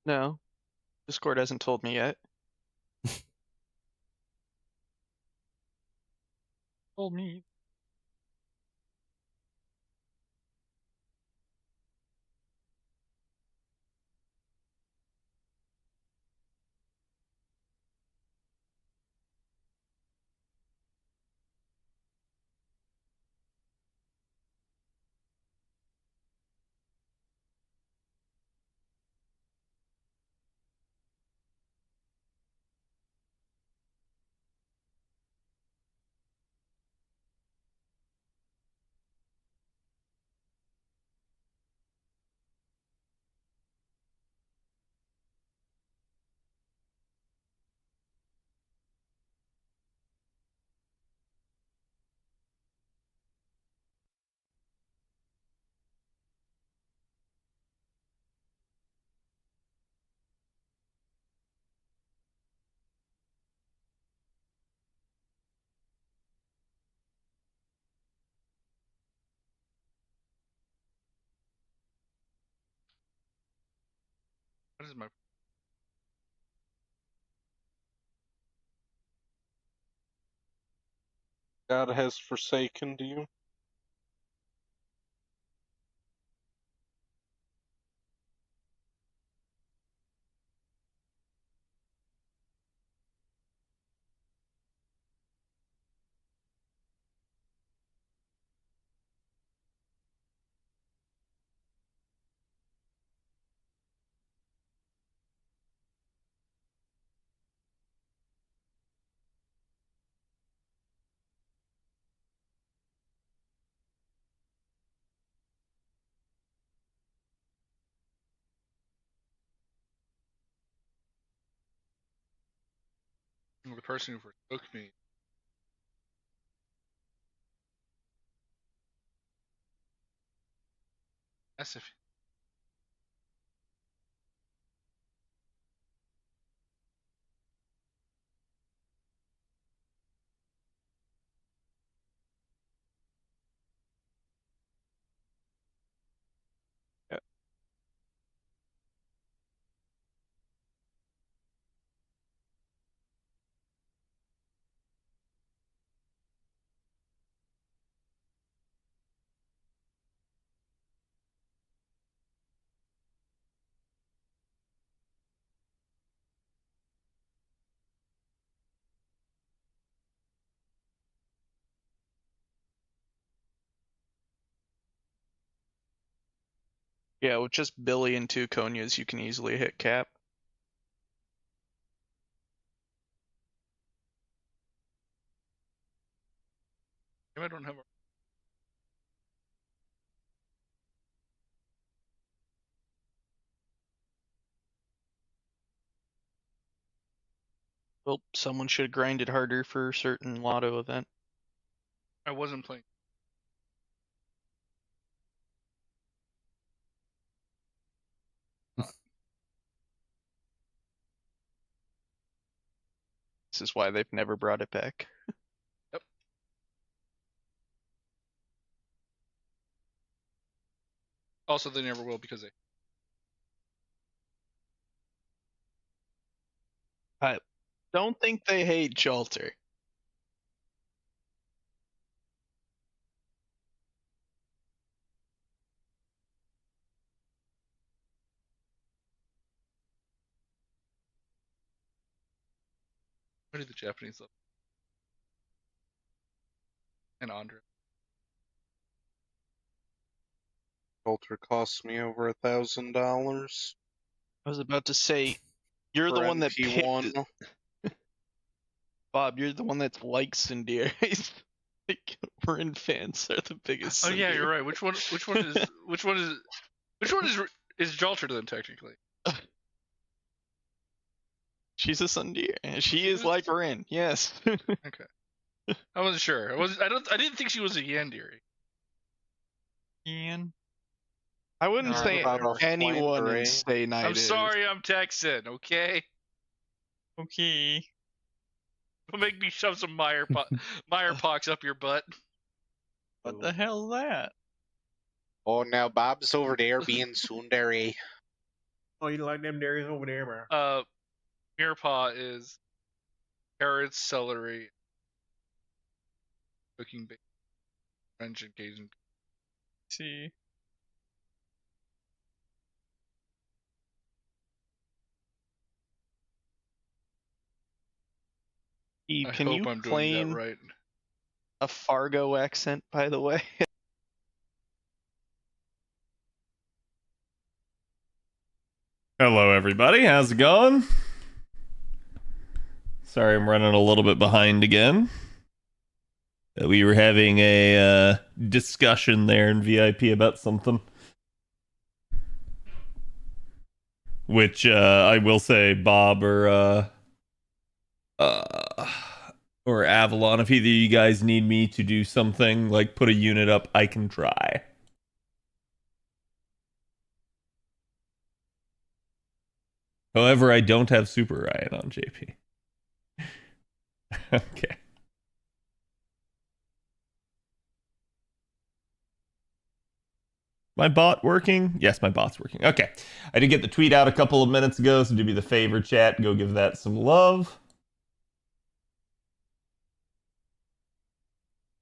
No. Discord hasn't told me yet. Told me. What is my... God has forsaken you. The person who forsook me. As if... Yeah. Yeah, with just Billy and 2 Konyas, you can easily hit cap. Maybe I don't have a... Well, someone should have grinded harder for a certain lotto event. I wasn't playing. This is why they've never brought it back. Yep. Also, they never will because they... I don't think they hate Jalter. What do the Japanese love? And Andre. Altar cost me over $1,000. I was about to say, you're the for one that MP1. picked... Bob, you're the one that likes Sindir. Like, Rin fans are the biggest. Oh yeah, Sindir. you're right. Which one is Jalter then technically? She's a Sindir, and she is like Rin. Yes. Okay. I wasn't sure. I didn't think she was a Yandere. Ian. I wouldn't No, say about a anyone in Flandre. Stay Night I'm is. sorry, I'm Texan. Okay. Okay. Don't make me shove some Meyer pox up your butt. What the hell's that? Oh, now Bob's over there being tsundere. Oh, you like them dairies over there, bro? Mirepoix is carrots, celery, cooking bacon, French and Cajun. See. I Can hope you I'm doing that claim right. a Fargo accent, by the way? Hello, everybody. How's it going? Sorry, I'm running a little bit behind again. We were having a discussion there in VIP about something. Which I will say, Bob or Avalon, if either of you guys need me to do something, like put a unit up, I can try. However, I don't have Super Riot on JP. Okay. My bot working? Yes, my bot's working. Okay. I did get the tweet out a couple of minutes ago, so do me the favor, chat. Go give that some love.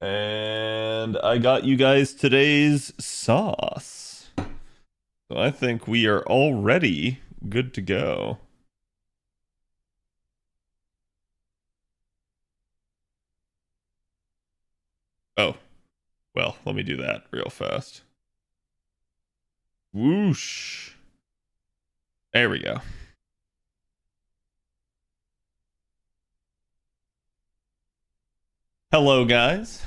And I got you guys today's sauce. So I think we are already good to go. Oh. Well, let me do that real fast. Whoosh. There we go. Hello, guys.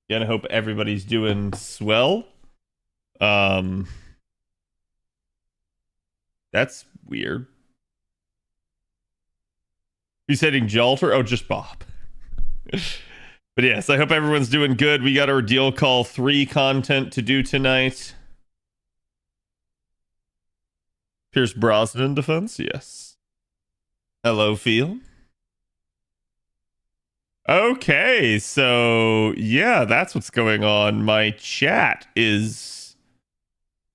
Again, I hope everybody's doing swell. That's weird. Who's hitting Jalter? Oh, just Bob. But yes, I hope everyone's doing good. We got Ordeal Call 3 content to do tonight. Pierce Brosnan defense? Yes. Hello, Phil. Okay, so yeah, that's what's going on. My chat is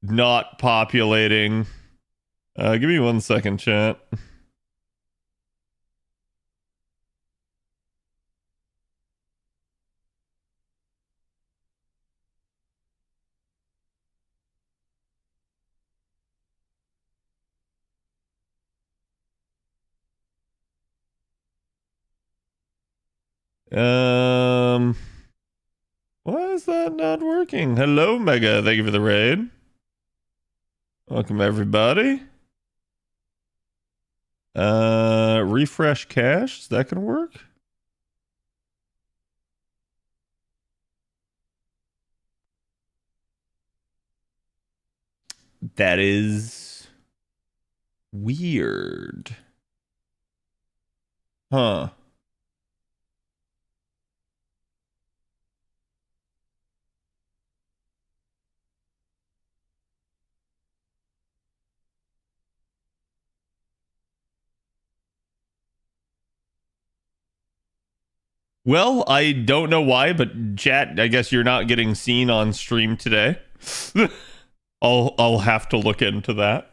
not populating. Give me 1 second, chat. Why is that not working? Hello, Mega. Thank you for the raid. Welcome, everybody. Refresh cache. Is that gonna work? That is weird. Huh. Well, I don't know why, but chat, I guess you're not getting seen on stream today. I'll have to look into that.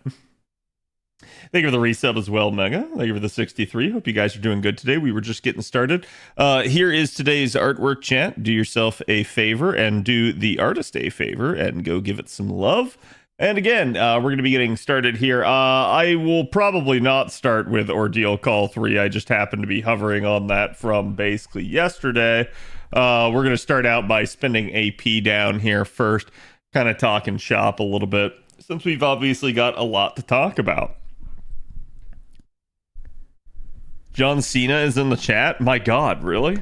Thank you for the resub as well, Mega. Thank you for the 63. Hope you guys are doing good today. We were just getting started. Here is today's artwork, chat. Do yourself a favor and do the artist a favor and go give it some love. And again, we're going to be getting started here. I will probably not start with Ordeal Call 3. I just happened to be hovering on that from basically yesterday. We're going to start out by spending AP down here first, kind of talking shop a little bit, since we've obviously got a lot to talk about. John Cena is in the chat? My God, really?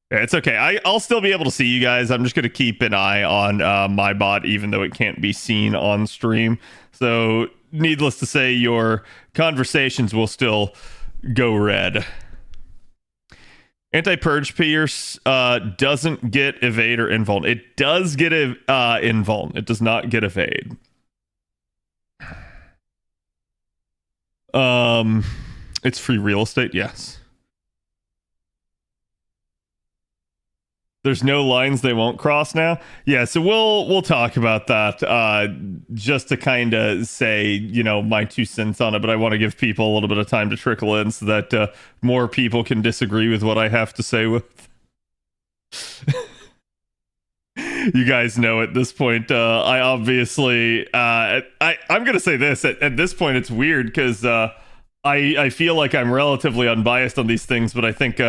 It's okay. I'll still be able to see you guys. I'm just going to keep an eye on my bot, even though it can't be seen on stream. So, needless to say, your conversations will still go red. Anti-Purge Pierce doesn't get evade or invuln. It does get invuln. It does not get evade. It's free real estate, yes. There's no lines they won't cross now. Yeah, so we'll talk about that just to kind of say, you know, my 2 cents on it, but I want to give people a little bit of time to trickle in so that more people can disagree with what I have to say with. You guys know at this point, I obviously, I'm going to say this. At this point, it's weird because I feel like I'm relatively unbiased on these things, but I think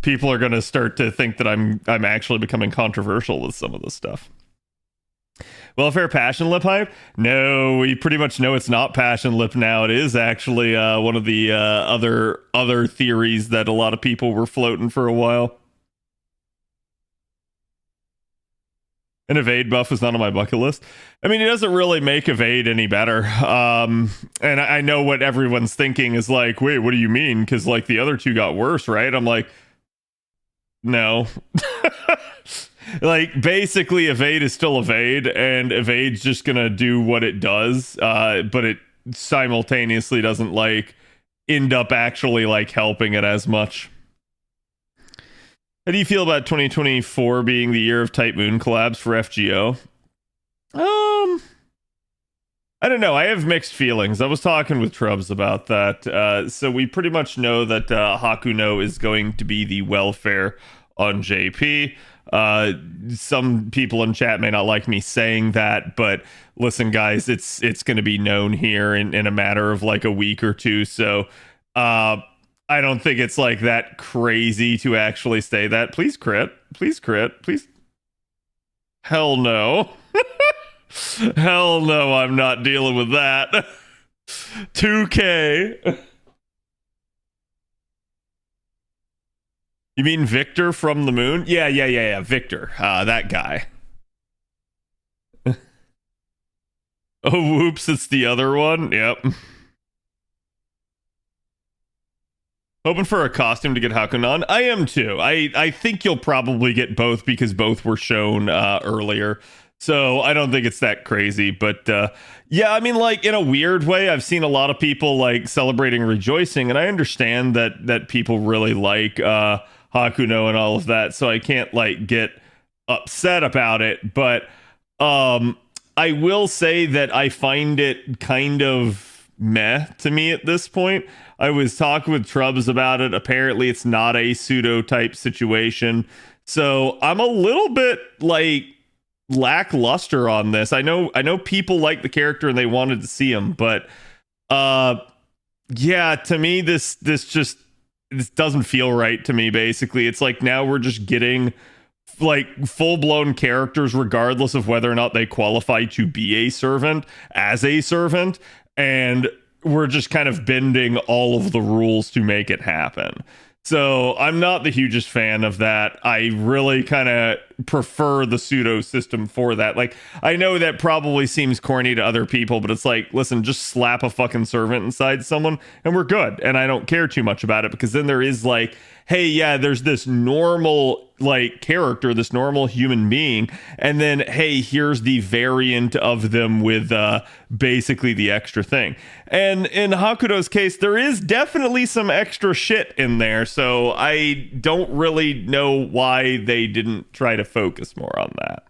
people are going to start to think that I'm actually becoming controversial with some of this stuff. Welfare passion lip hype? No, we pretty much know it's not passion lip now. It is actually one of the other theories that a lot of people were floating for a while. An evade buff is not on my bucket list. I mean, it doesn't really make evade any better. And I know what everyone's thinking is like, wait, what do you mean? Because like the other two got worse, right? I'm like, no. Like basically evade is still evade, and evade's just gonna do what it does, but it simultaneously doesn't like end up actually like helping it as much. How do you feel about 2024 being the year of Type Moon collabs for FGO? I don't know. I have mixed feelings. I was talking with Trubs about that. So we pretty much know that Hakuno is going to be the welfare on JP. Some people in chat may not like me saying that, but listen, guys, it's going to be known here in a matter of like a week or two. So I don't think it's like that crazy to actually say that. Please crit. Please crit. Please. Hell no. Hell no, I'm not dealing with that. 2K. You mean Victor from the moon? Yeah. Victor. That guy. Oh, whoops, it's the other one. Yep. Hoping for a costume to get Hakunon. I am too. I think you'll probably get both because both were shown earlier. So I don't think it's that crazy. But yeah, I mean, like in a weird way, I've seen a lot of people like celebrating Rejoicing, and I understand that people really like Hakuno and all of that. So I can't like get upset about it. But I will say that I find it kind of meh to me at this point. I was talking with Trubs about it. Apparently, it's not a pseudo type situation. So I'm a little bit like lackluster on this. I know people like the character and they wanted to see him, but yeah, to me this doesn't feel right to me. Basically, it's like now we're just getting like full-blown characters regardless of whether or not they qualify to be a servant as a servant, and we're just kind of bending all of the rules to make it happen. So I'm not the hugest fan of that. I really kind of prefer the pseudo system for that. Like, I know that probably seems corny to other people, but it's like, listen, just slap a fucking servant inside someone and we're good. And I don't care too much about it, because then there is like, hey, yeah, there's this normal like character, this normal human being, and then hey, here's the variant of them with basically the extra thing. And in Hakuno's case, there is definitely some extra shit in there, so I don't really know why they didn't try to focus more on that.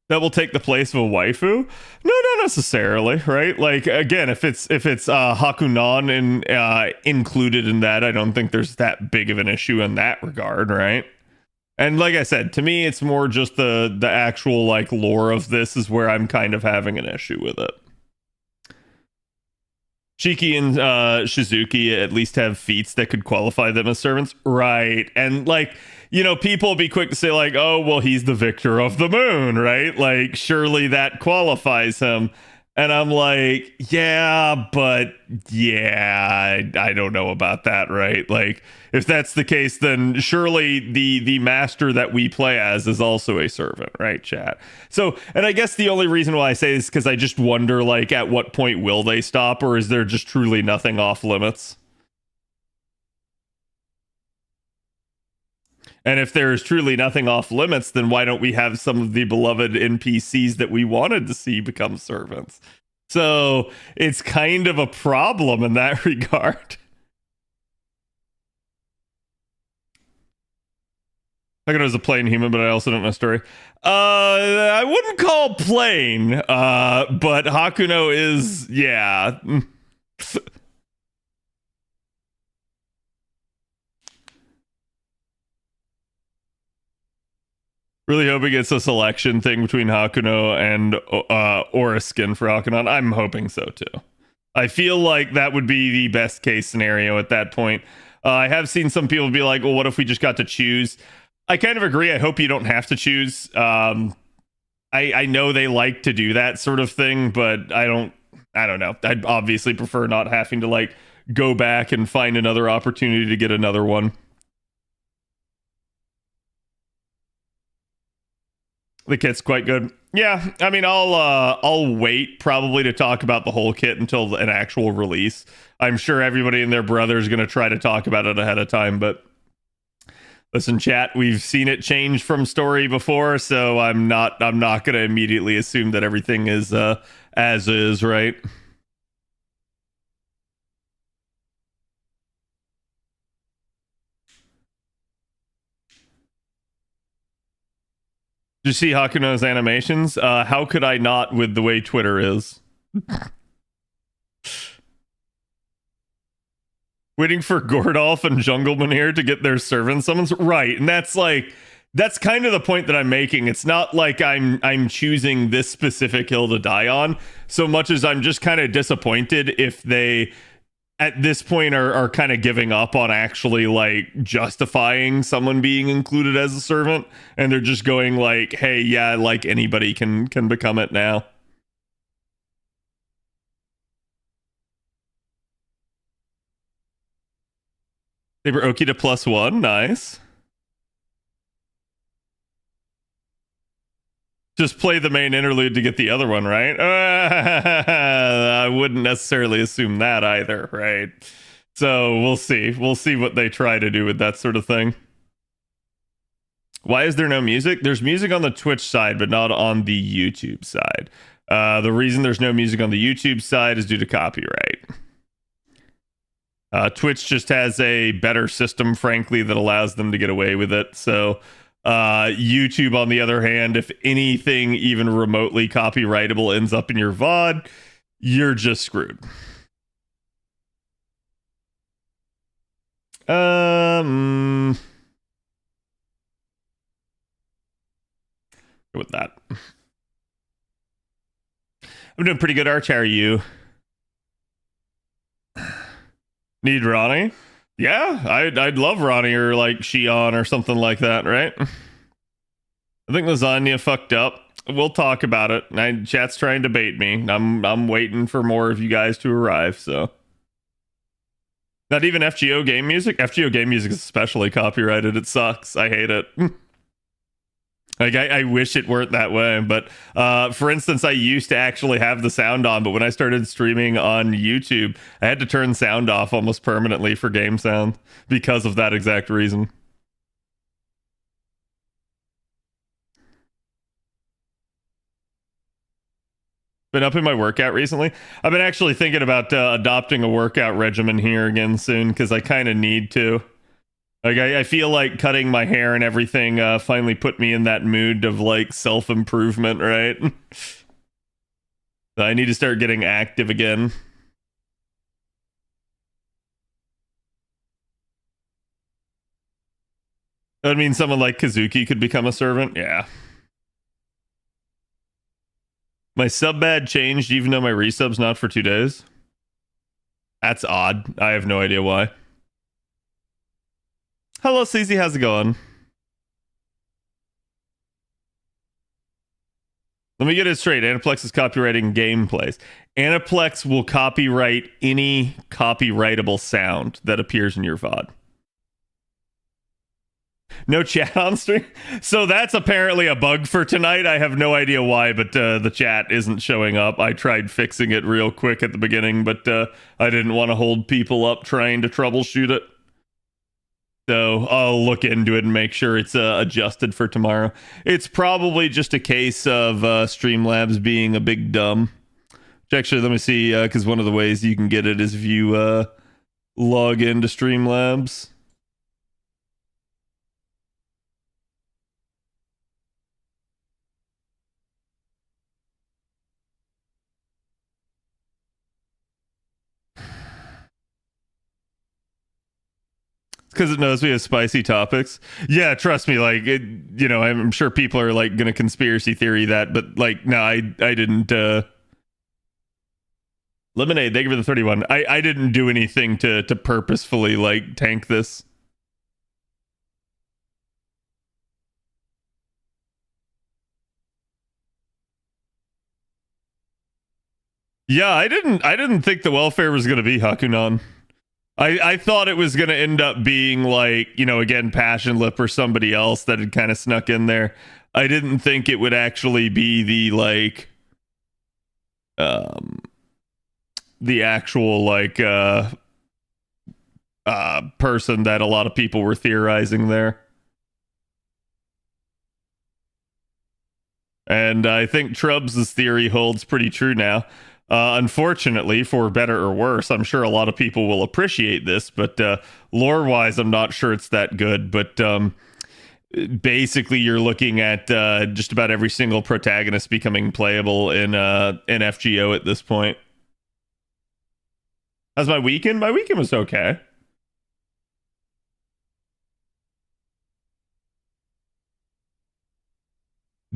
That will take the place of a waifu? No, not necessarily, right? Like, again, if it's Hakunon and included in that, I don't think there's that big of an issue in that regard, right? And like I said, to me, it's more just the actual like lore of this is where I'm kind of having an issue with it. Shiki and Shizuki at least have feats that could qualify them as servants, right? And like, you know, people will be quick to say like, oh, well, he's the victor of the moon, right? Like, surely that qualifies him. And I'm like, yeah, but yeah, I don't know about that, right? Like, if that's the case, then surely the master that we play as is also a servant, right, chat? So, and I guess the only reason why I say this is because I just wonder, like, at what point will they stop, or is there just truly nothing off limits? And if there is truly nothing off limits, then why don't we have some of the beloved NPCs that we wanted to see become servants? So it's kind of a problem in that regard. Hakuno's a plain human, but I also don't know story. I wouldn't call plain, but Hakuno is, yeah. Really hoping it's a selection thing between Hakuno and Aura skin for Hakunon. I'm hoping so too. I feel like that would be the best case scenario at that point. I have seen some people be like, well, what if we just got to choose? I kind of agree. I hope you don't have to choose. I know they like to do that sort of thing, but I don't know. I'd obviously prefer not having to like go back and find another opportunity to get another one. The kit's quite good. Yeah, I mean, I'll wait probably to talk about the whole kit until an actual release. I'm sure everybody and their brother is going to try to talk about it ahead of time, but listen, chat, we've seen it change from story before, so I'm not going to immediately assume that everything is as is, right? Did you see Hakuno's animations? How could I not with the way Twitter is? Waiting for Gordolf and Jungleman here to get their servant summons. Right, and that's kind of the point that I'm making. It's not like I'm choosing this specific hill to die on, so much as I'm just kind of disappointed if they at this point are kind of giving up on actually like justifying someone being included as a servant, and they're just going like, hey, yeah, like anybody can become it now. They were Oki to +1, nice. Just play the main interlude to get the other one, right? I wouldn't necessarily assume that either, right? So we'll see. We'll see what they try to do with that sort of thing. Why is there no music? There's music on the Twitch side, but not on the YouTube side. The reason there's no music on the YouTube side is due to copyright. Twitch just has a better system, frankly, that allows them to get away with it. So YouTube, on the other hand, if anything even remotely copyrightable ends up in your VOD, you're just screwed. Go with that. I'm doing pretty good, Arch. How are you? Need Ronnie? Yeah, I'd love Ronnie or like Shion or something like that, right? I think lasagna fucked up. We'll talk about it. Chat's trying to bait me. I'm waiting for more of you guys to arrive, so. Not even FGO game music? FGO game music is especially copyrighted. It sucks. I hate it. Like, I wish it weren't that way, but for instance, I used to actually have the sound on, but when I started streaming on YouTube, I had to turn sound off almost permanently for game sound because of that exact reason. Been up in my workout recently. I've been actually thinking about adopting a workout regimen here again soon because I kind of need to. Like, I feel like cutting my hair and everything finally put me in that mood of, like, self-improvement, right? So I need to start getting active again. That would mean someone like Kazuki could become a servant? Yeah. My sub bad changed even though my resub's not for 2 days? That's odd. I have no idea why. Hello, CZ. How's it going? Let me get it straight. Aniplex is copywriting gameplays. Aniplex will copyright any copyrightable sound that appears in your VOD. No chat on stream? So that's apparently a bug for tonight. I have no idea why, but the chat isn't showing up. I tried fixing it real quick at the beginning, but I didn't want to hold people up trying to troubleshoot it. So I'll look into it and make sure it's adjusted for tomorrow. It's probably just a case of Streamlabs being a big dumb. Actually, let me see, because one of the ways you can get it is if you log into Streamlabs. because it knows we have spicy topics. Yeah, trust me. Like, I'm sure people are like gonna conspiracy theory that, but like, no, I didn't. Lemonade, thank you for the 31. I didn't do anything to purposefully like tank this. Yeah, I didn't think the welfare was gonna be Hakunon. I thought it was going to end up being like, again, Passion Lip or somebody else that had kind of snuck in there. I didn't think it would actually be the like, the actual like, person that a lot of people were theorizing there. And I think Trubs' theory holds pretty true now. Unfortunately, for better or worse, I'm sure a lot of people will appreciate this, but lore-wise, I'm not sure it's that good. But basically, you're looking at just about every single protagonist becoming playable in FGO at this point. How's my weekend? My weekend was okay.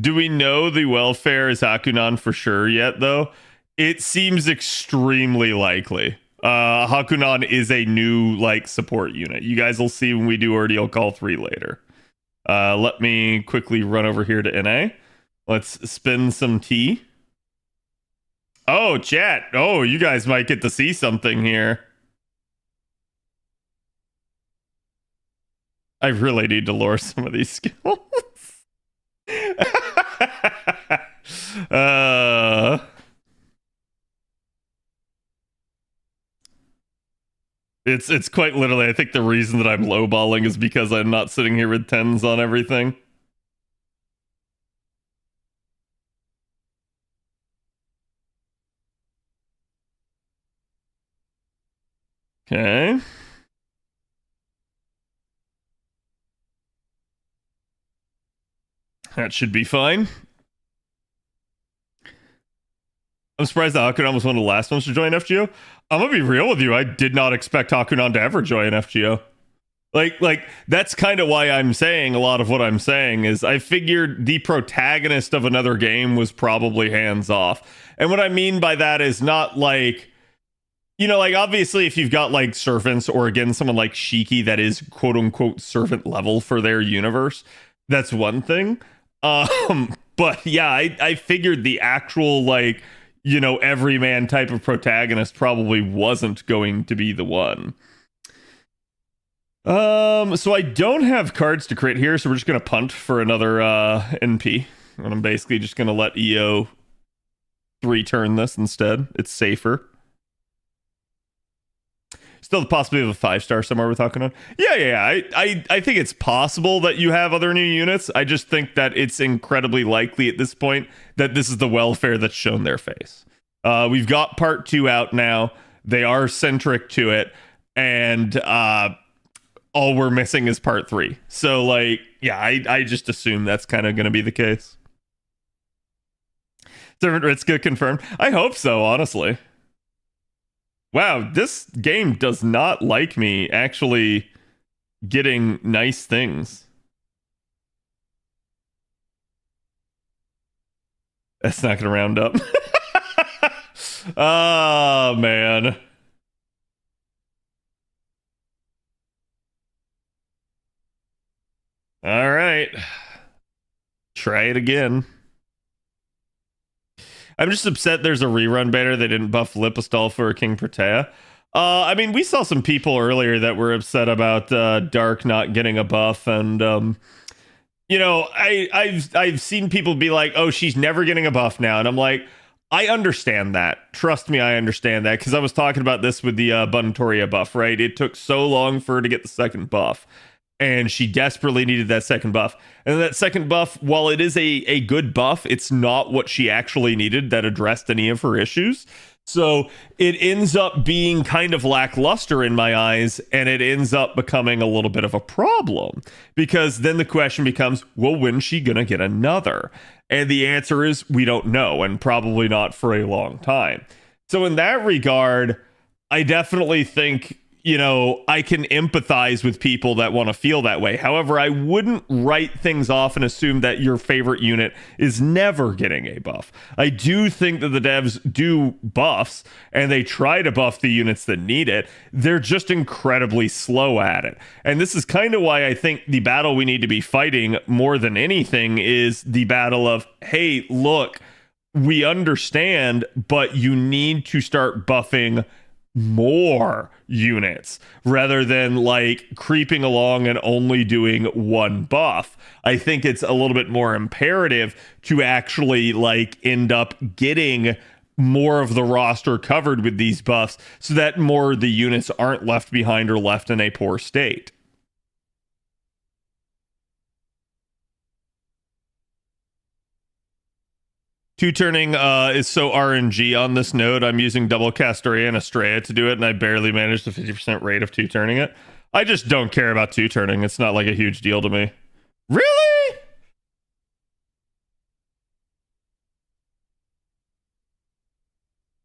Do we know the welfare is Hakunon for sure yet, though? It seems extremely likely. Hakunon is a new like support unit. You guys will see when we do Ordeal Call 3 later. Let me quickly run over here to NA. Let's spin some tea. Oh, chat. Oh, you guys might get to see something here. I really need to lore some of these skills. It's quite literally, I think the reason that I'm lowballing is because I'm not sitting here with 10s on everything. Okay. That should be fine. I'm surprised that Hakunon was one of the last ones to join FGO. I'm gonna be real with you. I did not expect Hakunon to ever join FGO. Like that's kind of why I'm saying a lot of what I'm saying is I figured the protagonist of another game was probably hands off. And what I mean by that is not like, like obviously if you've got like servants or again someone like Shiki that is quote unquote servant level for their universe, that's one thing. But yeah, I figured the actual like, everyman type of protagonist probably wasn't going to be the one. So I don't have cards to create here, so we're just gonna punt for another NP. And I'm basically just gonna let EO 3-turn this instead. It's safer. Still the possibility of a 5-star somewhere we're talking on. Yeah. I think it's possible that you have other new units. I just think that it's incredibly likely at this point that this is the welfare that's shown their face. We've got part 2 out now. They are centric to it, and all we're missing is part 3. So, like, yeah, I just assume that's kind of going to be the case. Servant Ritzka confirmed. I hope so, honestly. Wow, this game does not like me actually getting nice things. That's not gonna round up. Oh, man. All right. Try it again. I'm just upset there's a rerun banner. They didn't buff Lipistol for King Protea. I mean, we saw some people earlier that were upset about Dark not getting a buff, and I've seen people be like, "Oh, she's never getting a buff now," and I'm like, I understand that. Trust me, I understand that because I was talking about this with the Buntoria buff, right? It took so long for her to get the second buff, and she desperately needed that second buff. And that second buff, while it is a good buff, it's not what she actually needed that addressed any of her issues. So it ends up being kind of lackluster in my eyes, and it ends up becoming a little bit of a problem. Because then the question becomes, well, when's she gonna get another? And the answer is, we don't know, and probably not for a long time. So in that regard, I definitely think, I can empathize with people that want to feel that way. However, I wouldn't write things off and assume that your favorite unit is never getting a buff. I do think that the devs do buffs and they try to buff the units that need it. They're just incredibly slow at it. And this is kind of why I think the battle we need to be fighting more than anything is the battle of, hey, look, we understand, but you need to start buffing more units rather than like creeping along and only doing one buff. I think it's a little bit more imperative to actually like end up getting more of the roster covered with these buffs so that more of the units aren't left behind or left in a poor state. Two-turning is so RNG on this node. I'm using double Castoria and Estrella to do it, and I barely managed the 50% rate of two-turning it. I just don't care about two-turning. It's not like a huge deal to me. Really?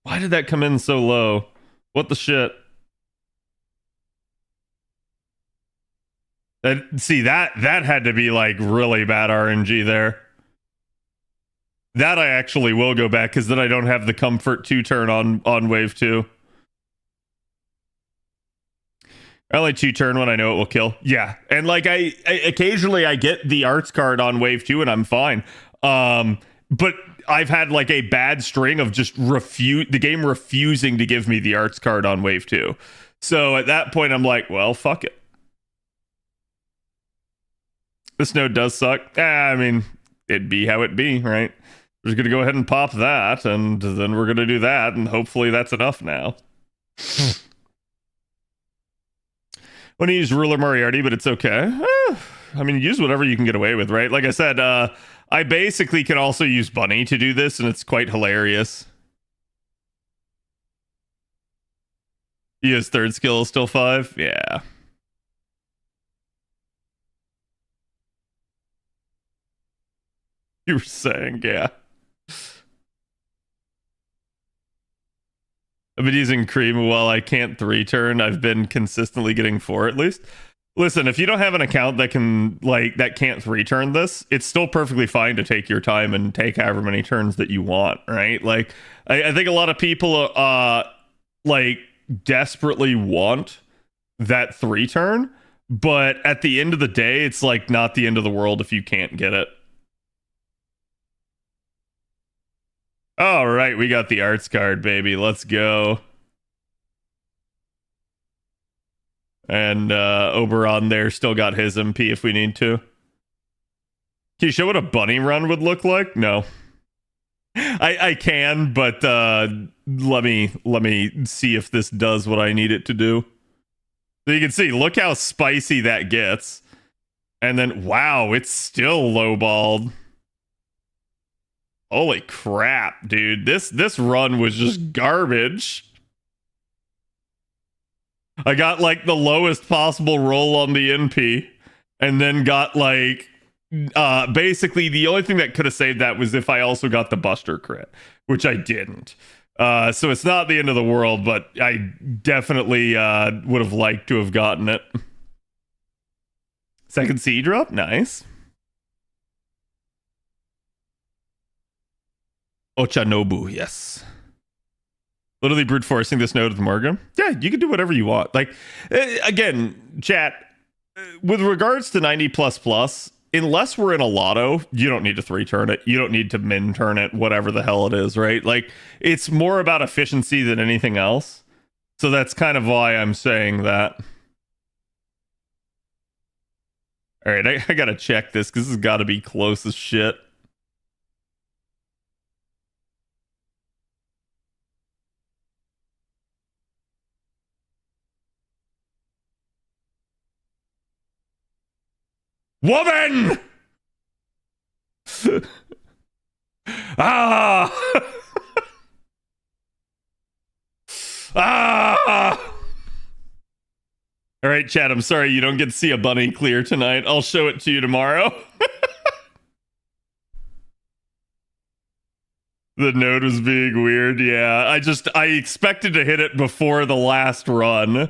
Why did that come in so low? What the shit? That had to be like really bad RNG there. That I actually will go back because then I don't have the comfort to turn on wave 2. I only 2-turn when I know it will kill. Yeah, and like I occasionally I get the arts card on wave 2 and I'm fine. But I've had like a bad string of just the game refusing to give me the arts card on wave 2. So at that point I'm like, well, fuck it. This node does suck. I mean, it'd be how it be, right? We're just going to go ahead and pop that, and then we're going to do that, and hopefully that's enough now. Want to use Ruler Moriarty, but it's okay. I mean, use whatever you can get away with, right? Like I said, I basically can also use Bunny to do this, and it's quite hilarious. His third skill is still 5? Yeah. You were saying, yeah. I've been using Cream while I can't 3-turn. I've been consistently getting 4 at least. Listen, if you don't have an account that can't 3-turn this, it's still perfectly fine to take your time and take however many turns that you want, right? Like, I think a lot of people like desperately want that 3-turn, but at the end of the day, it's like not the end of the world if you can't get it. All right, we got the arts card, baby. Let's go. And Oberon there still got his MP if we need to. Can you show what a bunny run would look like? No. I can, but let me see if this does what I need it to do. So you can see, look how spicy that gets. And then, wow, it's still lowballed. Holy crap, dude. This run was just garbage. I got like the lowest possible roll on the NP and then got like basically the only thing that could have saved that was if I also got the Buster crit, which I didn't. So it's not the end of the world, but I definitely would have liked to have gotten it. Second C drop, nice. Ochanobu, yes. Literally brute forcing this node with Morgan. Yeah, you can do whatever you want. Like, again, chat, with regards to 90++, unless we're in a lotto, you don't need to 3-turn it. You don't need to min-turn it, whatever the hell it is, right? Like, it's more about efficiency than anything else. So that's kind of why I'm saying that. All right, I gotta check this because this has got to be close as shit. Woman! Ah! Ah! All right, chat, I'm sorry you don't get to see a bunny clear tonight. I'll show it to you tomorrow. The node was being weird. Yeah, I expected to hit it before the last run.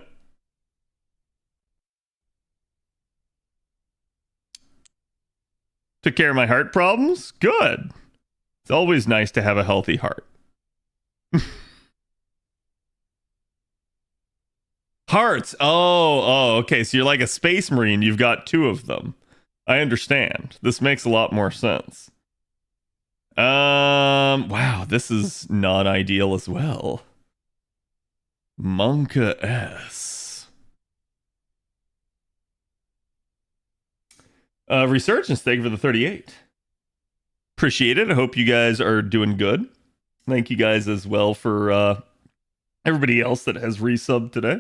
Took care of my heart problems? Good. It's always nice to have a healthy heart. Hearts. Oh, okay. So you're like a space marine. You've got 2 of them. I understand. This makes a lot more sense. Wow, this is not ideal as well. Monka S. Resurgence, thank you for the 38. Appreciate it. I hope you guys are doing good. Thank you guys as well for everybody else that has resubbed today.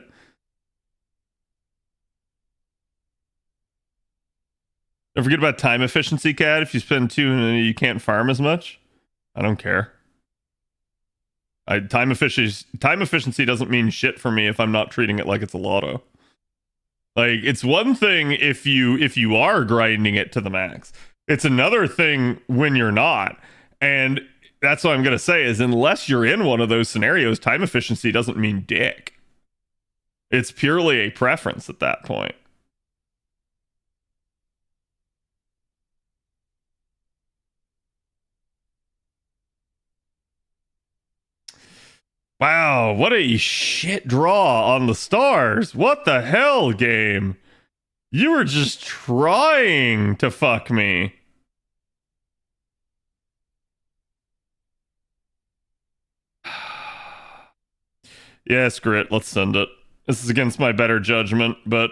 Don't forget about time efficiency, Cat. If you spend 2, you can't farm as much. I don't care. Time efficiency doesn't mean shit for me if I'm not treating it like it's a lotto. Like, it's one thing if you are grinding it to the max. It's another thing when you're not. And that's what I'm gonna say is, unless you're in one of those scenarios, time efficiency doesn't mean dick. It's purely a preference at that point. Wow, what a shit draw on the stars. What the hell, game? You were just trying to fuck me. Yeah, screw it. Let's send it. This is against my better judgment, but...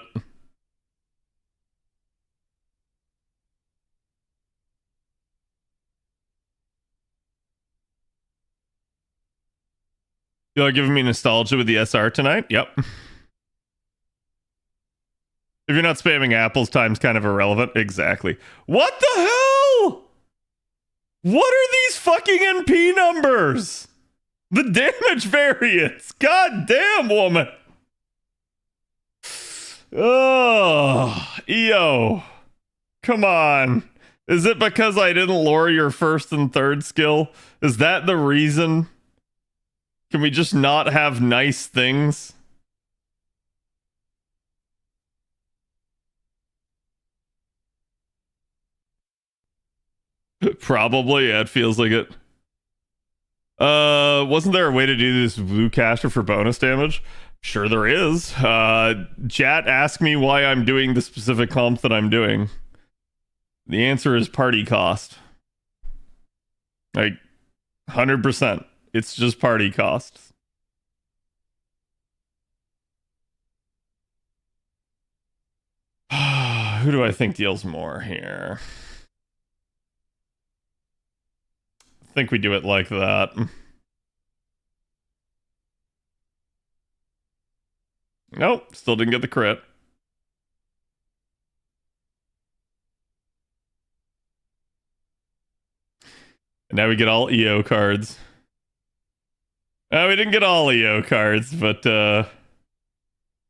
Y'all giving me nostalgia with the SR tonight? Yep. If you're not spamming apples, time's kind of irrelevant. Exactly. What the hell? What are these fucking NP numbers? The damage variance. God damn, woman. Oh, EO. Come on. Is it because I didn't lower your 1st and 3rd skill? Is that the reason? Can we just not have nice things? Probably, yeah, it feels like it. Wasn't there a way to do this blue caster for bonus damage? Sure there is. Chat, ask me why I'm doing the specific comp that I'm doing. The answer is party cost. Like, 100%. It's just party costs. Who do I think deals more here? I think we do it like that. Nope, still didn't get the crit. And now we get all EO cards. We didn't get all EO cards, but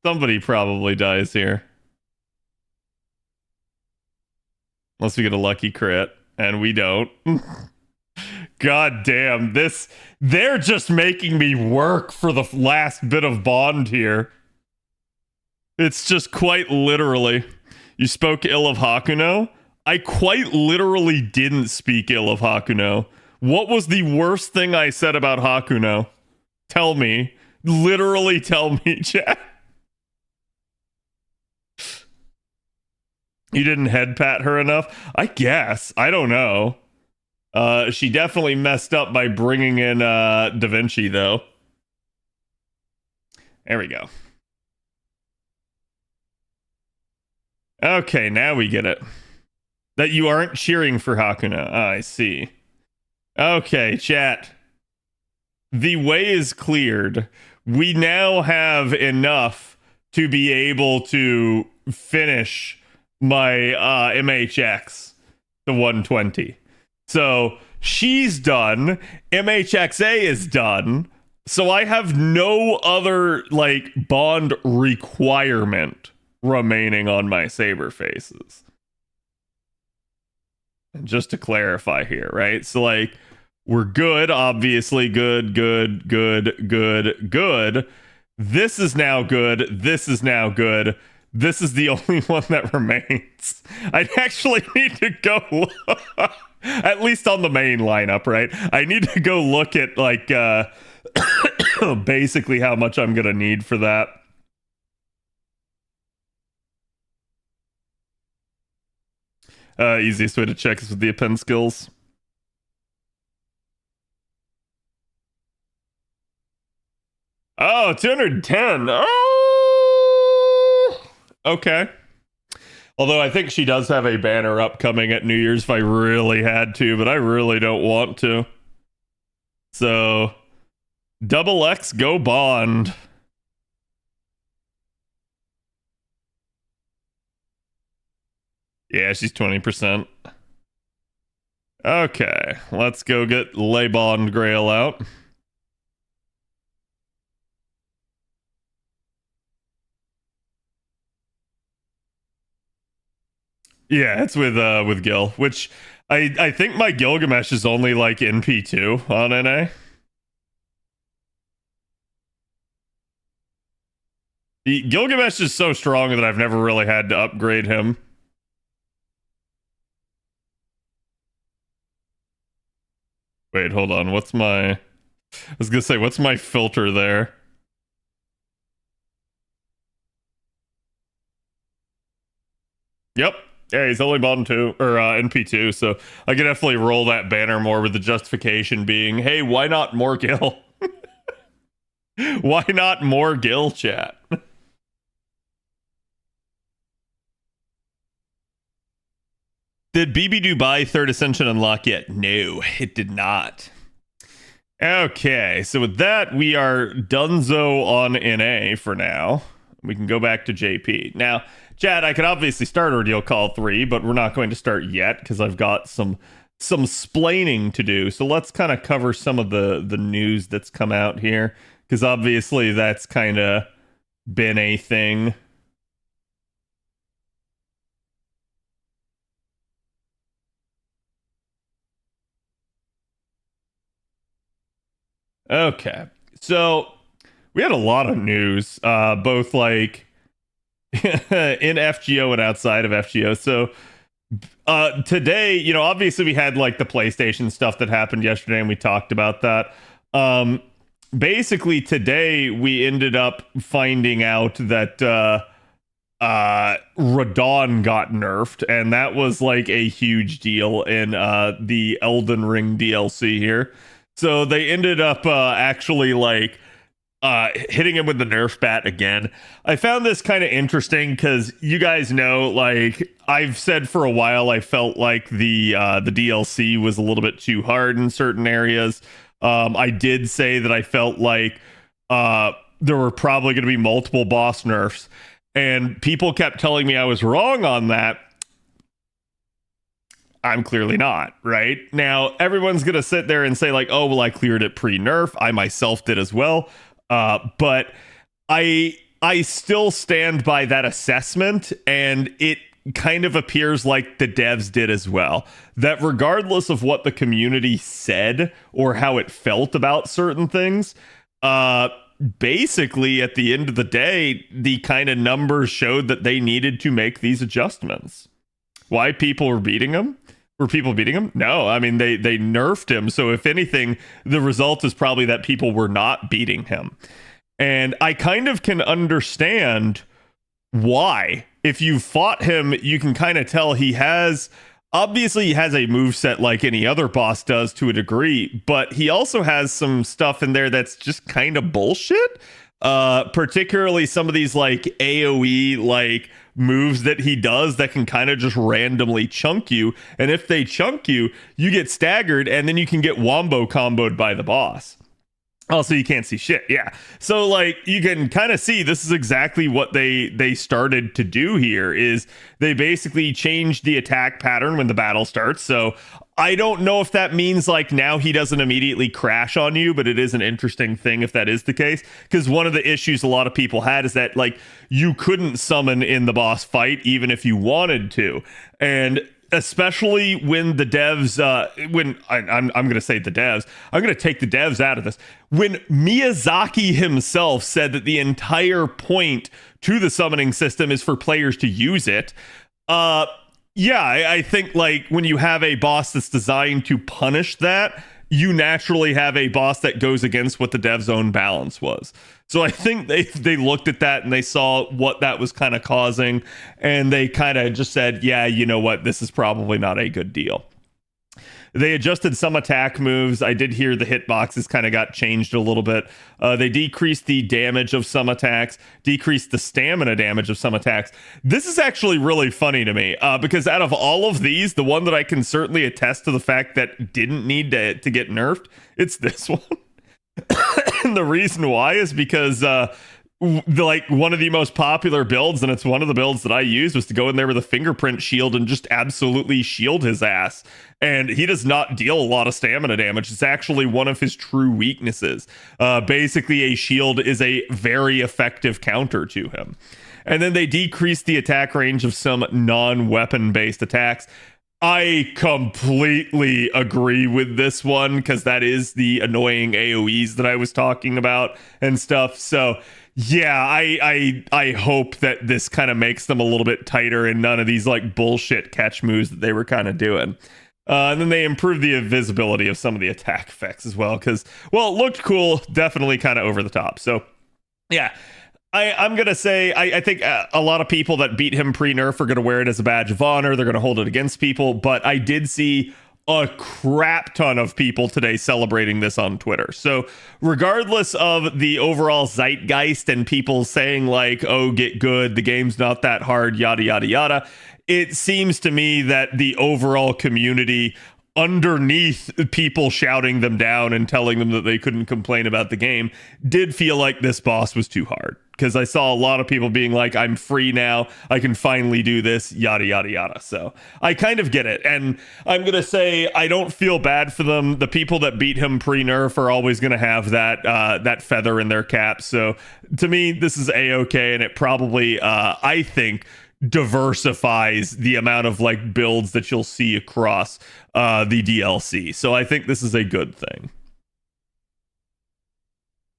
somebody probably dies here. Unless we get a lucky crit, and we don't. God damn, this... They're just making me work for the last bit of bond here. It's just quite literally. You spoke ill of Hakuno? I quite literally didn't speak ill of Hakuno. What was the worst thing I said about Hakuno? Tell me. Literally tell me, chat. You didn't head pat her enough? I guess. I don't know. She definitely messed up by bringing in Da Vinci, though. There we go. Okay, now we get it. That you aren't cheering for Hakuno. Oh, I see. Okay, chat. The way is cleared. We now have enough to be able to finish my MHX, the 120. So she's done. MHXA is done. So I have no other like bond requirement remaining on my saber faces. And just to clarify here, right? So like we're good, obviously good. This is now good. This is now good. this is the only one that remains. I actually need to go at least on the main lineup, right? I need to go look at like basically how much I'm gonna need for that. Easiest way to check is with the append skills. Oh, 210. Oh, okay. Although I think she does have a banner upcoming at New Year's if I really had to, but I really don't want to. So, double X, go Bond. Yeah, she's 20%. Okay, let's go get Lay Bond Grail out. Yeah, it's with Gil, which I think my Gilgamesh is only like NP2 on NA. The Gilgamesh is so strong that I've never really had to upgrade him. Wait, hold on. What's my... I was gonna say, what's my filter there? Yep. Yeah, he's only bottom 2, or NP2, so I could definitely roll that banner more with the justification being, hey, why not more Gil? Why not more Gil, chat? Did BB Dubai 3rd Ascension unlock yet? No, it did not. Okay, so with that, we are donezo on NA for now. We can go back to JP. Now, Chad, I could obviously start Ordeal Call 3, but we're not going to start yet because I've got some splaining to do. So let's kind of cover some of the news that's come out here, because obviously that's kind of been a thing. Okay, so we had a lot of news, both like in FGO and outside of FGO. So today, you know, obviously we had like the PlayStation stuff that happened yesterday, and we talked about that. Basically, today we ended up finding out that Radon got nerfed, and that was like a huge deal in the Elden Ring DLC here. So they ended up actually like hitting him with the nerf bat again. I found this kind of interesting because you guys know, like I've said for a while, I felt like the DLC was a little bit too hard in certain areas. I did say that I felt like there were probably going to be multiple boss nerfs, and people kept telling me I was wrong on that. I'm clearly not, right? Now, everyone's going to sit there and say like, oh, well, I cleared it pre-nerf. I myself did as well. But I still stand by that assessment, and it kind of appears like the devs did as well. That regardless of what the community said or how it felt about certain things, basically at the end of the day, the kind of numbers showed that they needed to make these adjustments. Why people were beating them? Were people beating him? No, I mean, they nerfed him. So if anything, the result is probably that people were not beating him. And I kind of can understand why. If you fought him, you can kind of tell he has a moveset like any other boss does to a degree, but he also has some stuff in there that's just kind of bullshit. Particularly some of these like AoE like moves that he does that can kind of just randomly chunk you, and if they chunk you, you get staggered, and then you can get wombo comboed by the boss. Also, you can't see shit. Yeah, so like you can kind of see this is exactly what they started to do here. Is they basically changed the attack pattern when the battle starts. So I don't know if that means like now he doesn't immediately crash on you, but it is an interesting thing if that is the case, because one of the issues a lot of people had is that like you couldn't summon in the boss fight even if you wanted to. And especially when the devs, I'm going to say the devs, I'm going to take the devs out of this. When Miyazaki himself said that the entire point to the summoning system is for players to use it, I think like when you have a boss that's designed to punish that, you naturally have a boss that goes against what the dev's own balance was. So I think they looked at that and they saw what that was kind of causing, and they kind of just said, yeah, you know what, this is probably not a good deal. They adjusted some attack moves. I did hear the hitboxes kind of got changed a little bit. They decreased the damage of some attacks, decreased the stamina damage of some attacks. This is actually really funny to me because out of all of these, the one that I can certainly attest to the fact that didn't need to get nerfed, it's this one. And the reason why is because like one of the most popular builds, and it's one of the builds that I used, was to go in there with a fingerprint shield and just absolutely shield his ass. And he does not deal a lot of stamina damage. It's actually one of his true weaknesses. Basically, a shield is a very effective counter to him. And then they decreased the attack range of some non-weapon based attacks. I completely agree with this one because that is the annoying AoEs that I was talking about and stuff. So yeah, I hope that this kind of makes them a little bit tighter and none of these like bullshit catch moves that they were kind of doing. And then they improved the visibility of some of the attack effects as well because, well, it looked cool, definitely kind of over the top. So yeah, I'm going to say I think a lot of people that beat him pre-nerf are going to wear it as a badge of honor. They're going to hold it against people. But I did see a crap ton of people today celebrating this on Twitter. So regardless of the overall zeitgeist and people saying like, oh, get good, the game's not that hard, yada, yada, yada, it seems to me that the overall community underneath people shouting them down and telling them that they couldn't complain about the game did feel like this boss was too hard. Because I saw a lot of people being like, I'm free now, I can finally do this, yada, yada, yada. So I kind of get it. And I'm going to say I don't feel bad for them. The people that beat him pre-nerf are always going to have that feather in their cap. So to me, this is A-okay. And it probably, I think, diversifies the amount of like builds that you'll see across the DLC. So I think this is a good thing.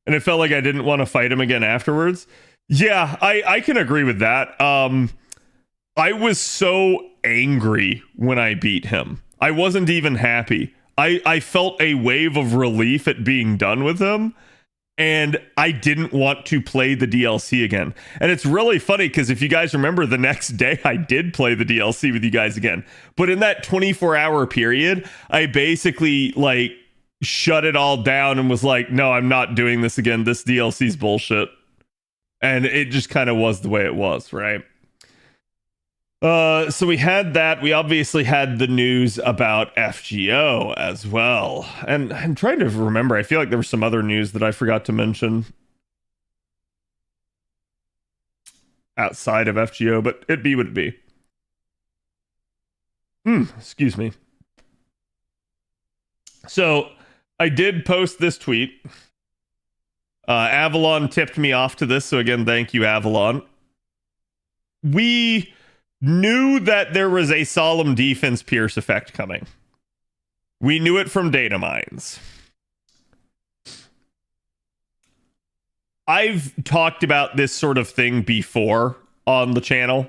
And it felt like I didn't want to fight him again afterwards. Yeah, I can agree with that. I was so angry when I beat him. I wasn't even happy. I felt a wave of relief at being done with him. And I didn't want to play the DLC again. And it's really funny because if you guys remember, the next day I did play the DLC with you guys again. But in that 24-hour period, I basically like shut it all down and was like, no, I'm not doing this again. This DLC's bullshit. And it just kind of was the way it was, right? So we had that. We obviously had the news about FGO as well. And I'm trying to remember. I feel like there was some other news that I forgot to mention outside of FGO, but it'd be what it'd be. Excuse me. So I did post this tweet. Avalon tipped me off to this. So again, thank you, Avalon. We knew that there was a Solemn defense pierce effect coming. We knew it from data mines. I've talked about this sort of thing before on the channel,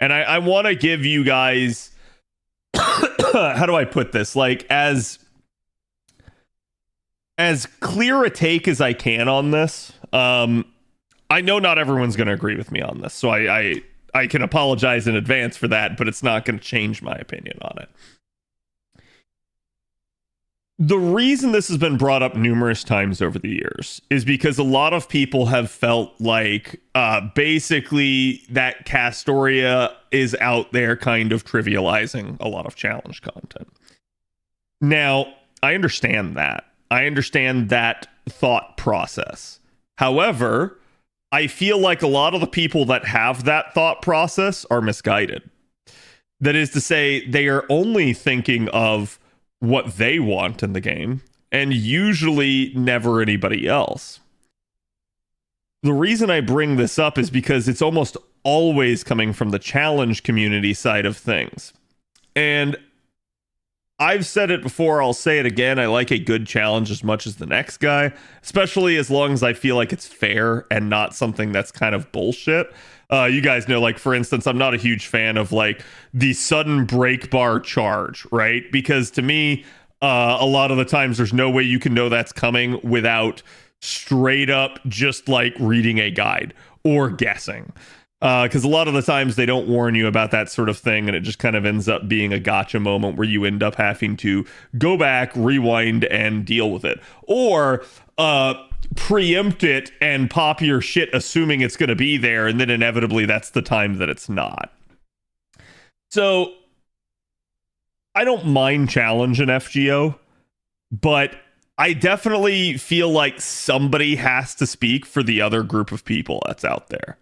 and I want to give you guys how do I put this? Like as clear a take as I can on this. I know not everyone's going to agree with me on this, so I can apologize in advance for that, but it's not going to change my opinion on it. The reason this has been brought up numerous times over the years is because a lot of people have felt like basically that Castoria is out there kind of trivializing a lot of challenge content. Now, I understand that. I understand that thought process. However, I feel like a lot of the people that have that thought process are misguided. That is to say, they are only thinking of what they want in the game, and usually never anybody else. The reason I bring this up is because it's almost always coming from the challenge community side of things. And I've said it before, I'll say it again. I like a good challenge as much as the next guy, especially as long as I feel like it's fair and not something that's kind of bullshit. You guys know, like, for instance, I'm not a huge fan of, like, the sudden break bar charge, right? Because to me, a lot of the times there's no way you can know that's coming without straight up just, like, reading a guide or guessing. Because a lot of the times they don't warn you about that sort of thing, and it just kind of ends up being a gotcha moment where you end up having to go back, rewind, and deal with it. Or preempt it and pop your shit assuming it's going to be there, and then inevitably that's the time that it's not. So I don't mind challenge in FGO, but I definitely feel like somebody has to speak for the other group of people that's out there.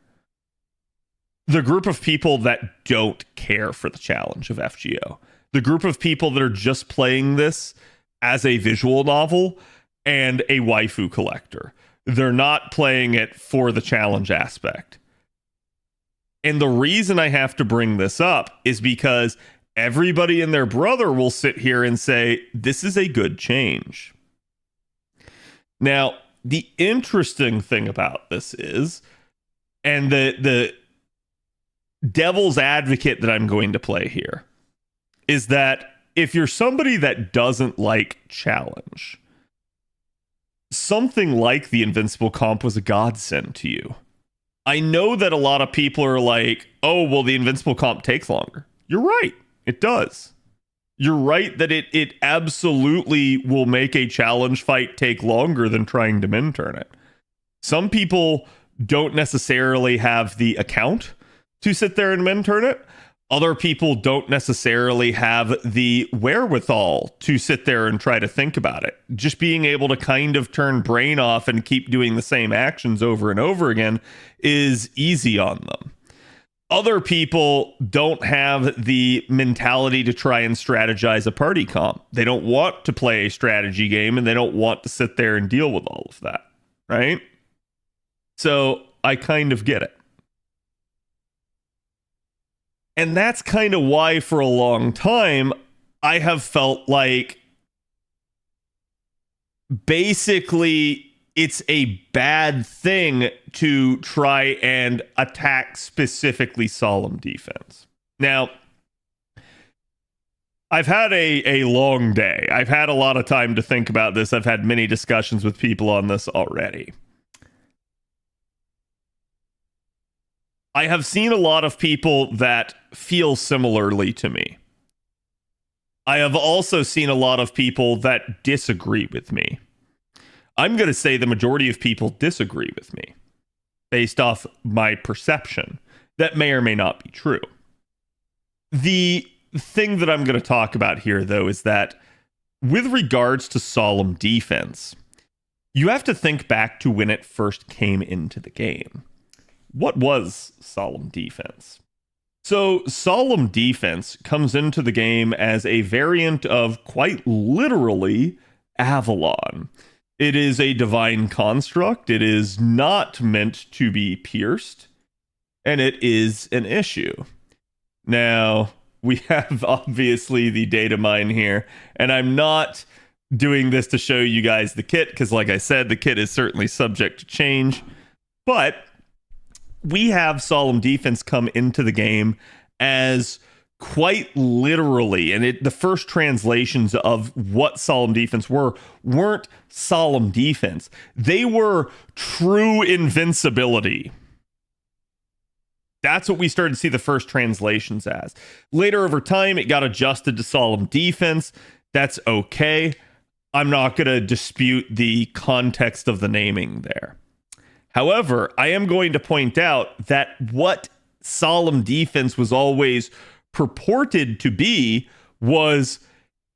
The group of people that don't care for the challenge of FGO. The group of people that are just playing this as a visual novel and a waifu collector. They're not playing it for the challenge aspect. And the reason I have to bring this up is because everybody and their brother will sit here and say, this is a good change. Now, the interesting thing about this is, and the devil's advocate that I'm going to play here, is that if you're somebody that doesn't like challenge, something like the Invincible comp was a godsend to you. I know that a lot of people are like, oh, well, the Invincible comp takes longer. You're right. It does. You're right that it absolutely will make a challenge fight take longer than trying to min turn it. Some people don't necessarily have the account to sit there and min turn it. Other people don't necessarily have the wherewithal to sit there and try to think about it. Just being able to kind of turn brain off and keep doing the same actions over and over again is easy on them. Other people don't have the mentality to try and strategize a party comp. They don't want to play a strategy game, and they don't want to sit there and deal with all of that, right? So I kind of get it. And that's kind of why for a long time I have felt like basically it's a bad thing to try and attack specifically Solemn defense. Now, I've had a long day. I've had a lot of time to think about this. I've had many discussions with people on this already. I have seen a lot of people that feel similarly to me. I have also seen a lot of people that disagree with me. I'm going to say the majority of people disagree with me based off my perception. That may or may not be true. The thing that I'm going to talk about here, though, is that with regards to Solemn defense, you have to think back to when it first came into the game. What was Solemn defense? So Solemn defense comes into the game as a variant of quite literally Avalon. It is a divine construct. It is not meant to be pierced, and it is an issue. Now, we have obviously the data mine here, and I'm not doing this to show you guys the kit, because like I said, the kit is certainly subject to change, but we have Solemn defense come into the game as quite literally, and the first translations of what Solemn defense weren't Solemn defense. They were true invincibility. That's what we started to see the first translations as. Later over time, it got adjusted to Solemn defense. That's okay. I'm not going to dispute the context of the naming there. However, I am going to point out that what Solemn defense was always purported to be was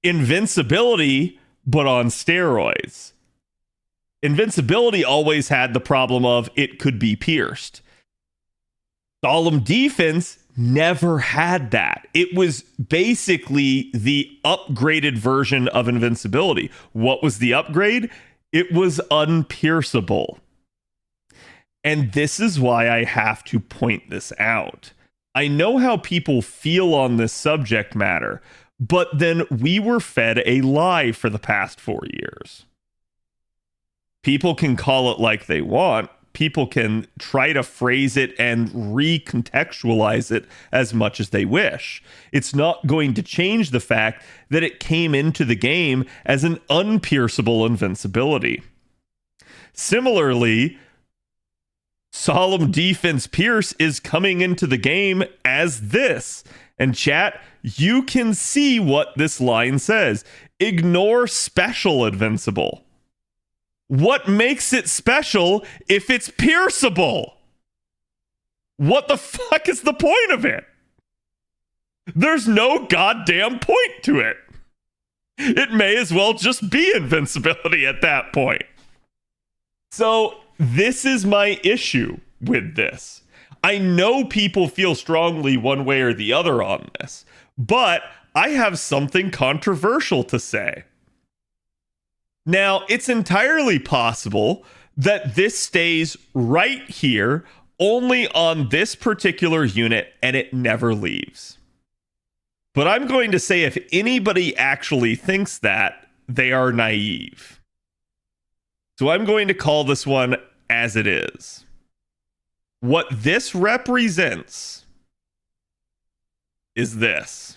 invincibility, but on steroids. Invincibility always had the problem of it could be pierced. Solemn defense never had that. It was basically the upgraded version of invincibility. What was the upgrade? It was unpierceable. And this is why I have to point this out. I know how people feel on this subject matter, but then we were fed a lie for the past 4 years. People can call it like they want. People can try to phrase it and recontextualize it as much as they wish. It's not going to change the fact that it came into the game as an unpierceable invincibility. Similarly, Solemn Defense Pierce is coming into the game as this. And chat, you can see what this line says. Ignore special invincible. What makes it special if it's pierceable? What the fuck is the point of it? There's no goddamn point to it. It may as well just be invincibility at that point. So this is my issue with this. I know people feel strongly one way or the other on this, but I have something controversial to say. Now, it's entirely possible that this stays right here, only on this particular unit, and it never leaves. But I'm going to say if anybody actually thinks that, they are naive. So I'm going to call this one as it is. What this represents is this.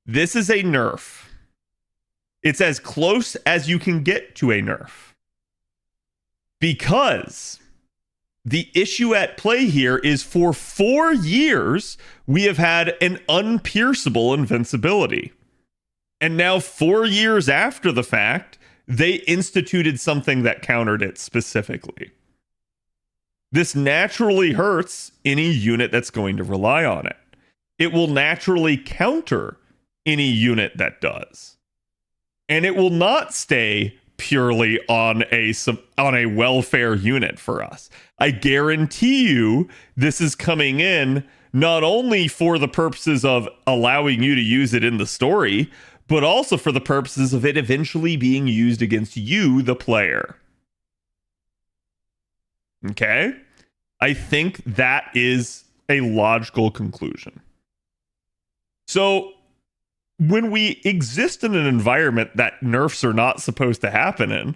This is a nerf. It's as close as you can get to a nerf. Because the issue at play here is for 4 years, we have had an unpierceable invincibility. And now 4 years after the fact, they instituted something that countered it specifically. This naturally hurts any unit that's going to rely on it. It will naturally counter any unit that does. And it will not stay purely on a welfare unit for us. I guarantee you this is coming in not only for the purposes of allowing you to use it in the story, but also for the purposes of it eventually being used against you, the player. Okay? I think that is a logical conclusion. So, when we exist in an environment that nerfs are not supposed to happen in,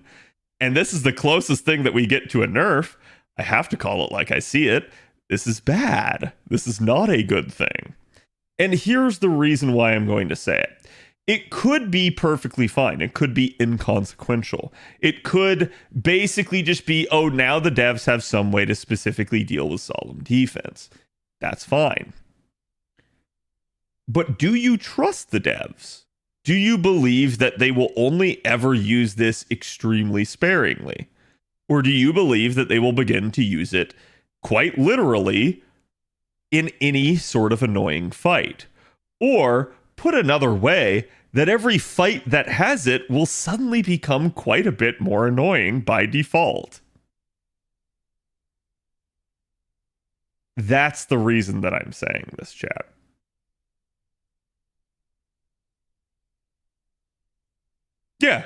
and this is the closest thing that we get to a nerf, I have to call it like I see it. This is bad. This is not a good thing. And here's the reason why I'm going to say it. It could be perfectly fine. It could be inconsequential. It could basically just be, oh, now the devs have some way to specifically deal with Solemn Defense. That's fine. But do you trust the devs? Do you believe that they will only ever use this extremely sparingly? Or do you believe that they will begin to use it quite literally in any sort of annoying fight? Or, put another way, that every fight that has it will suddenly become quite a bit more annoying by default? That's the reason that I'm saying this, chat. Yeah,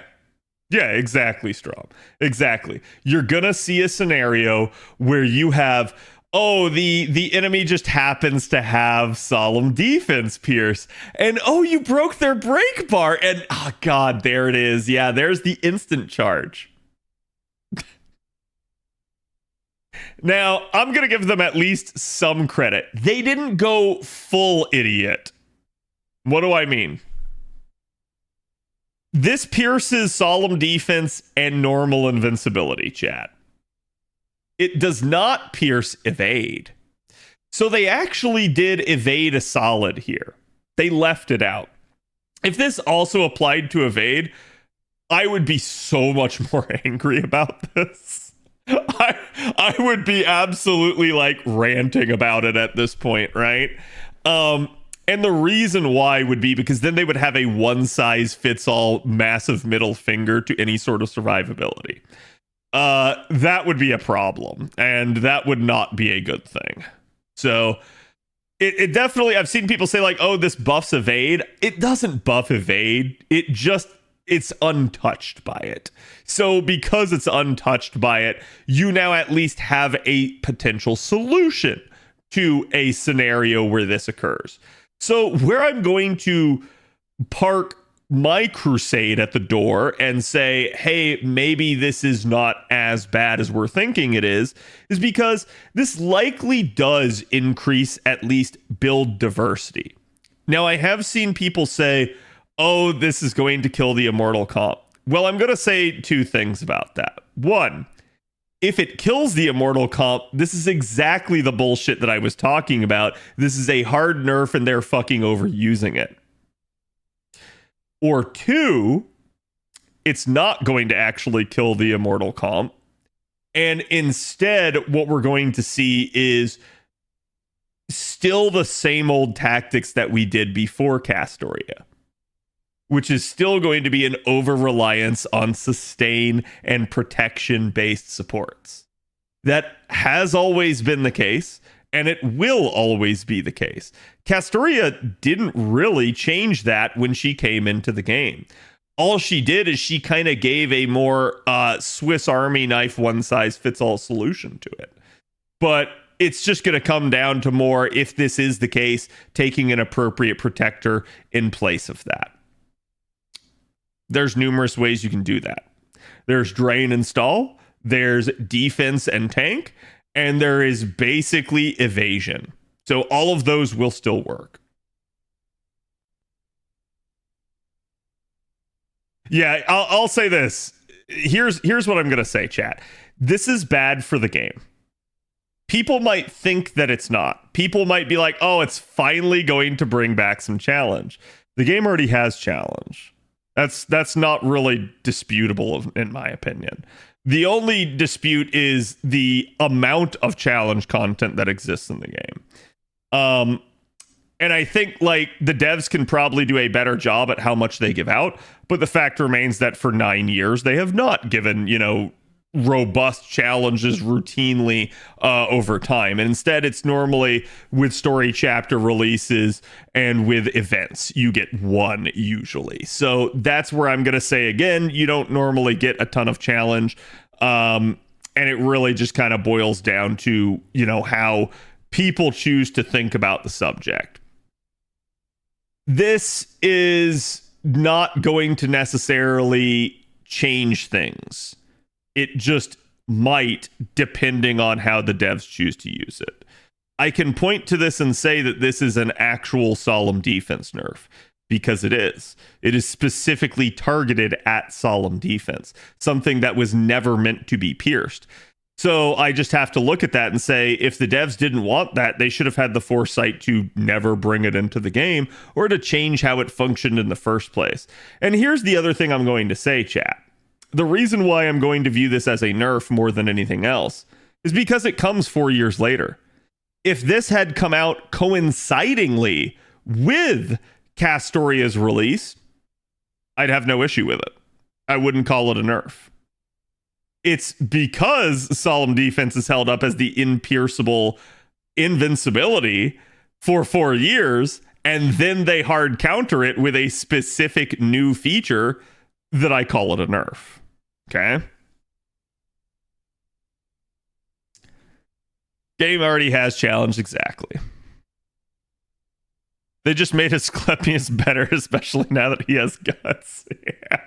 exactly, Strom. Exactly. You're gonna see a scenario where you have, oh, the enemy just happens to have Solemn Defense Pierce, and oh, you broke their break bar, and oh god, there it is. Yeah, there's the instant charge. Now, I'm gonna give them at least some credit. They didn't go full idiot. What do I mean? This pierces Solemn Defense and normal invincibility, chat. It does not pierce evade. So they actually did evade a solid here. They left it out. If this also applied to evade, I would be so much more angry about this. I would be absolutely like ranting about it at this point, right? And the reason why would be because then they would have a one-size-fits-all massive middle finger to any sort of survivability. That would be a problem, and that would not be a good thing. So it definitely, I've seen people say like, oh, this buffs evade. It doesn't buff evade. It just it's untouched by it. So because it's untouched by it, you now at least have a potential solution to a scenario where this occurs. So where I'm going to park my crusade at the door and say, hey, maybe this is not as bad as we're thinking it is because this likely does increase at least build diversity. Now, I have seen people say, oh, this is going to kill the immortal comp. Well, I'm going to say two things about that. One, if it kills the immortal comp, this is exactly the bullshit that I was talking about. This is a hard nerf and they're fucking overusing it. Or two, it's not going to actually kill the immortal comp. And instead, what we're going to see is still the same old tactics that we did before Castoria, which is still going to be an over-reliance on sustain and protection-based supports. That has always been the case, and it will always be the case. Castoria didn't really change that when she came into the game. All she did is she kind of gave a more Swiss Army knife one-size-fits-all solution to it. But it's just going to come down to more, if this is the case, taking an appropriate protector in place of that. There's numerous ways you can do that. There's drain and stall, there's defense and tank, and there is basically evasion. So all of those will still work. Yeah, I'll say this. Here's what I'm going to say, chat. This is bad for the game. People might think that it's not. People might be like, oh, it's finally going to bring back some challenge. The game already has challenge. That's not really disputable, in my opinion. The only dispute is the amount of challenge content that exists in the game. And I think like the devs can probably do a better job at how much they give out, but the fact remains that for 9 years they have not given, robust challenges routinely over time. And instead, it's normally with story chapter releases and with events. You get one usually. So that's where I'm going to say again, you don't normally get a ton of challenge. And it really just kind of boils down to, how people choose to think about the subject. This is not going to necessarily change things. It just might, depending on how the devs choose to use it. I can point to this and say that this is an actual Solemn defense nerf, because it is. It is specifically targeted at Solemn defense, something that was never meant to be pierced. So I just have to look at that and say, if the devs didn't want that, they should have had the foresight to never bring it into the game or to change how it functioned in the first place. And here's the other thing I'm going to say, chat. The reason why I'm going to view this as a nerf more than anything else is because it comes 4 years later. If this had come out coincidingly with Castoria's release, I'd have no issue with it. I wouldn't call it a nerf. It's because Solemn defense is held up as the impierceable invincibility for 4 years, and then they hard counter it with a specific new feature that I call it a nerf. Okay? Game already has challenge, exactly. They just made Asclepius better, especially now that he has guts. Yeah.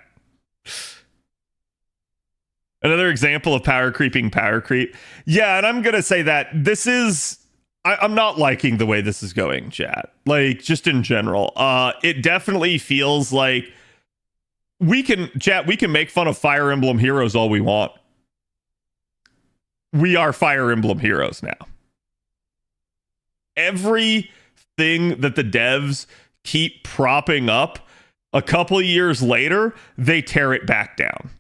Another example of power creeping power creep. Yeah, and I'm going to say that this is... I'm not liking the way this is going, chat. Like, just in general. It definitely feels like we can make fun of Fire Emblem Heroes all we want. We are Fire Emblem Heroes now. Everything that the devs keep propping up, a couple years later, they tear it back down.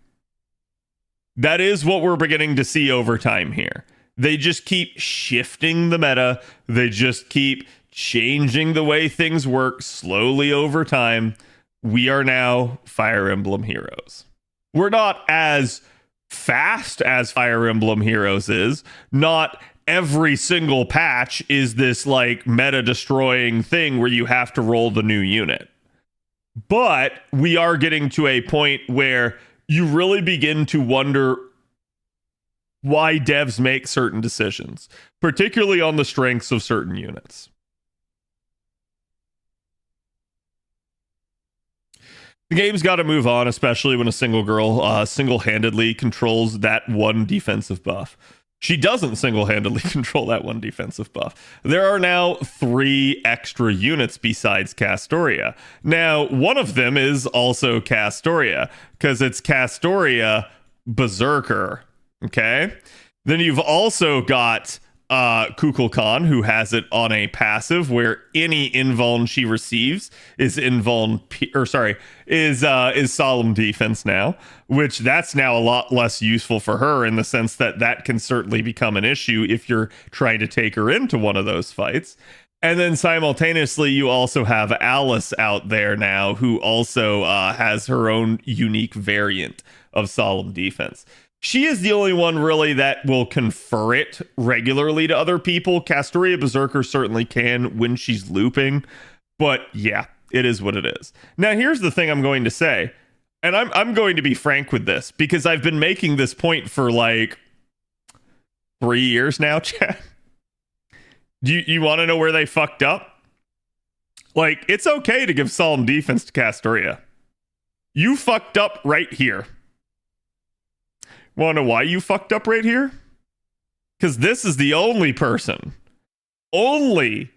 That is what we're beginning to see over time here. They just keep shifting the meta. They just keep changing the way things work slowly over time. We are now Fire Emblem Heroes. We're not as fast as Fire Emblem Heroes is. Not every single patch is this like meta destroying thing where you have to roll the new unit. But we are getting to a point where you really begin to wonder why devs make certain decisions, particularly on the strengths of certain units. The game's got to move on, especially when a single girl single-handedly controls that one defensive buff. She doesn't single-handedly control that one defensive buff. There are now 3 extra units besides Castoria. Now, one of them is also Castoria, because it's Castoria Berserker. Okay? Then you've also got Kukulkan, who has it on a passive where any invuln she receives is solemn defense now, which that's now a lot less useful for her in the sense that that can certainly become an issue if you're trying to take her into one of those fights. And then simultaneously, you also have Alice out there now, who also has her own unique variant of solemn defense. She is the only one really that will confer it regularly to other people. Castoria Berserker certainly can when she's looping, but yeah, it is what it is. Now, here's the thing I'm going to say, and I'm going to be frank with this because I've been making this point for like 3 years now, Chad. Do you want to know where they fucked up? Like, it's okay to give solemn defense to Castoria. You fucked up right here. Want to know why you fucked up right here? Because this is the only person, only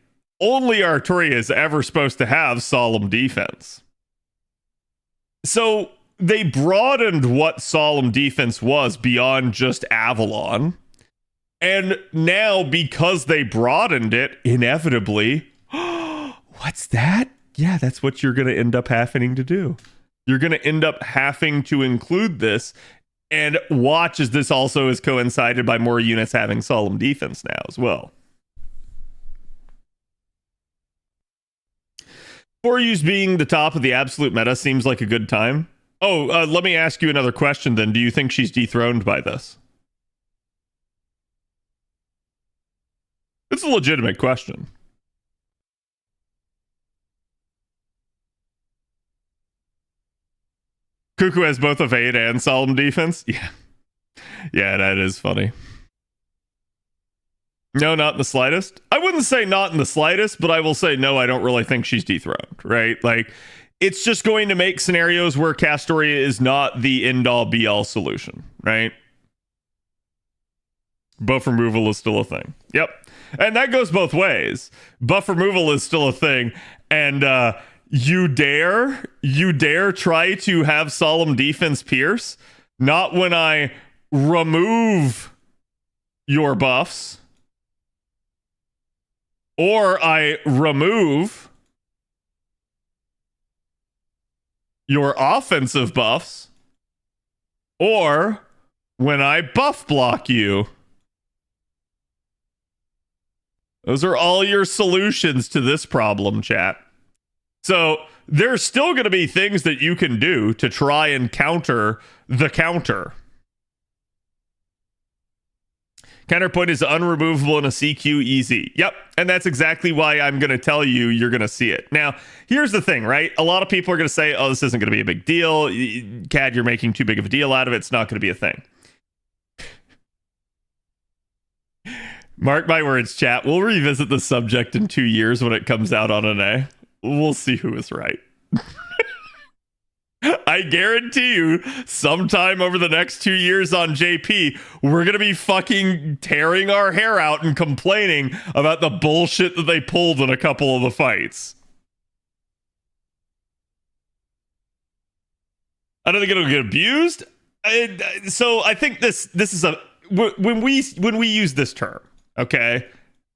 Arturia is ever supposed to have solemn defense. So they broadened what solemn defense was beyond just Avalon. And now, because they broadened it, inevitably, what's that? Yeah, that's what you're going to end up having to do. You're going to end up having to include this. And watch as this also is coincided by more units having solemn defense now as well. 4U's being the top of the absolute meta seems like a good time. Oh, let me ask you another question then. Do you think she's dethroned by this? It's a legitimate question. Cuckoo has both evade and solemn defense. Yeah, that is funny. No, not in the slightest. I wouldn't say not in the slightest, but I will say no, I don't really think she's dethroned, right? Like, it's just going to make scenarios where Castoria is not the end-all be-all solution, right? Buff removal is still a thing. Yep. And that goes both ways. Buff removal is still a thing, and you dare try to have solemn defense pierce? Not when I remove your buffs, or I remove your offensive buffs, or when I buff block you. Those are all your solutions to this problem, chat. So there's still going to be things that you can do to try and counter the counter. Counterpoint is unremovable in a CQ easy. Yep. And that's exactly why I'm going to tell you you're going to see it. Now, here's the thing, right? A lot of people are going to say, oh, this isn't going to be a big deal. CAD, you're making too big of a deal out of it. It's not going to be a thing. Mark my words, chat. We'll revisit the subject in 2 years when it comes out on an A. We'll see who is right. I guarantee you, sometime over the next 2 years on JP, we're going to be fucking tearing our hair out and complaining about the bullshit that they pulled in a couple of the fights. I don't think it'll get abused. So I think this is a... When we use this term, okay?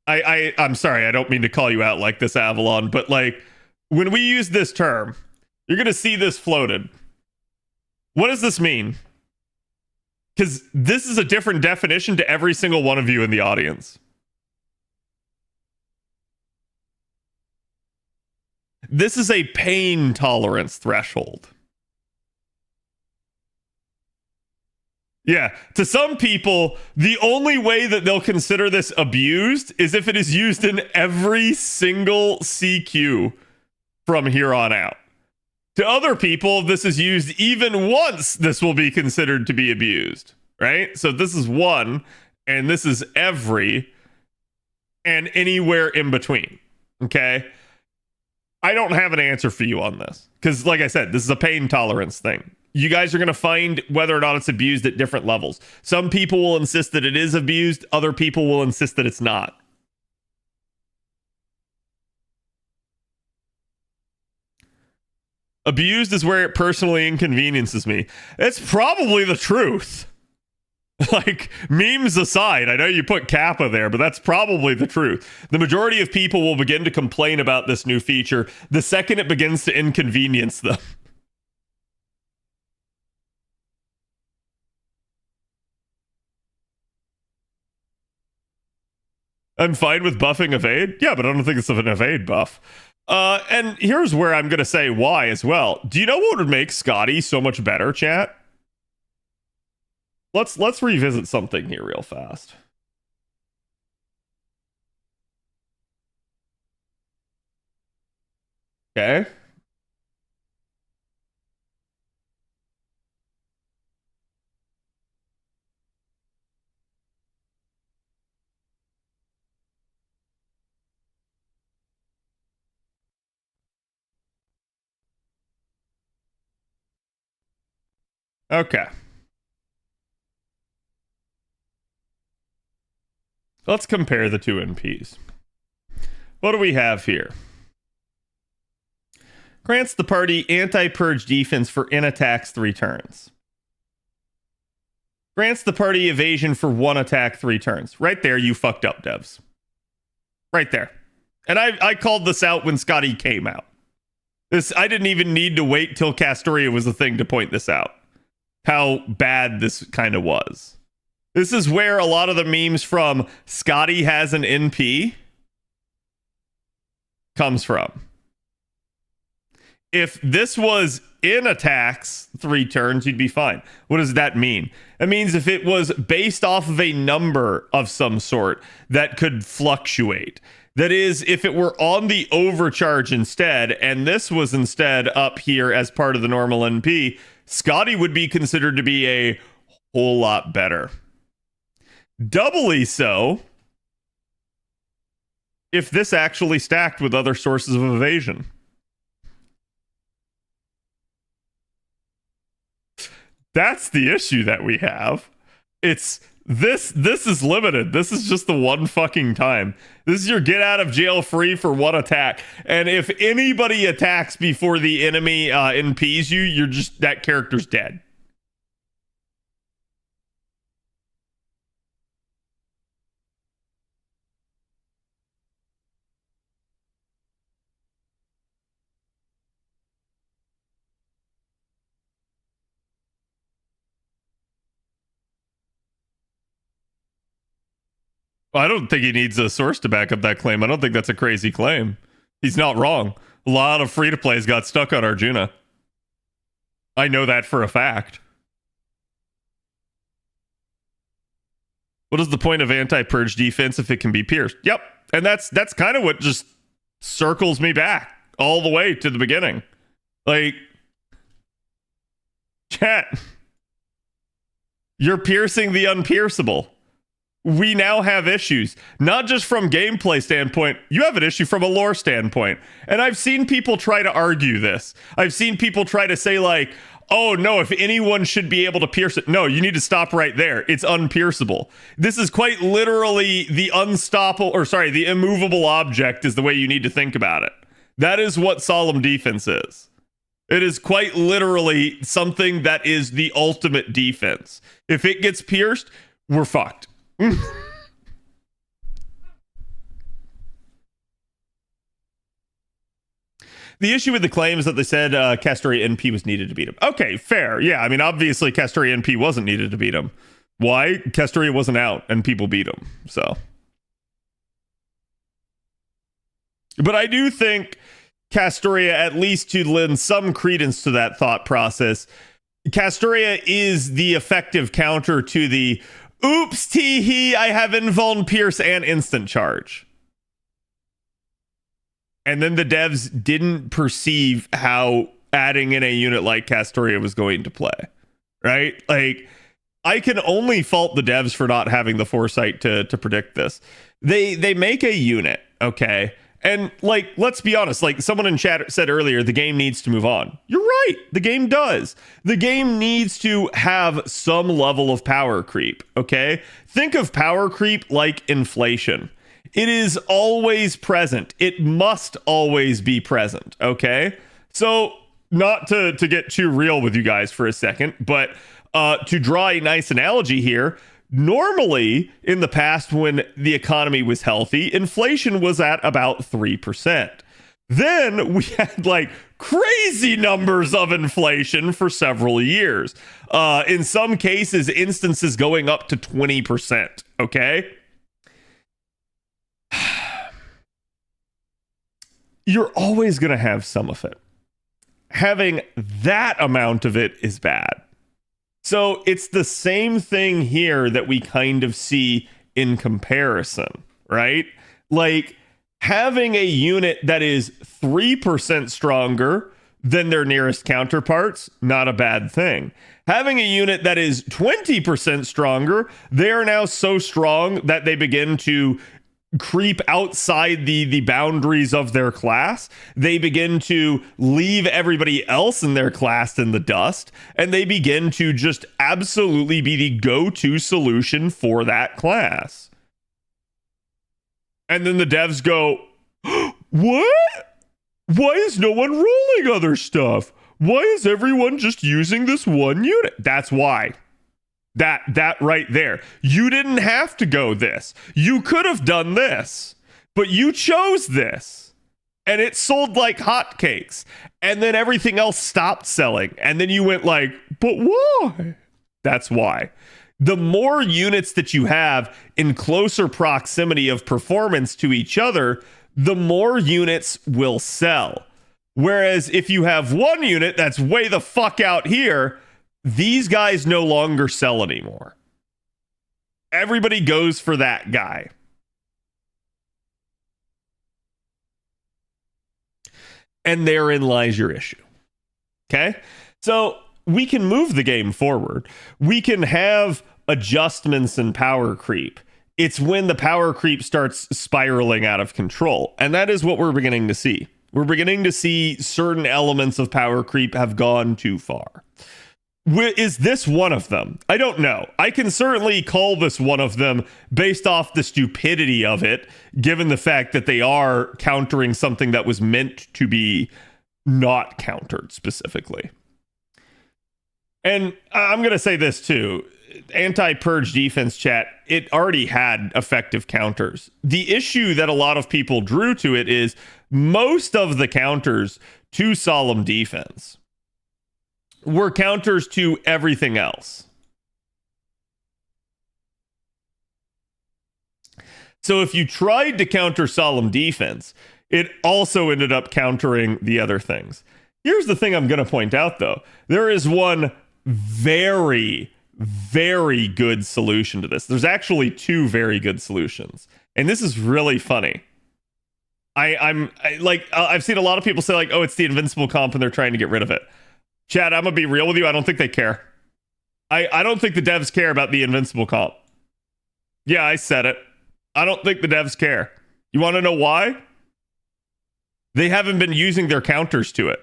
I'm sorry, I don't mean to call you out like this, Avalon, but like, when we use this term, you're going to see this floated. What does this mean? Because this is a different definition to every single one of you in the audience. This is a pain tolerance threshold. Yeah, to some people, the only way that they'll consider this abused is if it is used in every single CQ from here on out. To other people, if this is used even once, this will be considered to be abused, right? So this is one, and this is every, and anywhere in between, okay? I don't have an answer for you on this, because like I said, this is a pain tolerance thing. You guys are going to find whether or not it's abused at different levels. Some people will insist that it is abused, other people will insist that it's not. Abused is where it personally inconveniences me. It's probably the truth. Like, memes aside, I know you put Kappa there, but that's probably the truth. The majority of people will begin to complain about this new feature the second it begins to inconvenience them. I'm fine with buffing evade. Yeah, but I don't think it's an evade buff. And here's where I'm going to say why as well. Do you know what would make Scotty so much better, chat? Let's revisit something here real fast. Okay. Okay. Let's compare the two NPs. What do we have here? Grants the party anti-purge defense for in attacks 3 turns. Grants the party evasion for 1 attack 3 turns. Right there, you fucked up, devs. Right there. And I called this out when Scotty came out. I didn't even need to wait till Castoria was a thing to point this out. How bad this kind of was. This is where a lot of the memes from Scotty has an NP comes from. If this was in attacks 3 turns, you'd be fine. What does that mean? It means if it was based off of a number of some sort that could fluctuate. That is, if it were on the overcharge instead, and this was instead up here as part of the normal NP, Scotty would be considered to be a whole lot better. Doubly so if this actually stacked with other sources of evasion. That's the issue that we have. It's this is limited. This is just the one fucking time. This is your get out of jail free for 1 attack. And if anybody attacks before the enemy NPs you, you're just, that character's dead. I don't think he needs a source to back up that claim. I don't think that's a crazy claim. He's not wrong. A lot of free-to-plays got stuck on Arjuna. I know that for a fact. What is the point of anti-purge defense if it can be pierced? Yep. And that's kind of what just circles me back all the way to the beginning. Like, chat, you're piercing the unpierceable. We now have issues, not just from gameplay standpoint. You have an issue from a lore standpoint. And I've seen people try to argue this. I've seen people try to say like, oh no, if anyone should be able to pierce it. No, you need to stop right there. It's unpierceable. This is quite literally the the immovable object is the way you need to think about it. That is what Solemn defense is. It is quite literally something that is the ultimate defense. If it gets pierced, we're fucked. The issue with the claim is that they said Castoria NP was needed to beat him. Okay, fair. Yeah, I mean, obviously Castoria NP wasn't needed to beat him. Why? Castoria wasn't out and people beat him. So, but I do think Castoria, at least to lend some credence to that thought process, Castoria is the effective counter to the oops, tee-hee, I have invuln, pierce, and instant charge. And then the devs didn't perceive how adding in a unit like Castoria was going to play, right? Like, I can only fault the devs for not having the foresight to predict this. They make a unit, okay? And, like, let's be honest, like someone in chat said earlier, the game needs to move on. You're right. The game does. The game needs to have some level of power creep, okay? Think of power creep like inflation. It is always present. It must always be present, okay? So, not to get too real with you guys for a second, but to draw a nice analogy here, normally, in the past, when the economy was healthy, inflation was at about 3%. Then we had like crazy numbers of inflation for several years. In some cases, instances going up to 20%. Okay. You're always going to have some of it. Having that amount of it is bad. So it's the same thing here that we kind of see in comparison, right? Like having a unit that is 3% stronger than their nearest counterparts, not a bad thing. Having a unit that is 20% stronger, they are now so strong that they begin to creep outside the boundaries of their class. They begin to leave everybody else in their class in the dust, and they begin to just absolutely be the go-to solution for that class. And then the devs go, what? Why is no one rolling other stuff? Why is everyone just using this one unit? That's why. That right there. You didn't have to go this. You could have done this, but you chose this. And it sold like hotcakes. And then everything else stopped selling. And then you went like, but why? That's why. The more units that you have in closer proximity of performance to each other, the more units will sell. Whereas if you have one unit that's way the fuck out here, these guys no longer sell anymore. Everybody goes for that guy. And therein lies your issue. Okay? So we can move the game forward. We can have adjustments and power creep. It's when the power creep starts spiraling out of control. And that is what we're beginning to see. We're beginning to see certain elements of power creep have gone too far. Is this one of them? I don't know. I can certainly call this one of them based off the stupidity of it, given the fact that they are countering something that was meant to be not countered specifically. And I'm going to say this too. Anti-purge defense chat, it already had effective counters. The issue that a lot of people drew to it is most of the counters to Solemn defense were counters to everything else. So if you tried to counter Solemn defense, it also ended up countering the other things. Here's the thing I'm going to point out, though. There is one very, very good solution to this. There's actually two very good solutions. And this is really funny. I've seen a lot of people say, like, oh, it's the invincible comp and they're trying to get rid of it. Chad, I'm going to be real with you. I don't think they care. I don't think the devs care about the invincible comp. Yeah, I said it. I don't think the devs care. You want to know why? They haven't been using their counters to it.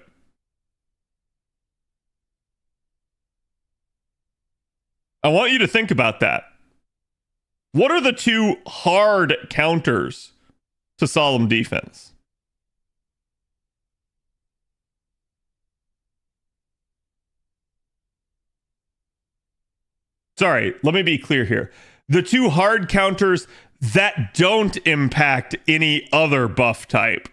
I want you to think about that. What are the two hard counters to Solemn defense? Sorry, let me be clear here. The two hard counters that don't impact any other buff type.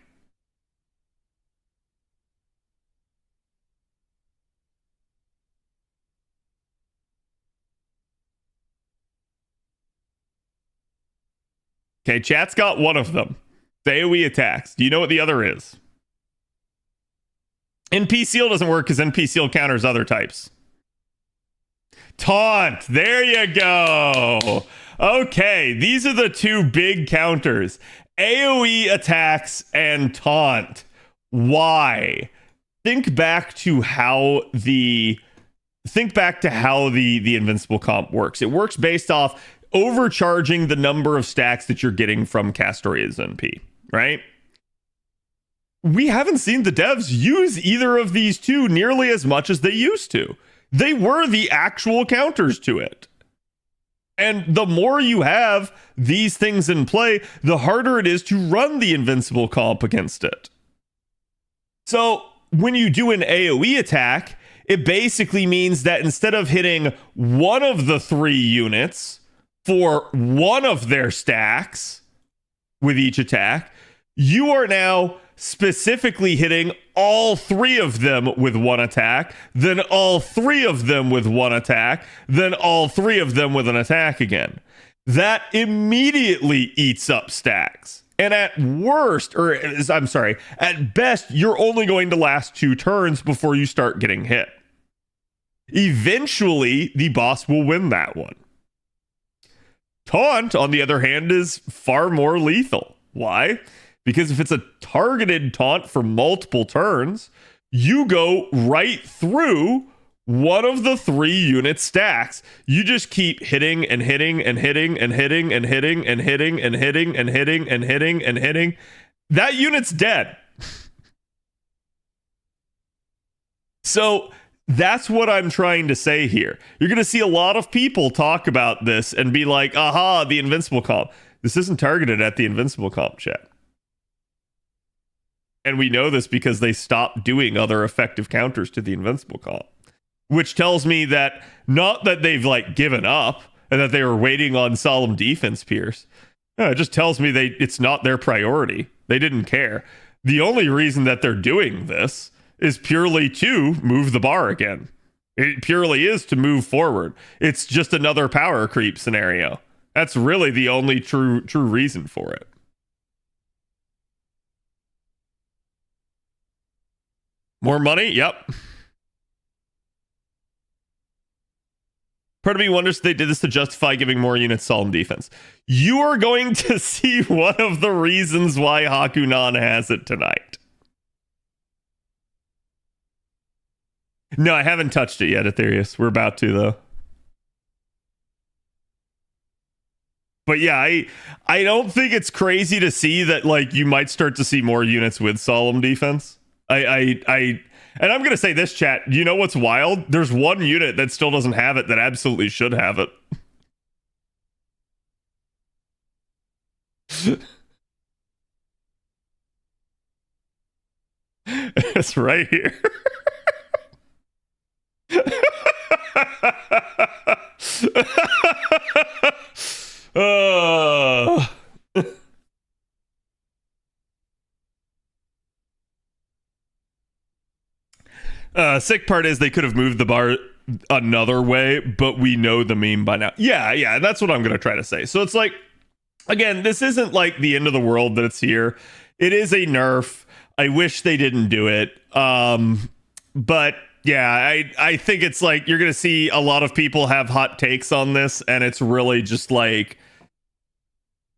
Okay, chat's got one of them. The AoE attacks. Do you know what the other is? NP Seal doesn't work because NP Seal counters other types. Taunt. There you go. Okay, these are the two big counters. AoE attacks and taunt. Why? think back to how the invincible comp works. It works based off overcharging the number of stacks that you're getting from Castoria's NP, right? We haven't seen the devs use either of these two nearly as much as they used to. They were the actual counters to it. And the more you have these things in play, the harder it is to run the invincible comp against it. So when you do an AoE attack, it basically means that instead of hitting one of the 3 units for one of their stacks with each attack, you are now specifically hitting all 3 of them with one attack, then all 3 of them with one attack, then all 3 of them with an attack again. That immediately eats up stacks. And at best, you're only going to last 2 turns before you start getting hit. Eventually, the boss will win that one. Taunt, on the other hand, is far more lethal. Why? Because if it's a targeted taunt for multiple turns, you go right through one of the 3 unit stacks. You just keep hitting and hitting and hitting and hitting and hitting and hitting and hitting and hitting and hitting and hitting. That unit's dead. So that's what I'm trying to say here. You're going to see a lot of people talk about this and be like, aha, the invincible comp. This isn't targeted at the invincible comp, chat. And we know this because they stopped doing other effective counters to the invincible comp. Which tells me that not that they've like given up and that they were waiting on Solemn defense Pierce. No, it just tells me it's not their priority. They didn't care. The only reason that they're doing this is purely to move the bar again. It purely is to move forward. It's just another power creep scenario. That's really the only true reason for it. More money? Yep. Part of me wonders if they did this to justify giving more units Solemn defense. You are going to see one of the reasons why Hakuno has it tonight. No, I haven't touched it yet, Aetherius. We're about to, though. But yeah, I don't think it's crazy to see that like you might start to see more units with Solemn defense. And I'm going to say this, chat. You know what's wild? There's one unit that still doesn't have it that absolutely should have it. It's right here. Sick part is they could have moved the bar another way, but we know the meme by now. Yeah, that's what I'm going to try to say. So it's like, again, this isn't like the end of the world that it's here. It is a nerf. I wish they didn't do it. But yeah, I think it's like you're going to see a lot of people have hot takes on this, and it's really just like,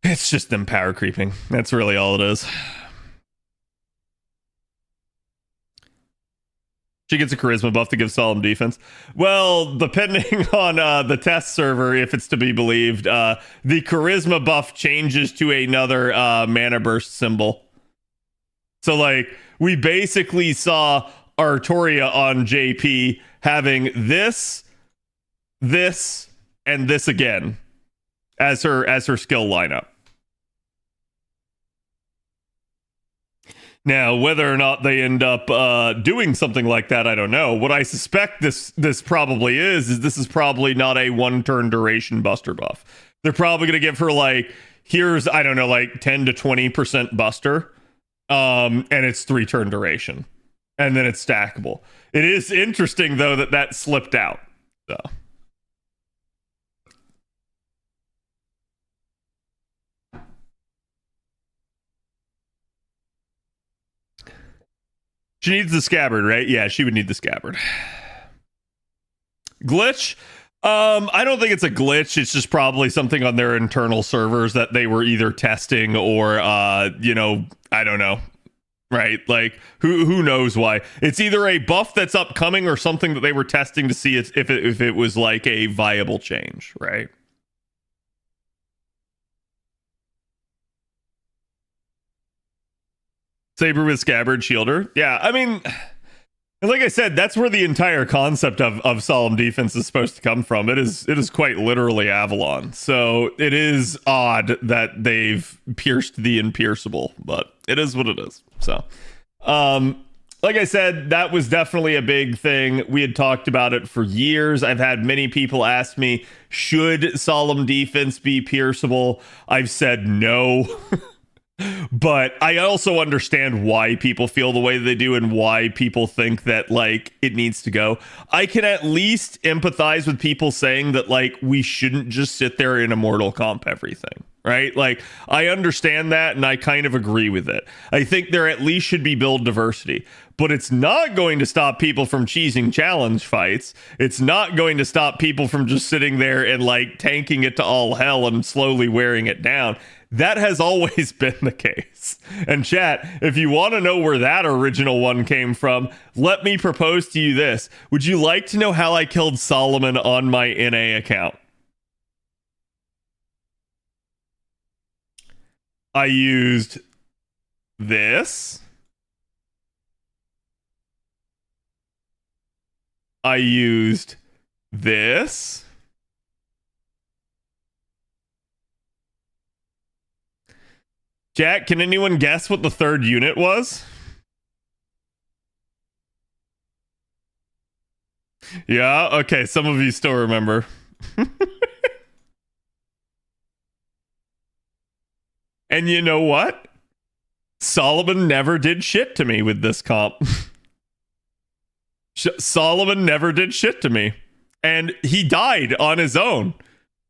it's just them power creeping. That's really all it is. She gets a charisma buff to give Solemn defense. Well, depending on the test server, if it's to be believed, the charisma buff changes to another mana burst symbol. So, like, we basically saw Artoria on JP having this, and this again as her skill lineup. Now, whether or not they end up doing something like that, I don't know. What I suspect this probably is this is probably not a one-turn duration buster buff. They're probably going to give her, like, here's, I don't know, like 10 to 20% buster, and it's 3-turn duration. And then it's stackable. It is interesting, though, that slipped out. So. She needs the scabbard, right? Yeah, she would need the scabbard. Glitch? I don't think it's a glitch. It's just probably something on their internal servers that they were either testing or, I don't know. right? Like who knows why? It's either a buff that's upcoming or something that they were testing to see if it was like a viable change, right? Saber with Scabbard Shielder. Yeah, I mean, and like I said, that's where the entire concept of Solemn Defense is supposed to come from. It is quite literally Avalon. So it is odd that they've pierced the impierceable, but it is what it is. So like I said, that was definitely a big thing. We had talked about it for years. I've had many people ask me, should Solemn Defense be pierceable? I've said no. But I also understand why people feel the way they do and why people think that, like, it needs to go. I can at least empathize with people saying that, like, we shouldn't just sit there and immortal comp everything, right? Like, I understand that and I kind of agree with it. I think there at least should be build diversity, but it's not going to stop people from cheesing challenge fights. It's not going to stop people from just sitting there and, like, tanking it to all hell and slowly wearing it down. That has always been the case. And chat, if you want to know where that original one came from, let me propose to you this. Would you like to know how I killed Solomon on my NA account? I used this. I used this. Jack, can anyone guess what the third unit was? Yeah, okay, some of you still remember. And you know what? Solomon never did shit to me with this comp. Solomon never did shit to me. And he died on his own.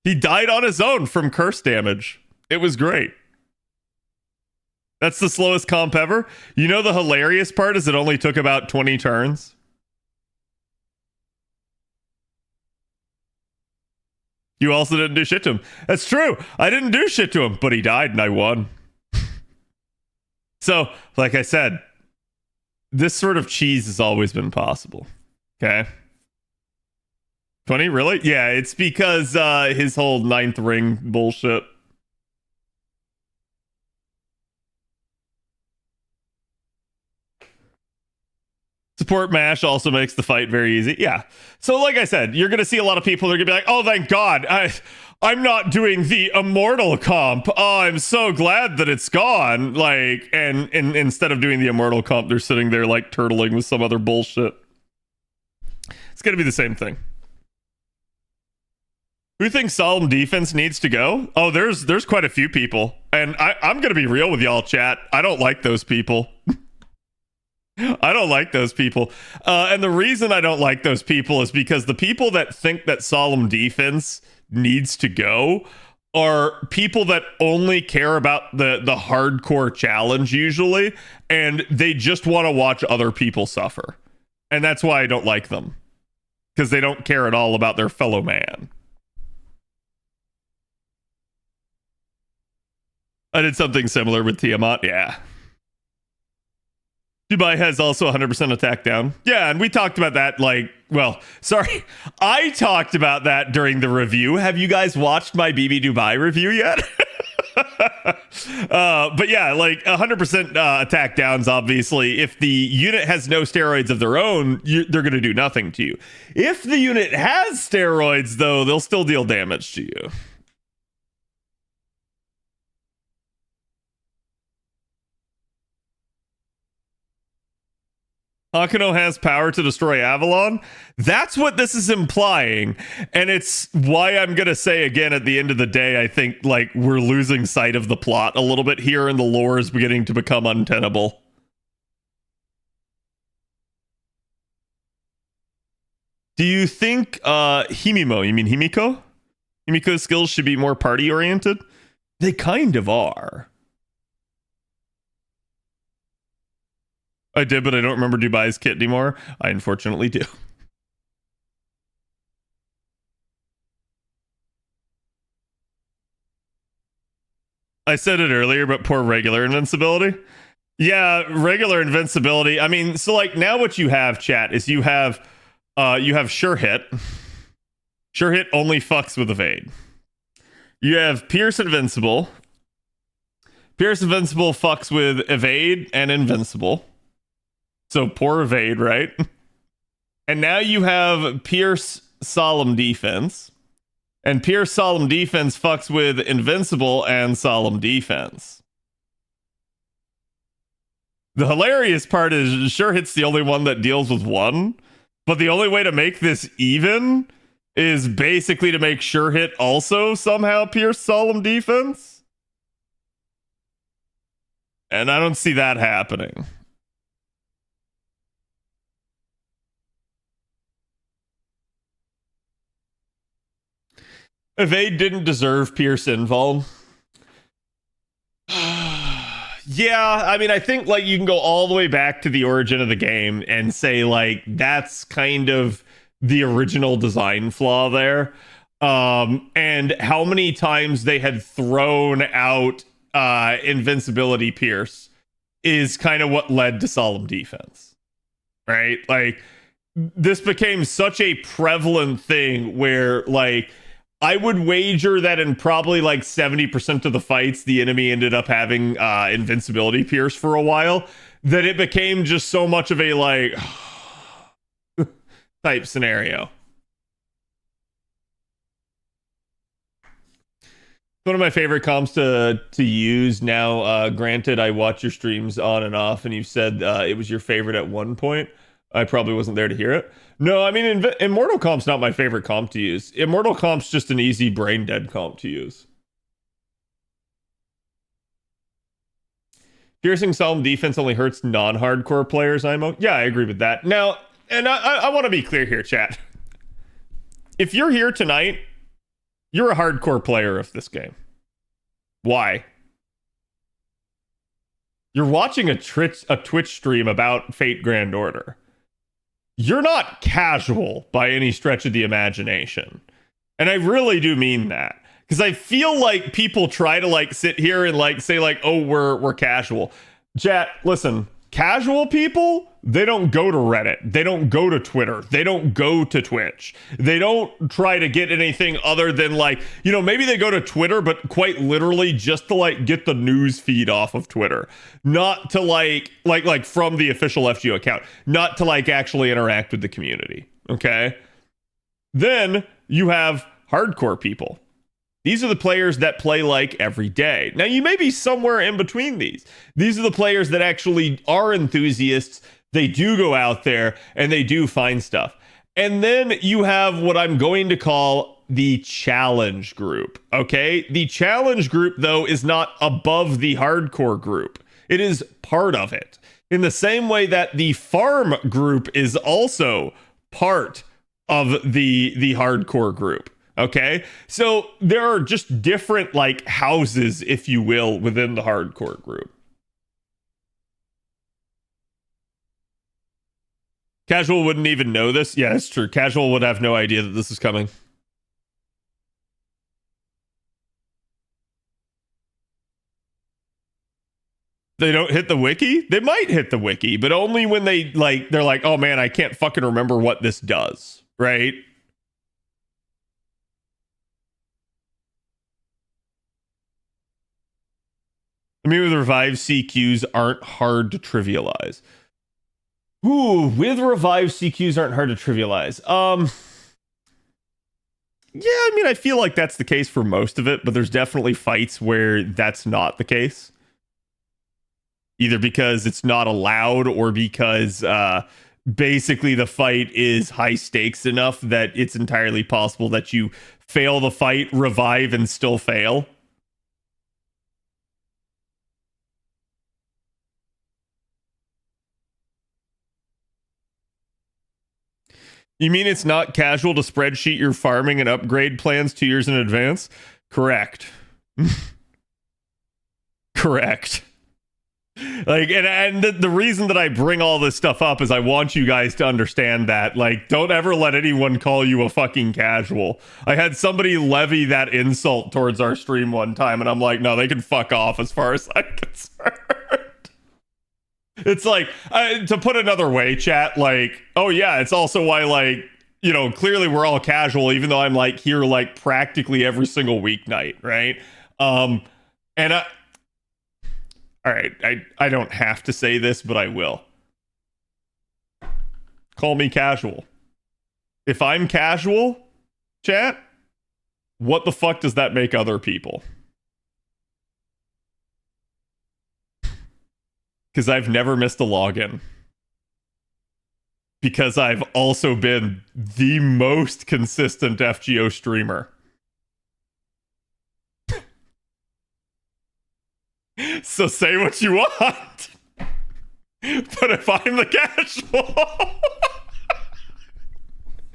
He died on his own from curse damage. It was great. That's the slowest comp ever. You know, the hilarious part is it only took about 20 turns. You also didn't do shit to him. That's true. I didn't do shit to him, but he died and I won. So, like I said, this sort of cheese has always been possible. Okay. 20? Really? Yeah, it's because his whole ninth ring bullshit. Support mash also makes the fight very easy. Yeah. So like I said, you're going to see a lot of people that are going to be like, oh, thank God. I'm not doing the immortal comp. Oh, I'm so glad that it's gone. Like, and instead of doing the immortal comp, they're sitting there like turtling with some other bullshit. It's going to be the same thing. Who thinks Solemn Defense needs to go? Oh, there's quite a few people. And I'm going to be real with y'all, chat. I don't like those people. I don't like those people. And the reason I don't like those people is because the people that think that Solemn Defense needs to go are people that only care about the hardcore challenge usually, and they just want to watch other people suffer. And that's why I don't like them. Because they don't care at all about their fellow man. I did something similar with Tiamat, yeah. Dubai has also 100% attack down. Yeah, and we talked about that, like, well, sorry. I talked about that during the review. Have you guys watched my BB Dubai review yet? But yeah, like 100% attack downs, obviously. If the unit has no steroids of their own, they're going to do nothing to you. If the unit has steroids, though, they'll still deal damage to you. Hakuno has power to destroy Avalon. That's what this is implying. And it's why I'm going to say again at the end of the day, I think like we're losing sight of the plot a little bit here and the lore is beginning to become untenable. Do you think Himimo, you mean Himiko? Himiko's skills should be more party oriented? They kind of are. I did, but I don't remember Dubai's kit anymore. I unfortunately do. I said it earlier, but poor regular invincibility. Yeah, regular invincibility. I mean, so like now what you have, chat, is you have sure hit. Sure hit only fucks with evade. You have Pierce Invincible. Pierce Invincible fucks with evade and invincible. So poor evade, right? And now you have Pierce Solemn Defense. And Pierce Solemn Defense fucks with invincible and Solemn Defense. The hilarious part is sure hit's the only one that deals with one. But the only way to make this even is basically to make sure hit also somehow Pierce Solemn Defense. And I don't see that happening. Evade didn't deserve Pierce Invul. Yeah, I mean, I think like you can go all the way back to the origin of the game and say like that's kind of the original design flaw there. And how many times they had thrown out invincibility Pierce is kind of what led to Solemn Defense, right? Like this became such a prevalent thing where like I would wager that in probably like 70% of the fights, the enemy ended up having invincibility Pierce for a while, that it became just so much of a like type scenario. One of my favorite comps to use now. Granted, I watch your streams on and off, and you said it was your favorite at one point. I probably wasn't there to hear it. No, I mean, Immortal Comp's not my favorite comp to use. Immortal Comp's just an easy brain dead comp to use. Piercing Solemn Defense only hurts non-hardcore players, IMO. Yeah, I agree with that. Now, and I want to be clear here, chat. If you're here tonight, you're a hardcore player of this game. Why? You're watching a Twitch stream about Fate Grand Order. You're not casual by any stretch of the imagination. And I really do mean that. Because I feel like people try to like sit here and like say like, oh, we're casual. Chat, listen, casual people, they don't go to Reddit. They don't go to Twitter. They don't go to Twitch. They don't try to get anything other than like, you know, maybe they go to Twitter, but quite literally just to like get the news feed off of Twitter. Not to like from the official FGO account. Not to like actually interact with the community. Okay? Then you have hardcore people. These are the players that play like every day. Now, you may be somewhere in between these. These are the players that actually are enthusiasts. They do go out there and they do find stuff. And then you have what I'm going to call the challenge group. Okay? The challenge group, though, is not above the hardcore group. It is part of it. In the same way that the farm group is also part of the hardcore group. Okay, so there are just different like houses, if you will, within the hardcore group. Casual wouldn't even know this. Yeah, it's true. Casual would have no idea that this is coming. They don't hit the wiki? They might hit the wiki, but only when they're like, oh man, I can't fucking remember what this does, right? I mean, with Revive, CQs aren't hard to trivialize. Ooh, with Revive, CQs aren't hard to trivialize. Yeah, I mean, I feel like that's the case for most of it, but there's definitely fights where that's not the case. Either because it's not allowed or because basically the fight is high stakes enough that it's entirely possible that you fail the fight, revive, and still fail. You mean it's not casual to spreadsheet your farming and upgrade plans 2 years in advance? Correct. Correct. Like, and the reason that I bring all this stuff up is I want you guys to understand that. Like, don't ever let anyone call you a fucking casual. I had somebody levy that insult towards our stream one time, and I'm like, no, they can fuck off as far as I'm concerned. It's like, to put another way, chat, like, oh yeah, it's also why, like, you know, clearly we're all casual, even though I'm like here like practically every single weeknight, right? And all right, I don't have to say this, but I will. Call me casual. If I'm casual, chat, what the fuck does that make other people? Because I've never missed a login. Because I've also been the most consistent FGO streamer. So say what you want. But if I'm the casual,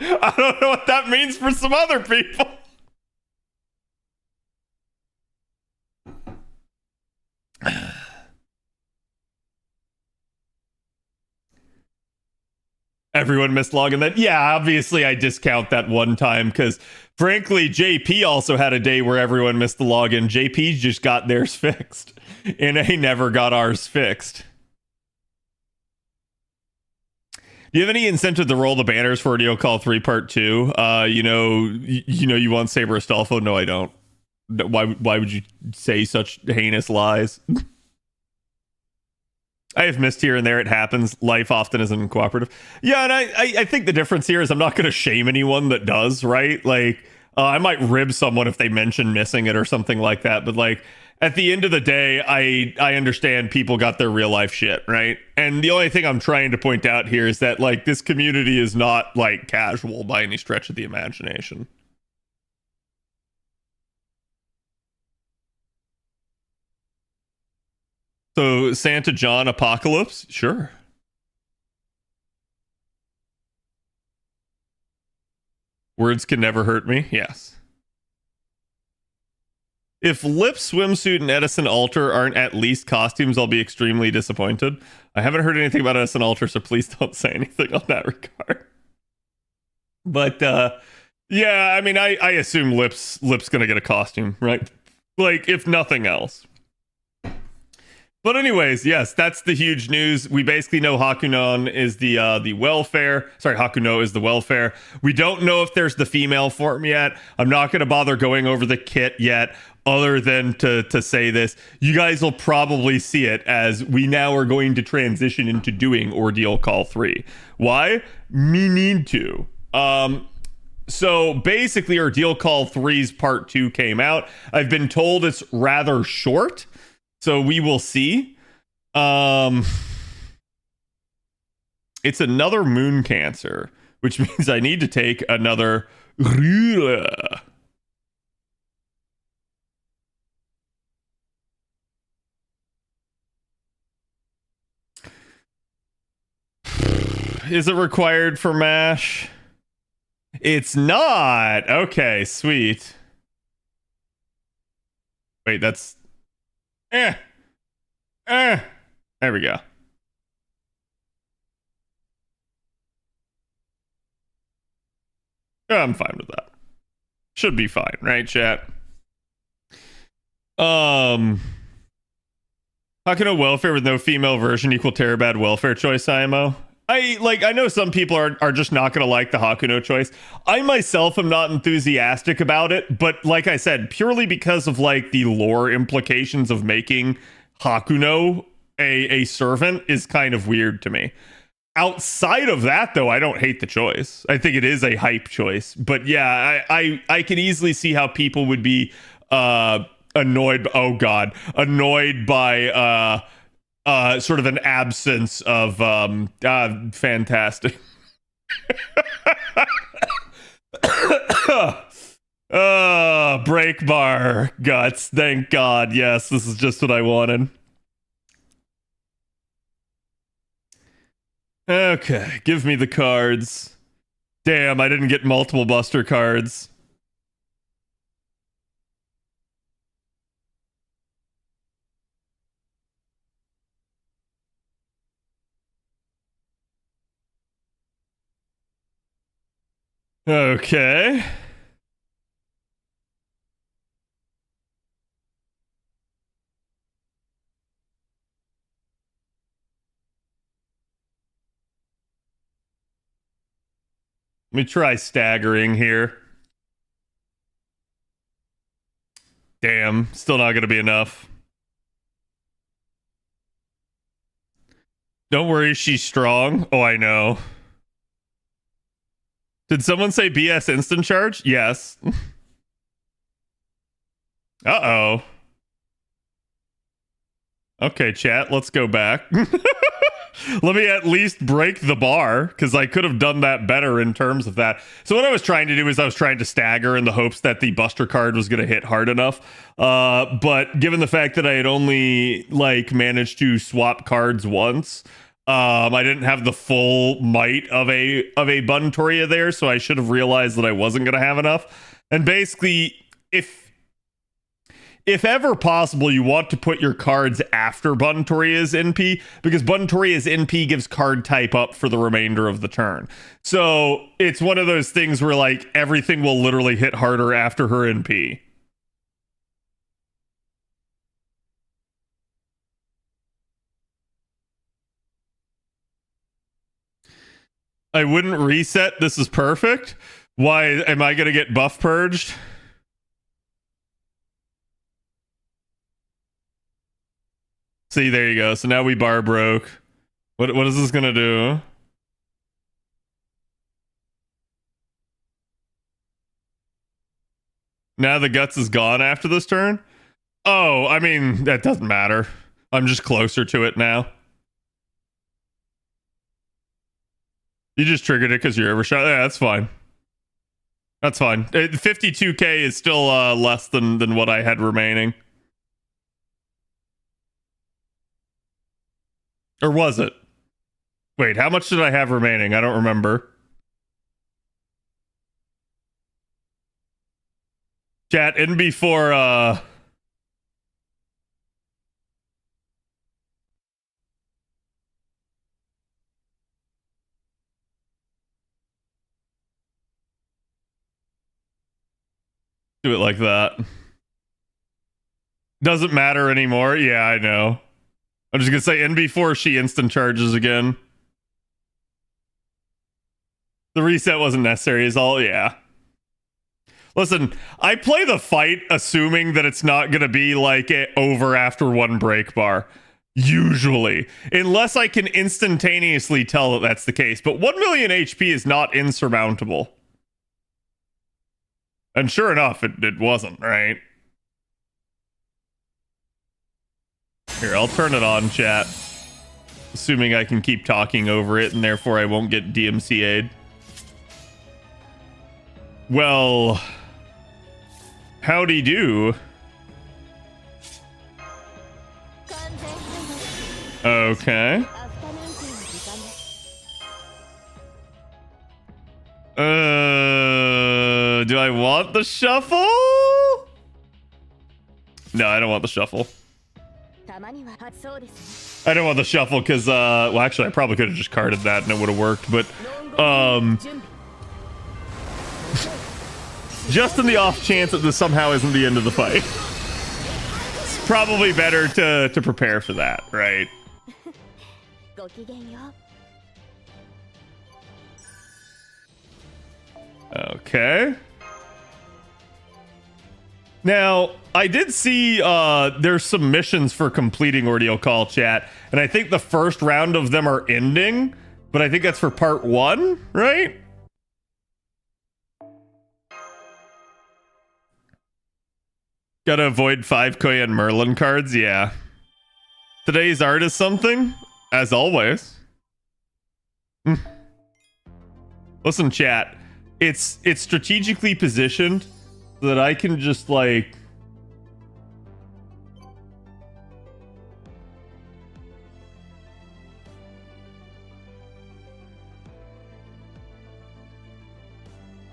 I don't know what that means for some other people. Everyone missed login then? Yeah, obviously I discount that one time because frankly, JP also had a day where everyone missed the login. JP just got theirs fixed. And I never got ours fixed. Do you have any incentive to roll the banners for Ordeal Call 3 Part 2? You know you want Saber Astolfo? No, I don't. Why would you say such heinous lies? I have missed here and there. It happens. Life often isn't cooperative. Yeah, and I think the difference here is I'm not going to shame anyone that does, right? Like, I might rib someone if they mention missing it or something like that. But, like, at the end of the day, I understand people got their real life shit, right? And the only thing I'm trying to point out here is that, like, this community is not, like, casual by any stretch of the imagination. So, Santa John Apocalypse? Sure. Words can never hurt me? Yes. If Lip, Swimsuit, and Edison Alter aren't at least costumes, I'll be extremely disappointed. I haven't heard anything about Edison Alter, so please don't say anything on that regard. But, yeah, I mean, I assume Lip's gonna get a costume, right? Like, if nothing else. But anyways, yes, that's the huge news. We basically know Hakuno is the welfare. Sorry, Hakuno is the welfare. We don't know if there's the female form yet. I'm not going to bother going over the kit yet, other than to say this. You guys will probably see it as we now are going to transition into doing Ordeal Call 3. Why? Me need to. So basically, Ordeal Call 3's Part 2 came out. I've been told it's rather short. So we will see. It's another moon cancer, which means I need to take another. Is it required for MASH? It's not. Okay, sweet. Wait, that's... There we go. I'm fine with that. Should be fine, right, chat? How can a welfare with no female version equal Terabad welfare choice, IMO? I know some people are just not gonna like the Hakuno choice. I myself am not enthusiastic about it, but like I said, purely because of like the lore implications of making Hakuno a servant is kind of weird to me. Outside of that, though, I don't hate the choice. I think it is a hype choice. But yeah, I can easily see how people would be annoyed. Oh God, annoyed by sort of an absence of fantastic. Break bar guts. Thank God. Yes, this is just what I wanted. Okay, give me the cards. Damn, I didn't get multiple buster cards. Okay. Let me try staggering here. Damn, still not gonna be enough. Don't worry, she's strong. Oh, I know. Did someone say BS instant charge? Yes. Uh-oh. Okay, chat, let's go back. Let me at least break the bar, because I could have done that better in terms of that. So what I was trying to do is I was trying to stagger in the hopes that the Buster card was going to hit hard enough. But given the fact that I had only like managed to swap cards once, I didn't have the full might of a Buntoria there, so I should have realized that I wasn't going to have enough. And basically, if ever possible, you want to put your cards after Buntoria's NP, because Buntoria's NP gives card type up for the remainder of the turn. So it's one of those things where like everything will literally hit harder after her NP. I wouldn't reset. This is perfect. Why am I going to get buff purged? See, there you go. So now we bar broke. What is this gonna do? Now the guts is gone after this turn? Oh, I mean, that doesn't matter. I'm just closer to it now. You just triggered it because you're overshot. Yeah, that's fine. That's fine. 52k is still less than what I had remaining. Or was it? Wait, how much did I have remaining? I don't remember. Chat, in before, do it like that. Doesn't matter anymore. Yeah, I know. I'm just gonna say in before she instant charges again. The reset wasn't necessary is all, yeah. Listen, I play the fight assuming that it's not gonna be like over after one break bar. Usually. Unless I can instantaneously tell that that's the case. But 1 million HP is not insurmountable. And sure enough, it wasn't, right? Here, I'll turn it on, chat. Assuming I can keep talking over it, and therefore I won't get DMCA'd. Well, howdy do. Okay. Do I want the shuffle? No, I don't want the shuffle. I don't want the shuffle because, well, actually, I probably could have just carded that and it would have worked, but, just in the off chance that this somehow isn't the end of the fight. It's probably better to prepare for that, right? Okay. Now, I did see there's some missions for completing Ordeal Call, chat, and I think the first round of them are ending, but I think that's for part 1, right? Gotta avoid 5 Koyan Merlin cards, yeah. Today's art is something, as always. Listen, chat, it's strategically positioned so that I can just like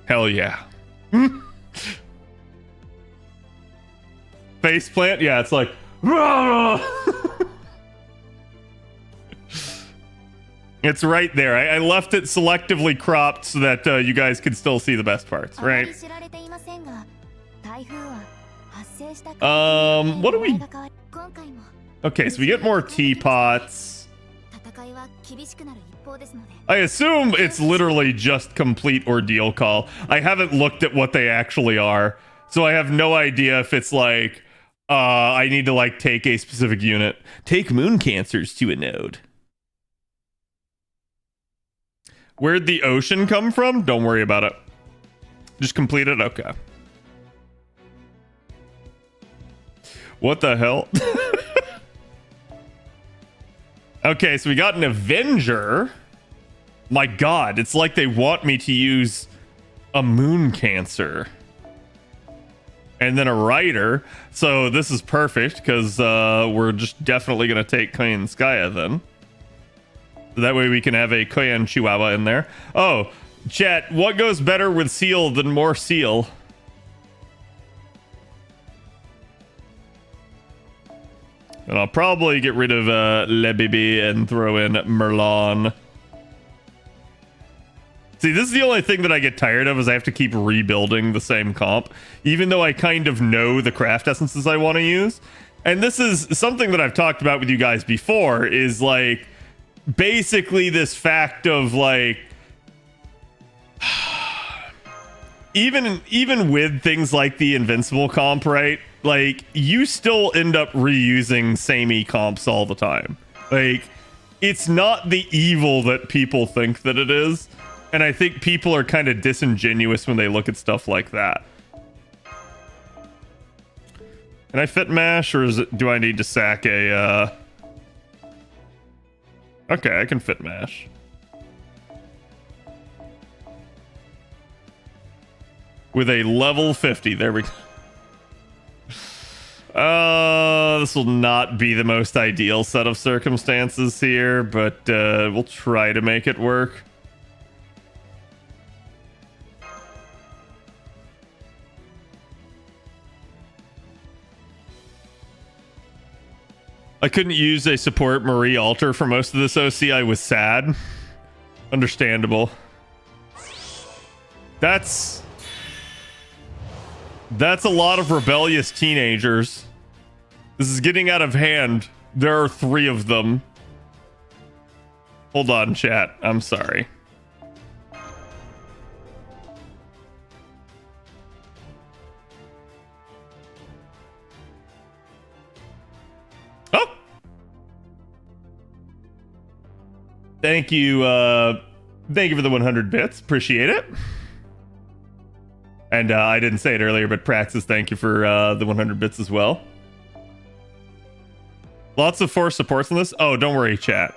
hell yeah. Face plant, yeah, it's like it's right there. I left it selectively cropped so that you guys could still see the best parts, right? What do we... Okay, so we get more teapots. I assume it's literally just complete Ordeal Call. I haven't looked at what they actually are, so I have no idea if it's like, I need to like take a specific unit. Take moon cancers to a node. Where'd the ocean come from? Don't worry about it. Just complete it? Okay. What the hell? Okay, so we got an Avenger. My god, it's like they want me to use a moon cancer. And then a rider. So this is perfect, because we're just definitely going to take Koyanskaya then. That way we can have a Koyan Chihuahua in there. Oh, chat, what goes better with seal than more seal? And I'll probably get rid of Le Bibi and throw in Merlon. See, this is the only thing that I get tired of is I have to keep rebuilding the same comp, even though I kind of know the craft essences I want to use. And this is something that I've talked about with you guys before, is like basically this fact of like even with things like the invincible comp, right? Like, you still end up reusing samey comps all the time. Like, it's not the evil that people think that it is. And I think people are kind of disingenuous when they look at stuff like that. Can I fit mash, or do I need to sack a... Okay, I can fit mash. With a level 50. There we go. This will not be the most ideal set of circumstances here, but we'll try to make it work. I couldn't use a support Marie altar for most of this OC. I was sad. Understandable. That's a lot of rebellious teenagers. This is getting out of hand. There are 3 of them. Hold on, chat. I'm sorry. Oh! Thank you, thank you for the 100 bits. Appreciate it. And I didn't say it earlier, but Praxis, thank you for the 100 bits as well. Lots of force supports in this. Oh, don't worry, chat.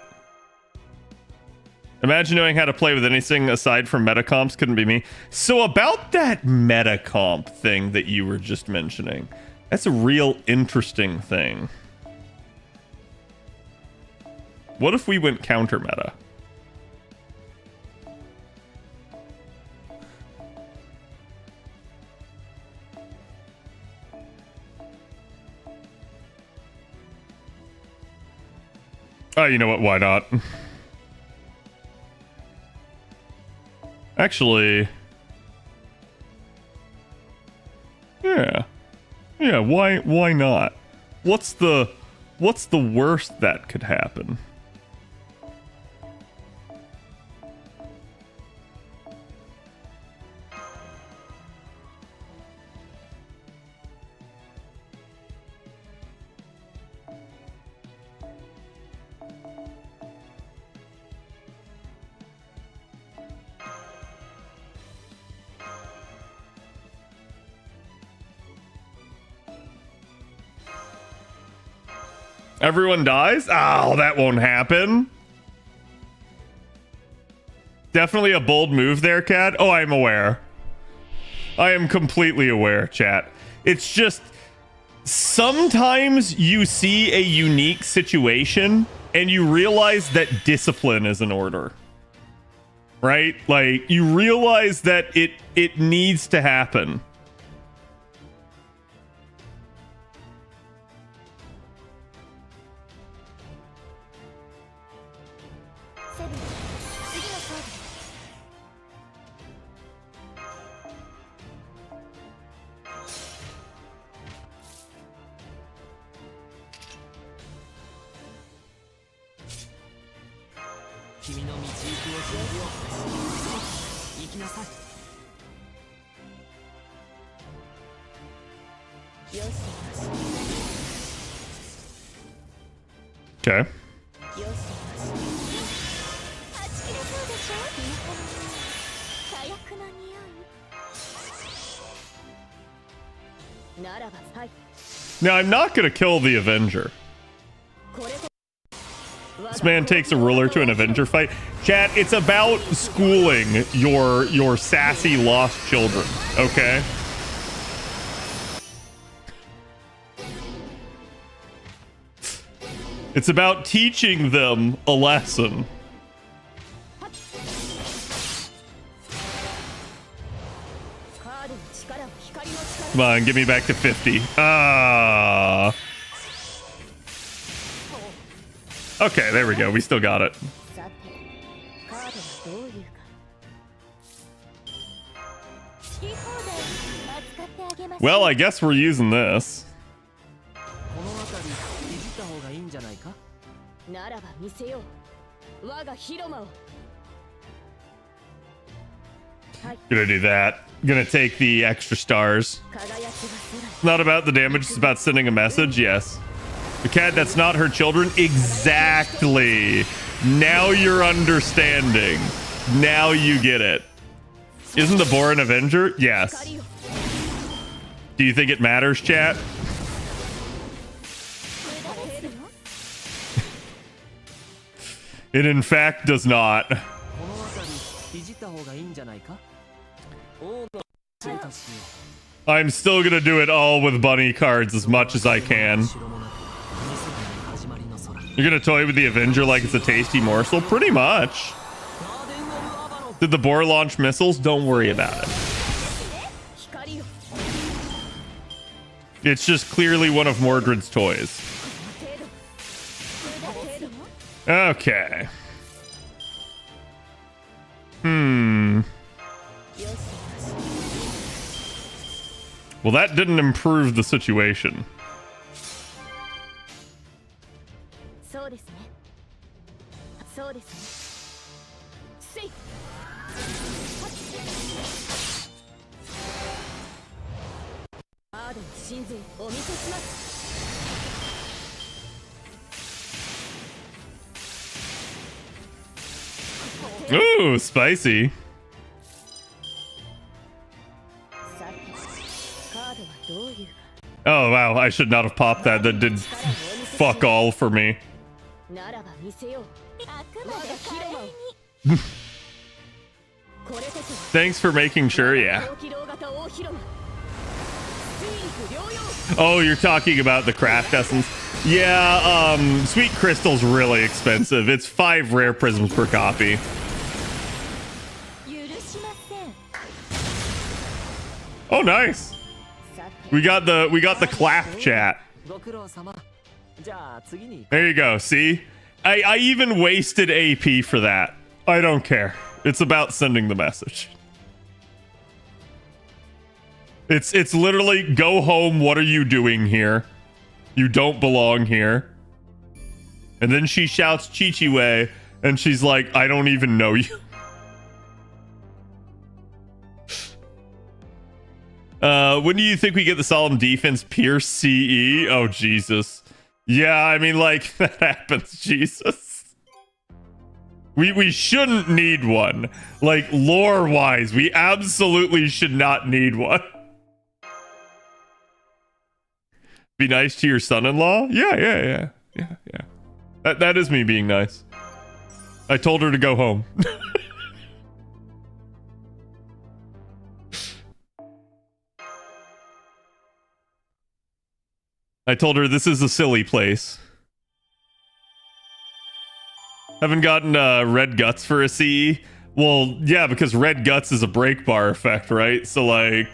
Imagine knowing how to play with anything aside from metacomps couldn't be me. So about that metacomp thing that you were just mentioning, that's a real interesting thing. What if we went counter meta? Oh, you know what? Why not? Actually, yeah, why not? What's the worst that could happen? Everyone dies? Oh, that won't happen. Definitely a bold move there, Cat. Oh, I'm aware. I am completely aware, chat. It's just sometimes you see a unique situation and you realize that discipline is in order. Right? Like, you realize that it needs to happen. Okay. Now, I'm not going to kill the Avenger. This man takes a ruler to an Avenger fight. Chat, it's about schooling your sassy lost children, okay? It's about teaching them a lesson. Come on, get me back to 50. Ah. Okay, there we go. We still got it. Well, I guess we're using this. Gonna do that. Gonna take the extra stars. It's not about the damage, it's about sending a message. Yes. The cat that's not her children. Exactly. Now you're understanding. Now you get it. Isn't the boar an Avenger? Yes. Do you think it matters, chat? It in fact does not. I'm still gonna do it all with bunny cards as much as I can. You're gonna toy with the Avenger like it's a tasty morsel? Pretty much. Did the boar launch missiles? Don't worry about it. It's just clearly one of Mordred's toys. Okay. Well, that didn't improve the situation. Ooh, spicy. Oh wow, I should not have popped that. That did fuck all for me. Thanks for making sure, yeah. Oh, you're talking about the craft essence? Yeah, Sweet Crystal's really expensive. It's 5 rare prisms per copy. Oh, nice. We got the clap chat. There you go. See? I even wasted AP for that. I don't care. It's about sending the message. It's literally go home. What are you doing here? You don't belong here. And then she shouts Chichiwe and she's like, I don't even know you. When do you think we get the Solemn defense Pierce CE? Oh, Jesus. Yeah, I mean, like, that happens, Jesus. We shouldn't need one. Like, lore-wise, we absolutely should not need one. Be nice to your son-in-law? Yeah. That is me being nice. I told her to go home. I told her this is a silly place. Haven't gotten red guts for a CE? Well, yeah, because red guts is a break bar effect, right? So, like...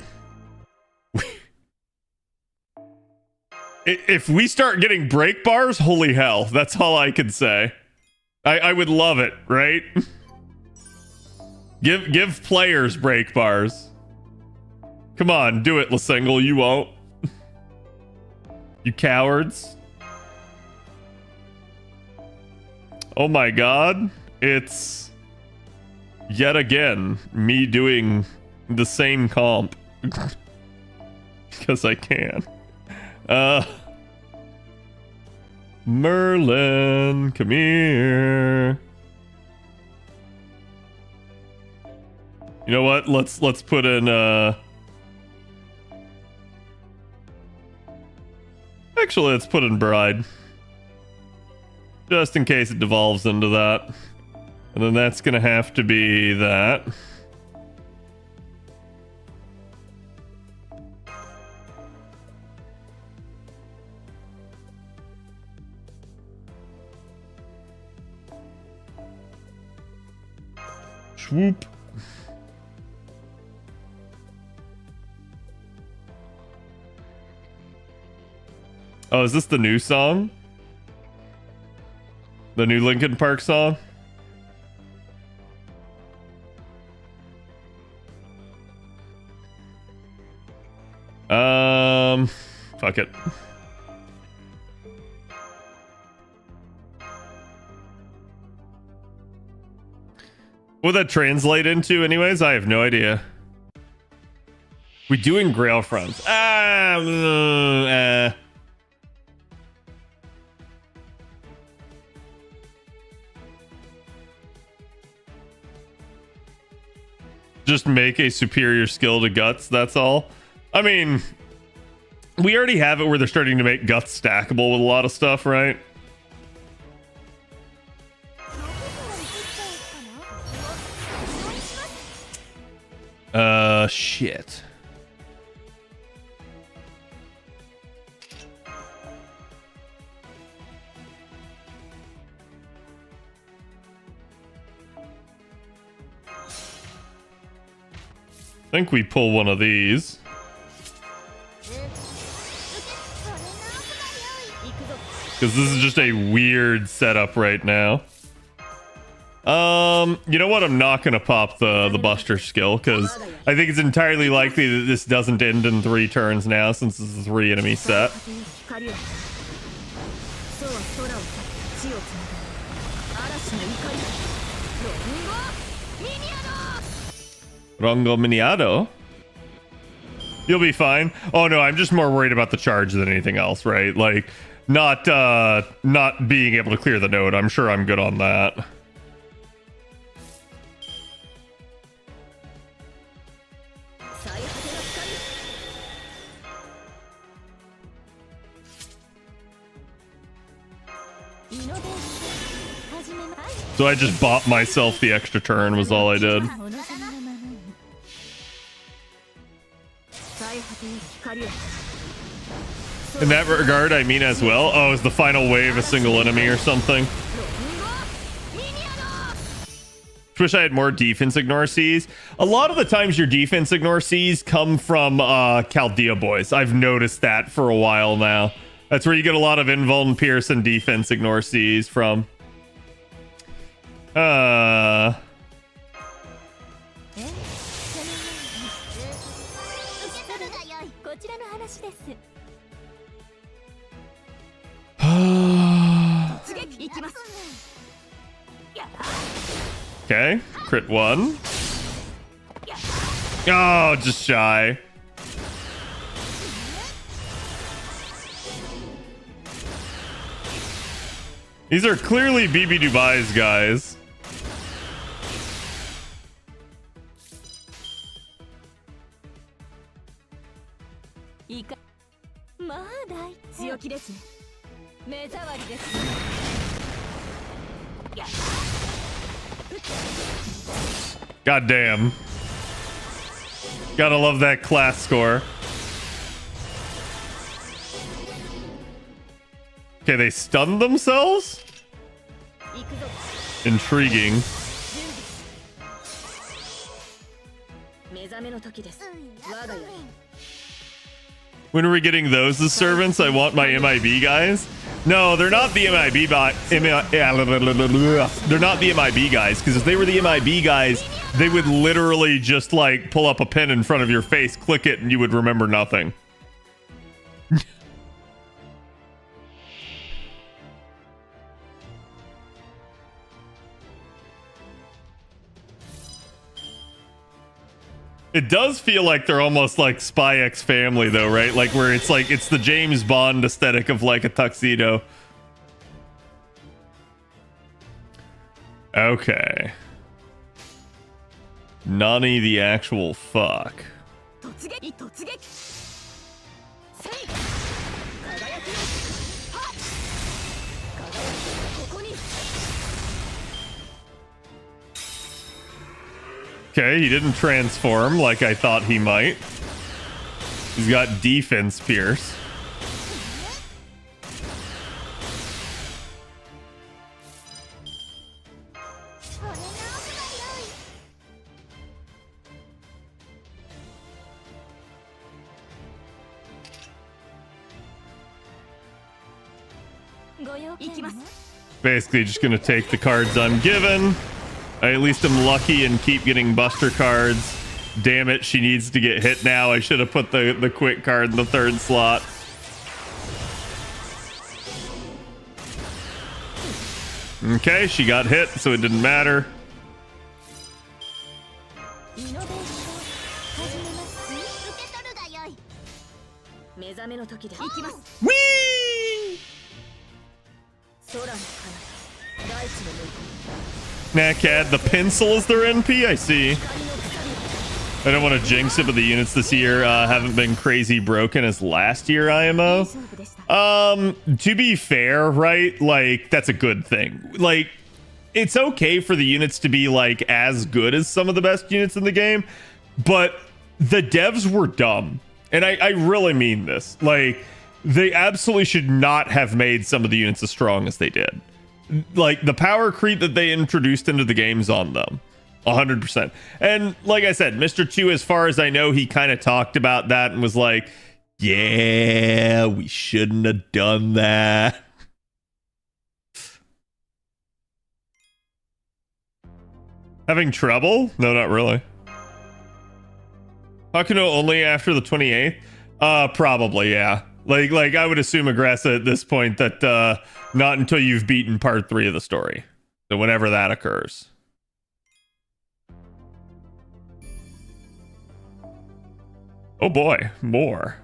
if we start getting break bars, holy hell. That's all I can say. I would love it, right? Give players break bars. Come on, do it, Lasengle. You won't. You cowards. Oh my god. It's yet again me doing the same comp because I can. Merlin, come here. You know what? Let's put in actually let's put in bride. Just in case it devolves into that. And then that's gonna have to be that. Swoop. Oh, is this the new song? The new Linkin Park song? Fuck it. What would that translate into anyways? I have no idea. We doing Grail Fronts. Just make a superior skill to Guts, that's all. I mean, we already have it where they're starting to make Guts stackable with a lot of stuff, right? Shit. I think we pull one of these. Because this is just a weird setup right now. You know what? I'm not gonna pop the Buster skill because I think it's entirely likely that this doesn't end in 3 turns now, since this is a 3 enemy set. Rongo Miniado. You'll be fine. Oh no, I'm just more worried about the charge than anything else, right? Like, not being able to clear the node. I'm sure I'm good on that. So I just bought myself the extra turn was all I did. In that regard, I mean as well. Oh, is the final wave a single enemy or something? Wish I had more defense ignore Cs. A lot of the times your defense ignore Cs come from Chaldea boys. I've noticed that for a while now. That's where you get a lot of invuln, pierce, and defense ignore Cs from. Okay, crit 1. Oh, just shy. These are clearly BB Dubai's guys. God damn. Gotta love that class score. Okay, they stunned themselves? Intriguing. When are we getting those as servants? I want my MIB guys. No, they're not the MIB they're not the MIB guys, because if they were the MIB guys, they would literally just like pull up a pen in front of your face, click it, and you would remember nothing. It does feel like they're almost like Spy X Family, though, right? Like where it's like it's the James Bond aesthetic of like a tuxedo. Okay. Nani the actual fuck. Okay, he didn't transform like I thought he might. He's got defense pierce. Basically just gonna take the cards I'm given. I at least am lucky and keep getting buster cards. Damn it, she needs to get hit now. I should have put the quick card in the third slot. Okay, she got hit, so it didn't matter. Whee! Nakad, the pencil is their NP, I see. I don't want to jinx it, but the units this year haven't been crazy broken as last year IMO. To be fair, right? Like, that's a good thing. Like, it's okay for the units to be like as good as some of the best units in the game, but the devs were dumb. And I really mean this. Like, they absolutely should not have made some of the units as strong as they did. Like, the power creep that they introduced into the game's on them. 100%. And like I said, Mr. Chu, as far as I know, he kind of talked about that and was like, yeah, we shouldn't have done that. Having trouble? No, not really. Hakuno only after the 28th? Probably, yeah. Like I would assume Aggressa at this point that not until you've beaten part 3 of the story. So whenever that occurs. Oh boy, more.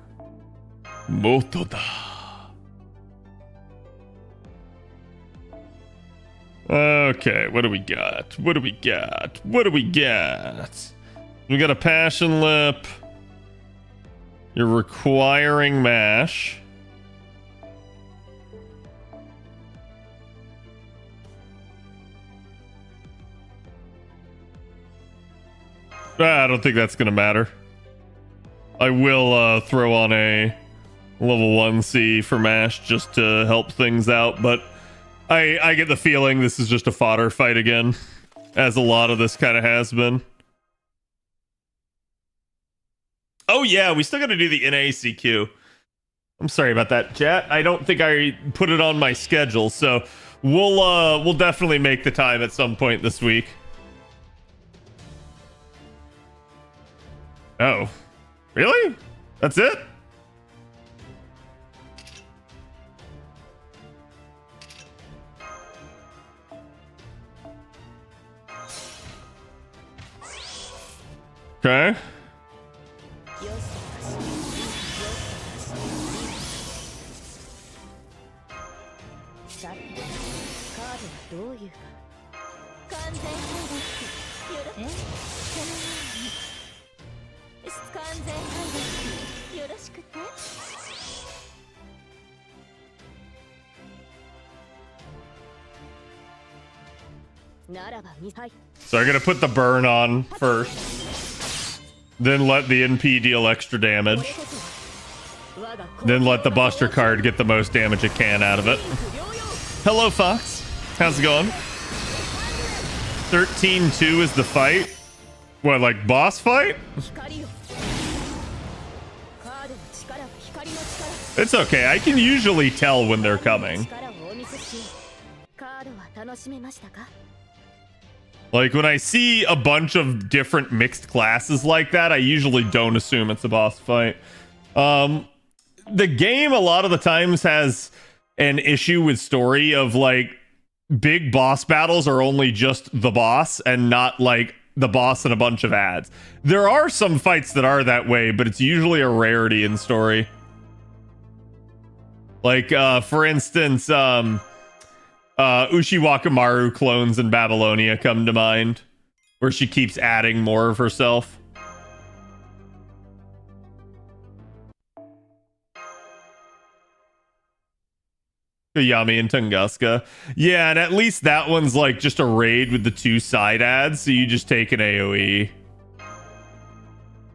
Motoda. Okay, what do we got? What do we got? What do we got? We got a passion lip. You're requiring mash. I don't think that's gonna matter. I will throw on a level 1C for mash just to help things out, but I get the feeling this is just a fodder fight again, as a lot of this kind of has been. Oh yeah, we still got to do the NACQ. I'm sorry about that, chat. I don't think I put it on my schedule, so we'll definitely make the time at some point this week. Oh, really? That's it? Okay. So I'm gonna put the burn on first, then let the NP deal extra damage, then let the Buster card get the most damage it can out of it. Hello, Fox. How's it going? 13-2 is the fight. What, like boss fight? It's okay. I can usually tell when they're coming. Like, when I see a bunch of different mixed classes like that, I usually don't assume it's a boss fight. The game, a lot of the times, has an issue with story of, like, big boss battles are only just the boss and not, like, the boss and a bunch of ads. There are some fights that are that way, but it's usually a rarity in story. Like, for instance, Ushiwakamaru clones in Babylonia come to mind, where she keeps adding more of herself. Yami and Tunguska. Yeah, and at least that one's like just a raid with the 2 side ads, so you just take an AoE.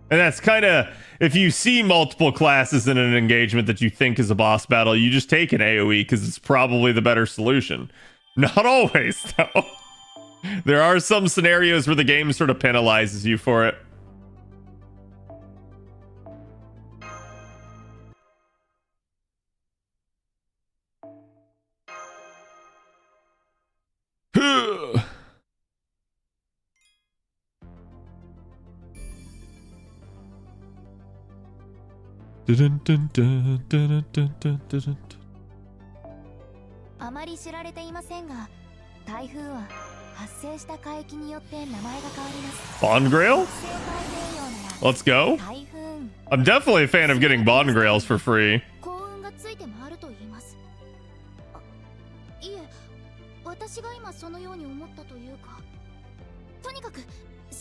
And that's kind of, if you see multiple classes in an engagement that you think is a boss battle, you just take an AoE because it's probably the better solution. Not always, though. There are some scenarios where the game sort of penalizes you for it. Bond Grail? Let's go. I'm definitely a fan of getting Bond Grails for free.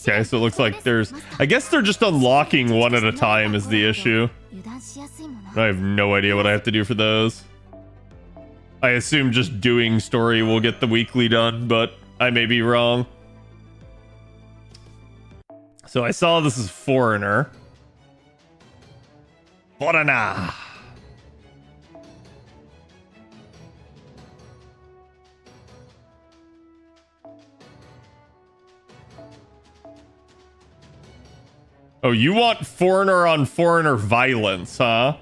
Okay, so it looks like there's... I guess they're just unlocking one at a time is the issue. I have no idea what I have to do for those. I assume just doing story will get the weekly done, but I may be wrong. So I saw this is Foreigner. Foreigner. Oh, you want foreigner on foreigner violence, huh?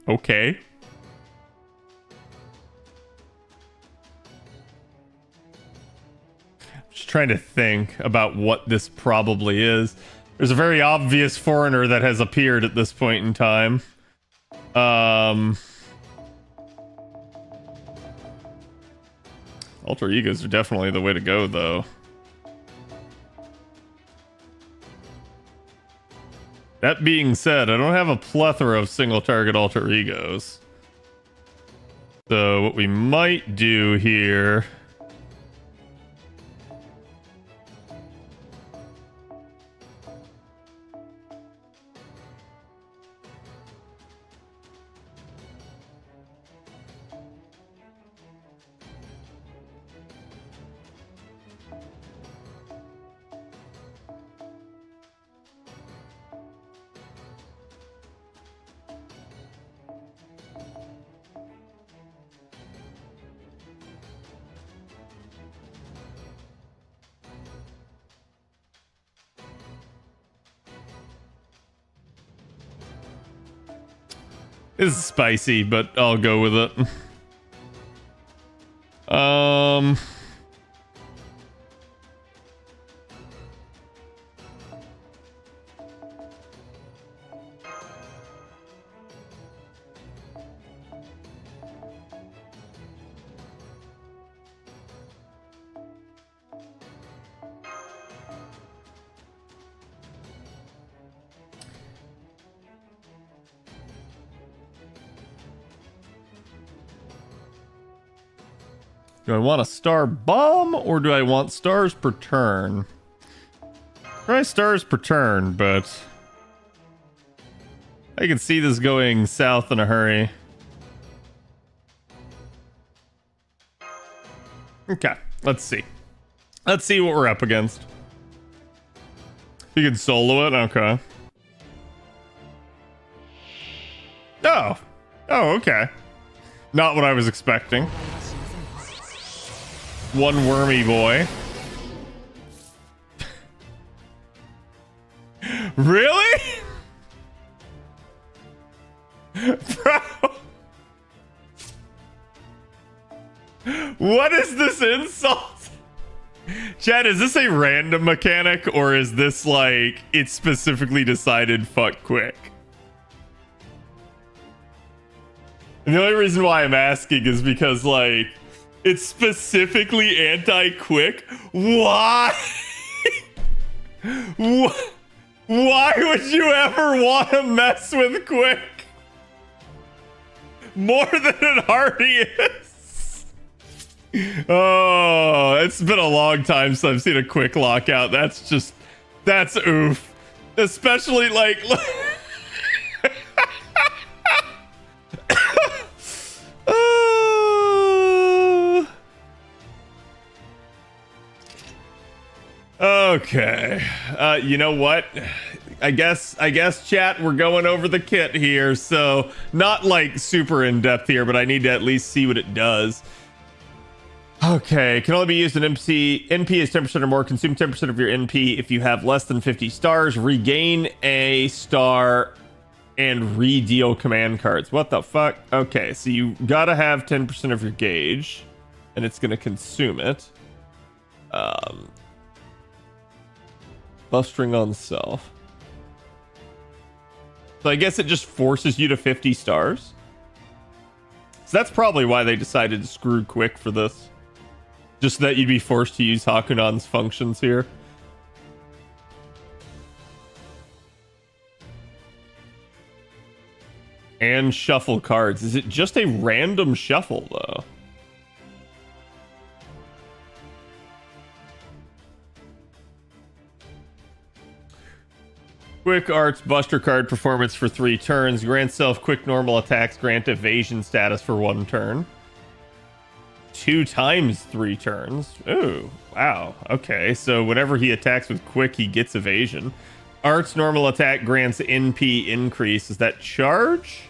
Okay. Just trying to think about what this probably is. There's a very obvious foreigner that has appeared at this point in time. Alter egos are definitely the way to go, though. That being said, I don't have a plethora of single target alter egos. So what we might do here... This is spicy, but I'll go with it. Do I want a star bomb or do I want stars per turn? Try stars per turn, but I can see this going south in a hurry. Okay, let's see. Let's see what we're up against. You can solo it? Okay. Oh. Oh, okay. Not what I was expecting. One wormy boy. Really? Bro. What is this insult? Chad, is this a random mechanic or is this like it's specifically decided fuck quick? And the only reason why I'm asking is because like It's specifically anti-quick. Why? Why would you ever want to mess with quick? More than it already is. Oh, it's been a long time since I've seen a quick lockout. That's oof. Especially like... Okay. You know what? I guess chat, we're going over the kit here, so not like super in depth here, but I need to at least see what it does. Okay, can only be used in NP. NP is 10% or more. Consume 10% of your NP if you have less than 50 stars. Regain a star and re-deal command cards. What the fuck? Okay, so you gotta have 10% of your gauge, and it's gonna consume it. Buff string on self. So I guess it just forces you to 50 stars. So that's probably why they decided to screw quick for this. Just that you'd be forced to use Hakunon's functions here. And shuffle cards. Is it just a random shuffle, though? Quick Arts Buster card performance for 3 turns. Grant self quick normal attacks. Grant evasion status for 1 turn. 2 times 3 turns. Ooh, wow. Okay, so whenever he attacks with quick, he gets evasion. Arts normal attack grants NP increase. Is that charge?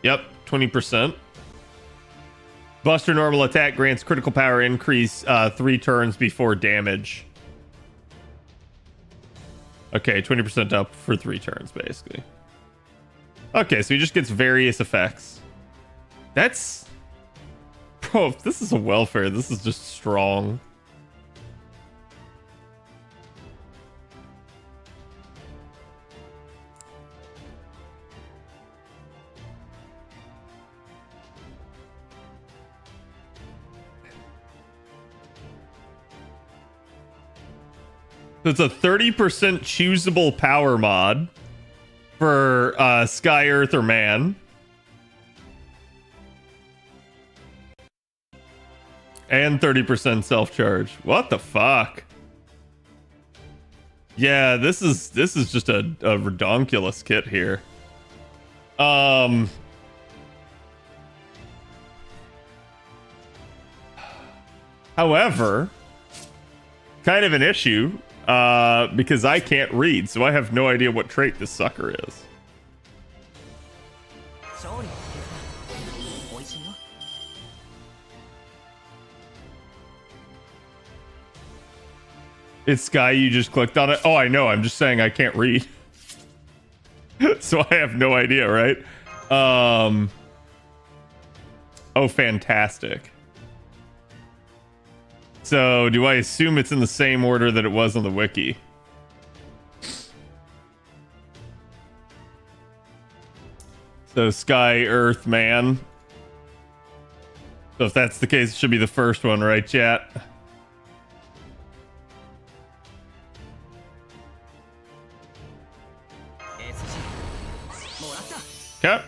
Yep, 20%. Buster normal attack grants critical power increase 3 turns before damage. Okay, 20% up for 3 turns, basically. Okay, so he just gets various effects. That's... Bro, if this is a welfare, this is just strong. So it's a 30% choosable power mod for Sky, Earth, or Man. And 30% self-charge. What the fuck? Yeah, this is just a redonkulous kit here. However, kind of an issue. Because I can't read, so I have no idea what trait this sucker is. It's Sky, you just clicked on it? Oh, I know, I'm just saying I can't read. So I have no idea, right? Oh, fantastic. So, do I assume it's in the same order that it was on the wiki? So, Sky, Earth, Man. So, if that's the case, it should be the first one, right, chat? Okay.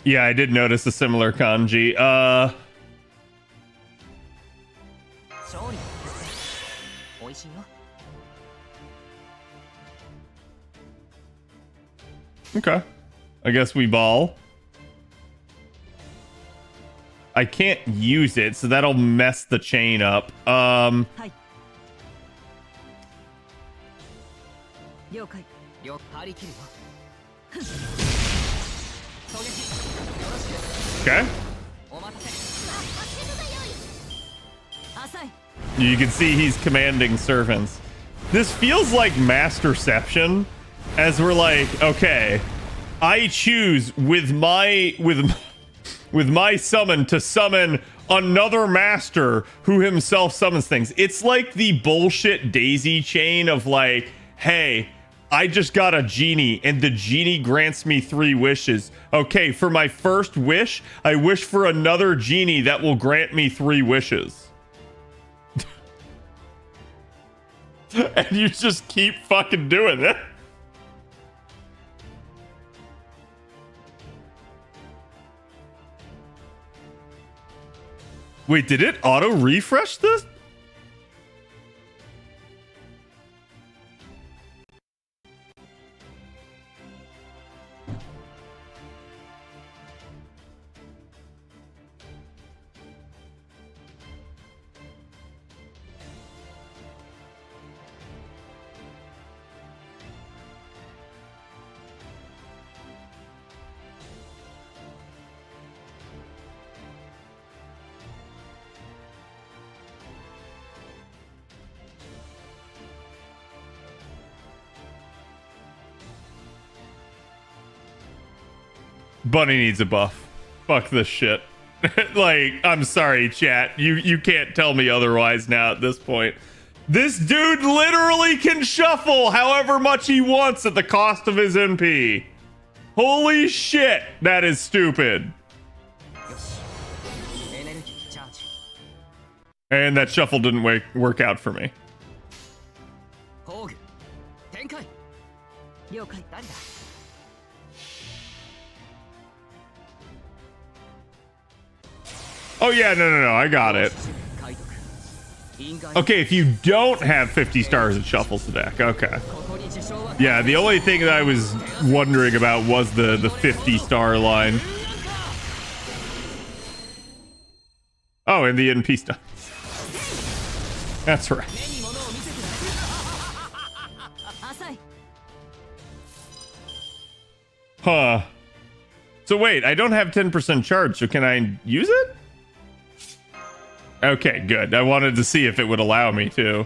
Yeah, I did notice a similar kanji. Okay. I guess we ball. I can't use it, so that'll mess the chain up. Okay. You can see he's commanding servants. This feels like Masterception, as we're like, okay, I choose with my summon to summon another master who himself summons things. It's like the bullshit daisy chain of like, hey, I just got a genie, and the genie grants me 3 wishes. Okay, for my first wish, I wish for another genie that will grant me 3 wishes. And you just keep fucking doing it. Wait, did it auto refresh this? Bunny needs a buff. Fuck this shit. Like, I'm sorry, chat. You can't tell me otherwise now at this point. This dude literally can shuffle however much he wants at the cost of his MP. Holy shit, that is stupid. And that shuffle didn't work out for me. Oh yeah, no, I got it. Okay, if you don't have 50 stars, it shuffles the deck. Okay. Yeah, the only thing that I was wondering about was the 50-star line. Oh, and the NP stuff. That's right. Huh. So wait, I don't have 10% charge, so can I use it? Okay, good. I wanted to see if it would allow me to.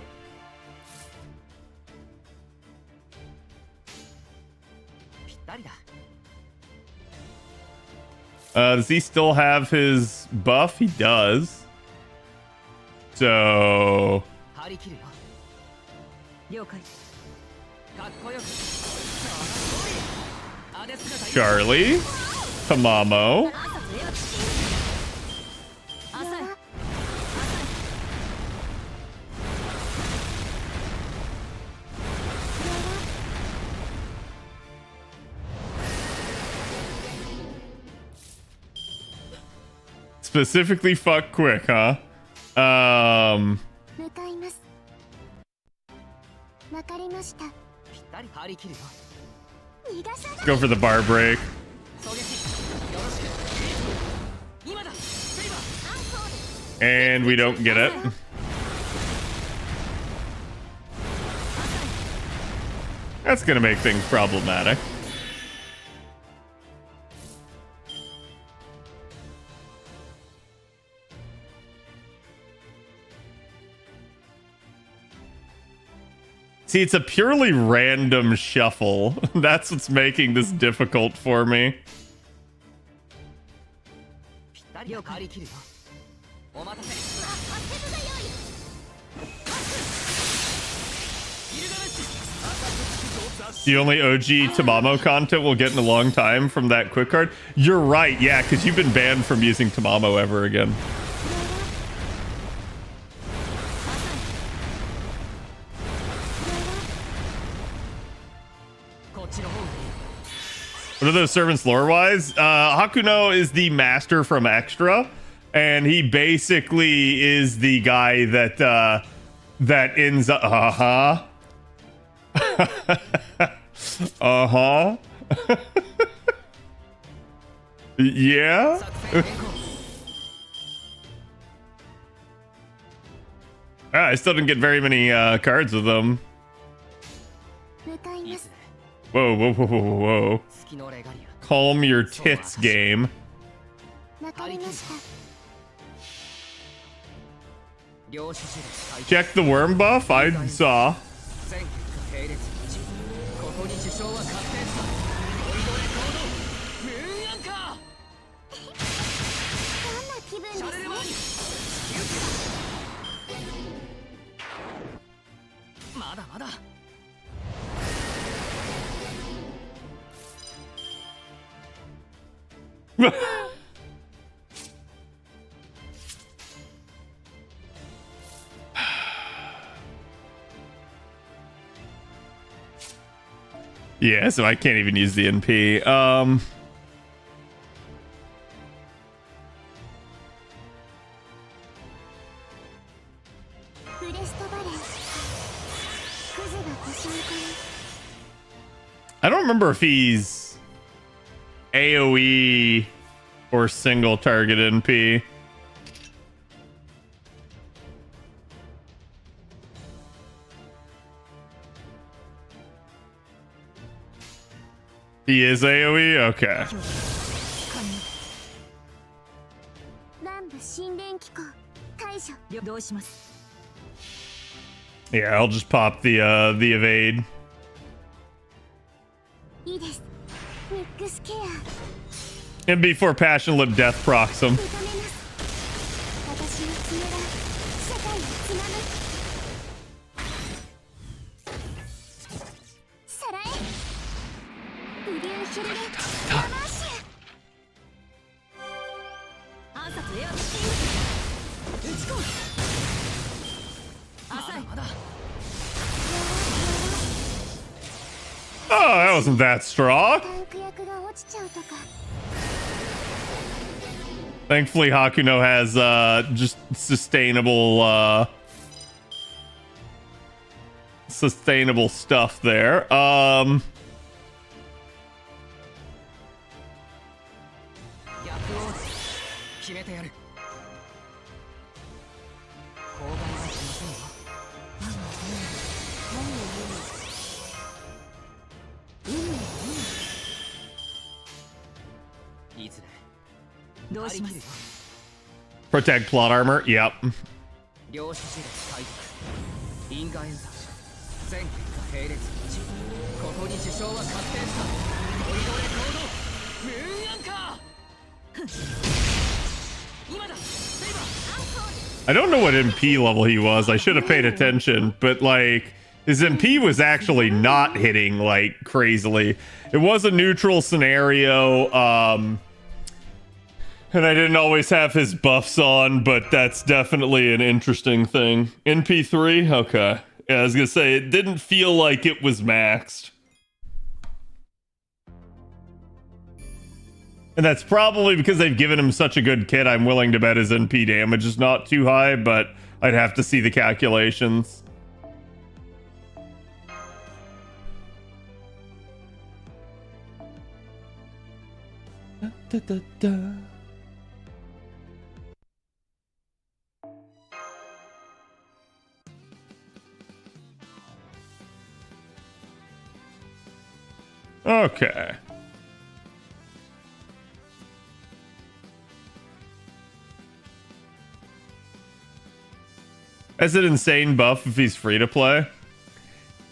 Does he still have his buff? He does. So... Charlie. Tamamo. Specifically fuck quick, huh? Go for the bar break. And we don't get it. That's gonna make things problematic. See, it's a purely random shuffle. That's what's making this difficult for me. The only OG Tamamo content we'll get in a long time from that quick card. You're right, yeah, because you've been banned from using Tamamo ever again. What are those servants lore-wise? Hakuno is the master from Extra, and he basically is the guy that that ends up... Uh-huh. Uh-huh. Yeah? I still didn't get very many cards with them. Whoa, whoa, whoa, whoa, whoa. Calm your tits, game. Check the worm buff, I saw. Yeah, so I can't even use the NP. I don't remember if he's AoE or single target NP. He is AoE? Okay. Yeah, I'll just pop the evade. And before Passion Lip Death procs him. Oh, that wasn't that strong. Thankfully, Hakuno has just sustainable stuff there. Protect plot armor. Yep. I don't know what MP level he was. I should have paid attention, but like his MP was actually not hitting like crazily. It was a neutral scenario. And I didn't always have his buffs on, but that's definitely an interesting thing. NP3? Okay. Yeah, I was gonna say, it didn't feel like it was maxed. And that's probably because they've given him such a good kit. I'm willing to bet his NP damage is not too high, but I'd have to see the calculations. Da, da, da, da. Okay. As an insane buff if he's free to play.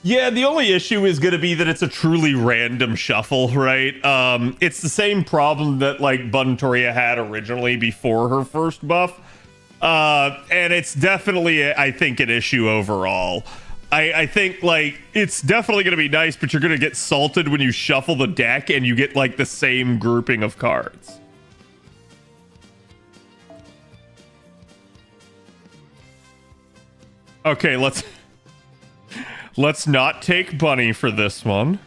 Yeah, the only issue is going to be that it's a truly random shuffle, right? It's the same problem that like Buntoria had originally before her first buff. And it's definitely, I think, an issue overall. I think, like, it's definitely going to be nice, but you're going to get salted when you shuffle the deck and you get, like, the same grouping of cards. Okay, let's not take Bunny for this one.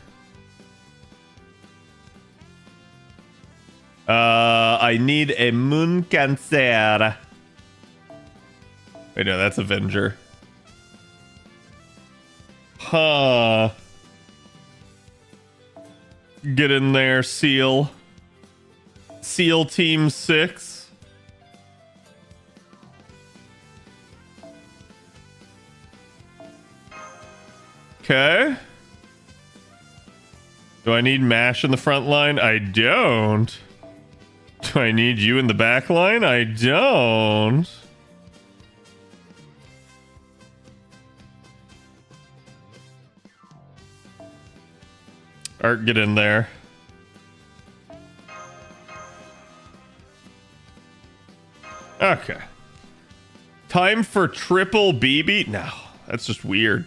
I need a Moon Cancer. Wait, no, that's Avenger. Huh. Get in there, Seal. Seal Team 6. Okay. Do I need MASH in the front line? I don't. Do I need you in the back line? I don't. Art, get in there. Okay. Time for triple BB? No, that's just weird.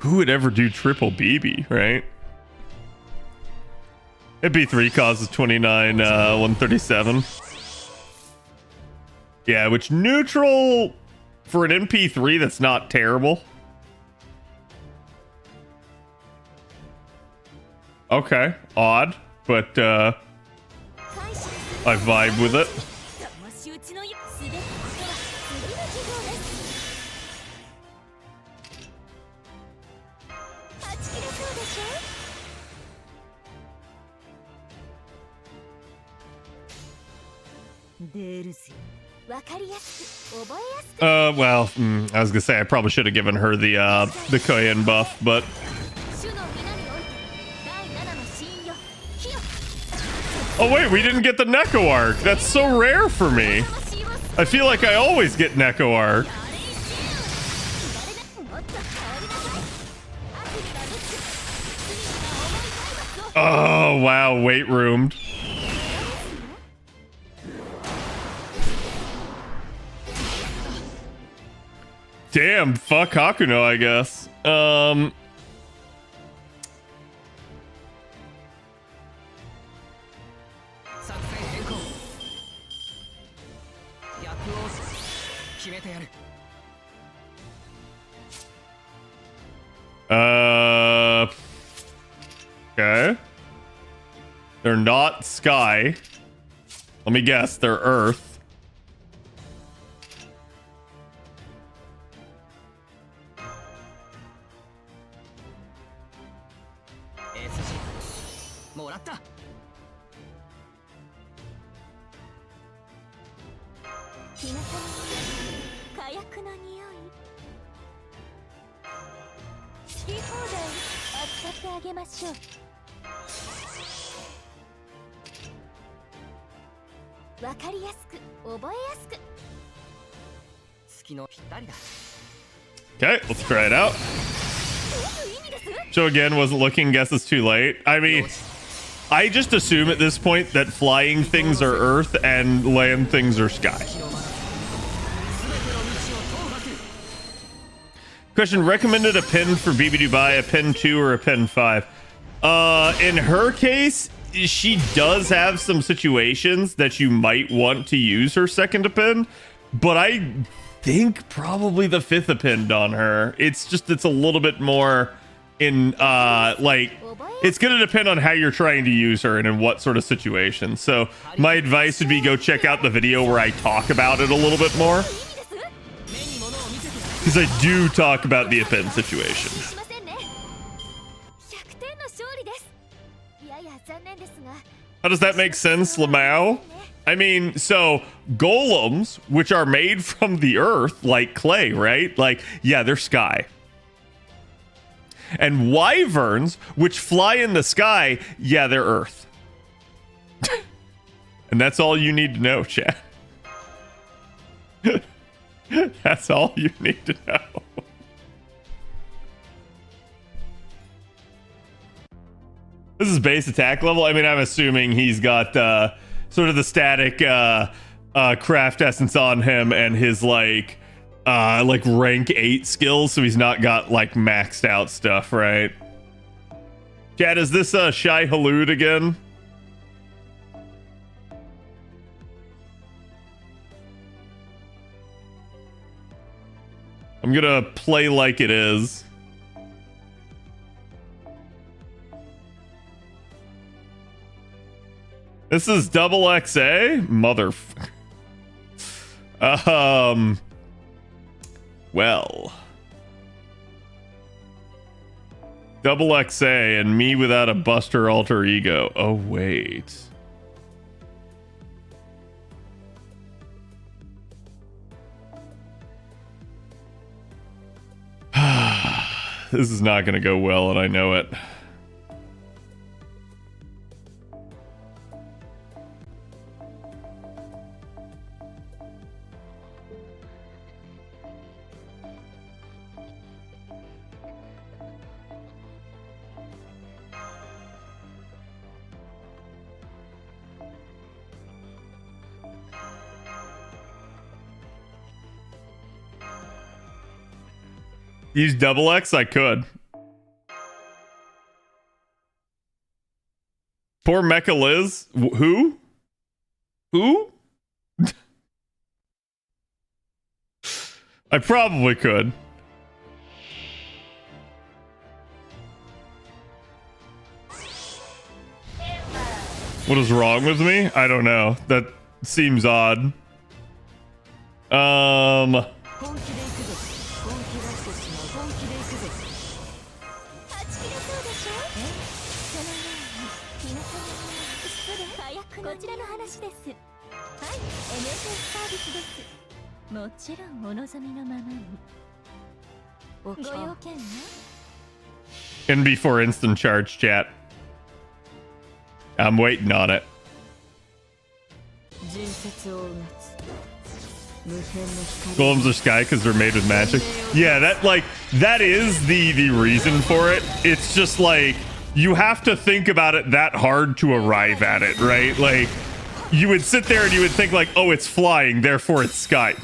Who would ever do triple BB, right? MP3 causes 29, 137. Yeah, which neutral for an MP3, that's not terrible. Okay, odd, but I vibe with it. Well, I was gonna say I probably should have given her the Koyan buff, but oh wait, we didn't get the Neko arc. That's so rare for me. I feel like I always get Neko arc. Oh wow, weight roomed. Damn, fuck Hakuno, I guess. Okay. They're not sky. Let me guess, they're earth. Okay, let's try it out. So again, wasn't looking, guess it's too late. I mean, I just assume at this point that flying things are earth and land things are sky. Question, recommended a pin for BB Dubai, a pin 2 or a pin 5? In her case, she does have some situations that you might want to use her second pin, but I think probably the 5th append on her. It's a little bit more in like, it's gonna depend on how you're trying to use her and in what sort of situation. So my advice would be go check out the video where I talk about it a little bit more, because I do talk about the append situation. How does that make sense, Lamau? I mean, so golems, which are made from the earth, like clay, right? Like, yeah, they're sky. And wyverns, which fly in the sky, yeah, they're earth. And that's all you need to know, chat. That's all you need to know. This is base attack level. I mean, I'm assuming he's got sort of the static craft essence on him and his like rank 8 skills, so he's not got like maxed out stuff, right? Chat, is this Shy Halud again? I'm gonna play like it is. This is double XA? Motherfucker. Well. Double XA and me without a Buster alter ego. Oh, wait. This is not going to go well, and I know it. Use double X? I could. Poor Mecha Liz. Who? Who? I probably could. What is wrong with me? I don't know. That seems odd. Can be for instant charge, chat. I'm waiting on it. Golems are sky because they're made with magic. Yeah, that is the reason for it. It's just like you have to think about it that hard to arrive at it, right? Like you would sit there and you would think like, oh, it's flying, therefore it's sky.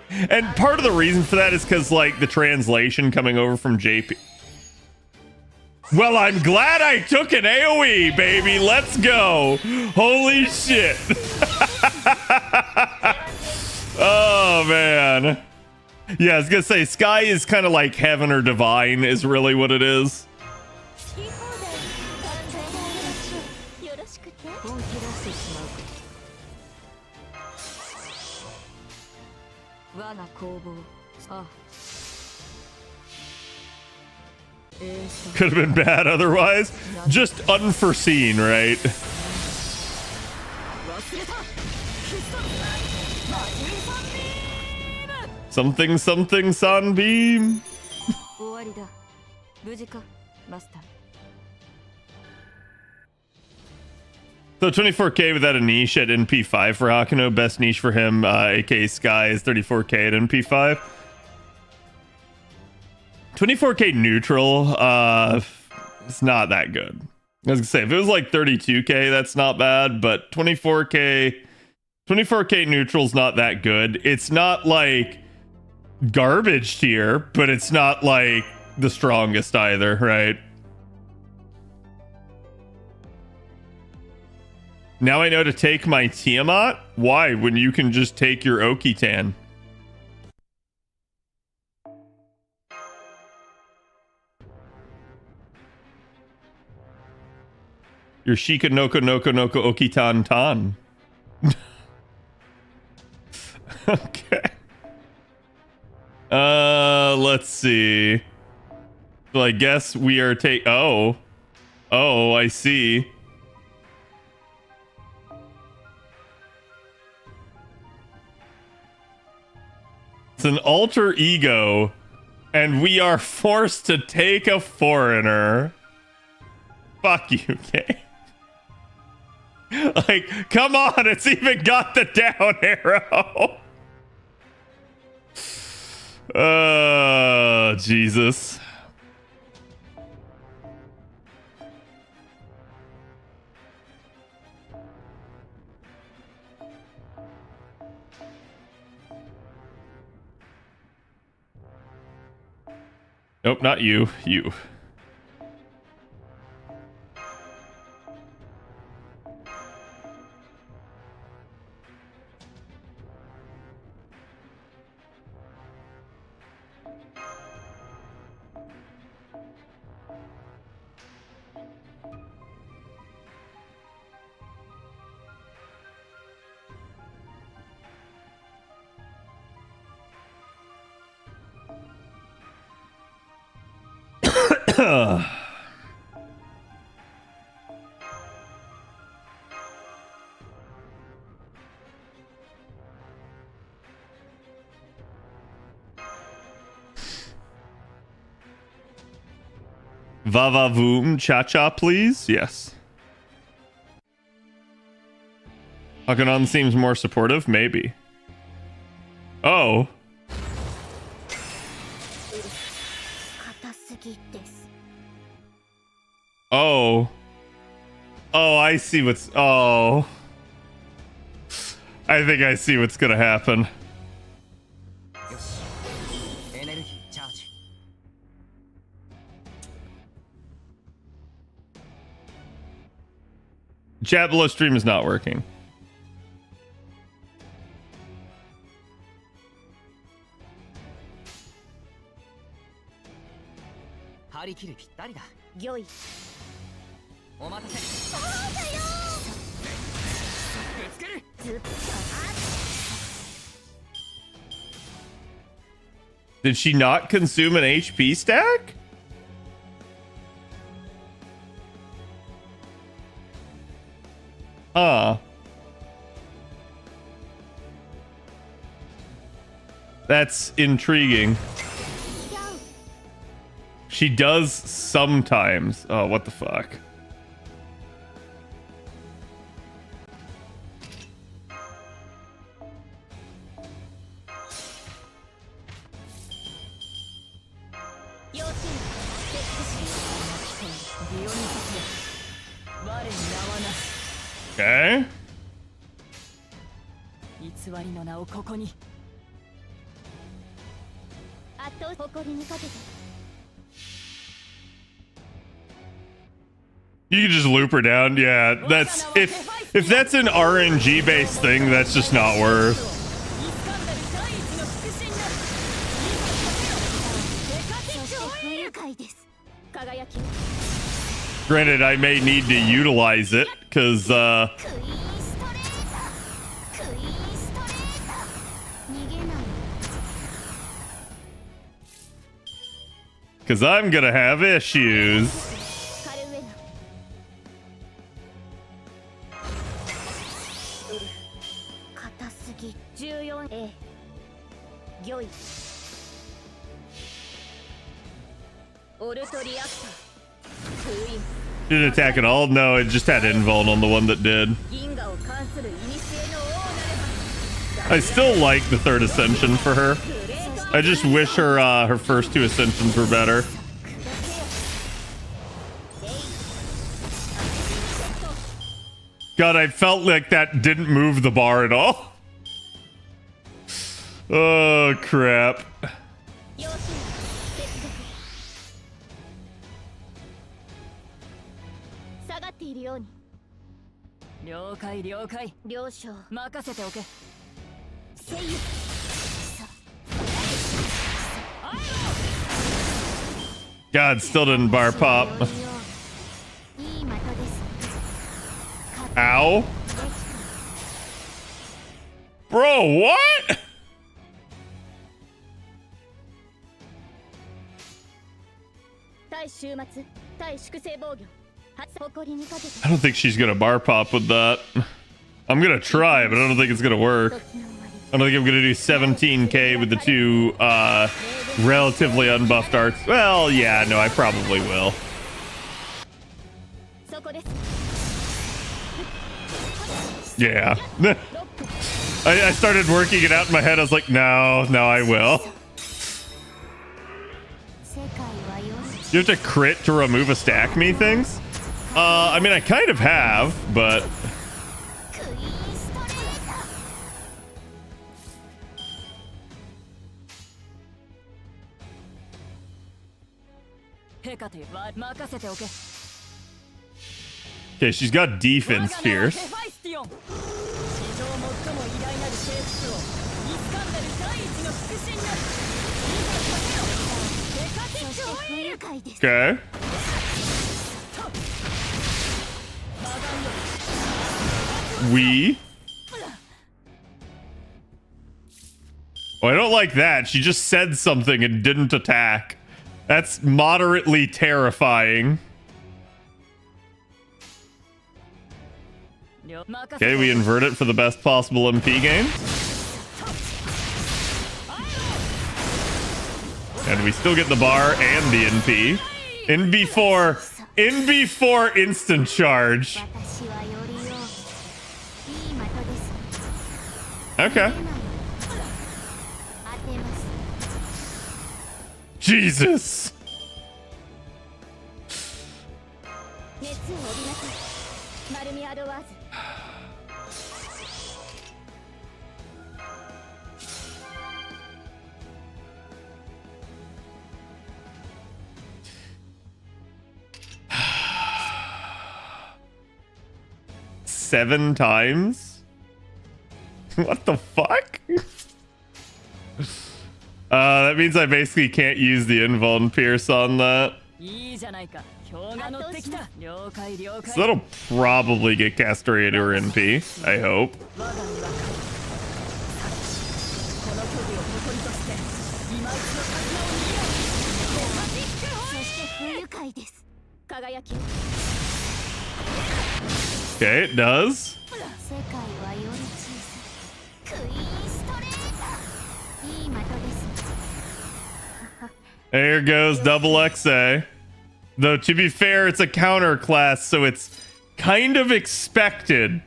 And part of the reason for that is because like the translation coming over from JP. Well, I'm glad I took an AoE, baby. Let's go. Holy shit. Oh, man. Yeah, I was going to say, sky is kind of like heaven or divine is really what it is. Could have been bad otherwise. Just unforeseen, right? Something, something, sunbeam. So 24k without a niche at NP5 for Hakuno. Best niche for him, aka Sky, is 34k at NP5. 24k neutral, it's not that good. I was gonna say, if it was like 32k, that's not bad, but 24k neutral's not that good. It's not like garbage tier, but it's not like the strongest either, right? Now I know to take my Tiamat. Why? When you can just take your Okitan. Your Shika Noko Noko Noko Okitan Tan. Okay. Let's see. So I guess we are Oh, I see. It's an alter ego, and we are forced to take a foreigner. Fuck you, okay? Like, come on, it's even got the down arrow. Oh, Jesus. Nope, not you. You. Vavavoom cha-cha, please? Yes. Hakunon seems more supportive? Maybe. Oh. Oh. Oh, I see what's... Oh. I think I see what's gonna happen. Chat below stream is not working. Did she not consume an HP stack? That's intriguing. She does sometimes. Oh, what the fuck? Okay. You can just loop her down. Yeah, that's if that's an RNG based thing, that's just not worth. Granted, I may need to utilize it because I'm gonna have issues. Didn't attack at all? No, it just had invuln on the one that did. I still like the third ascension for her. I just wish her her first two ascensions were better. God, I felt like that didn't move the bar at all. Oh, crap. God, still didn't bar pop. Ow. Bro, what? I don't think she's gonna bar pop with that. I'm gonna try, but I don't think it's gonna work. I don't think I'm gonna do 17k with the two relatively unbuffed arts. Well, yeah, no, I probably will. Yeah. I started working it out in my head. I was like, no, I will. You have to crit to remove a stack me things? I mean, I kind of have, but... Okay, she's got defense pierce. Okay. Oh, I don't like that. She just said something and didn't attack. That's moderately terrifying. Okay, we invert it for the best possible MP gain. And we still get the bar and the NP. In before instant charge. Okay. Jesus. 7 times? What the fuck? That means I basically can't use the invuln pierce on that. So that'll probably get castrated or NP, I hope. Okay, it does. There goes double XA. Though, to be fair, it's a counter class, so it's kind of expected.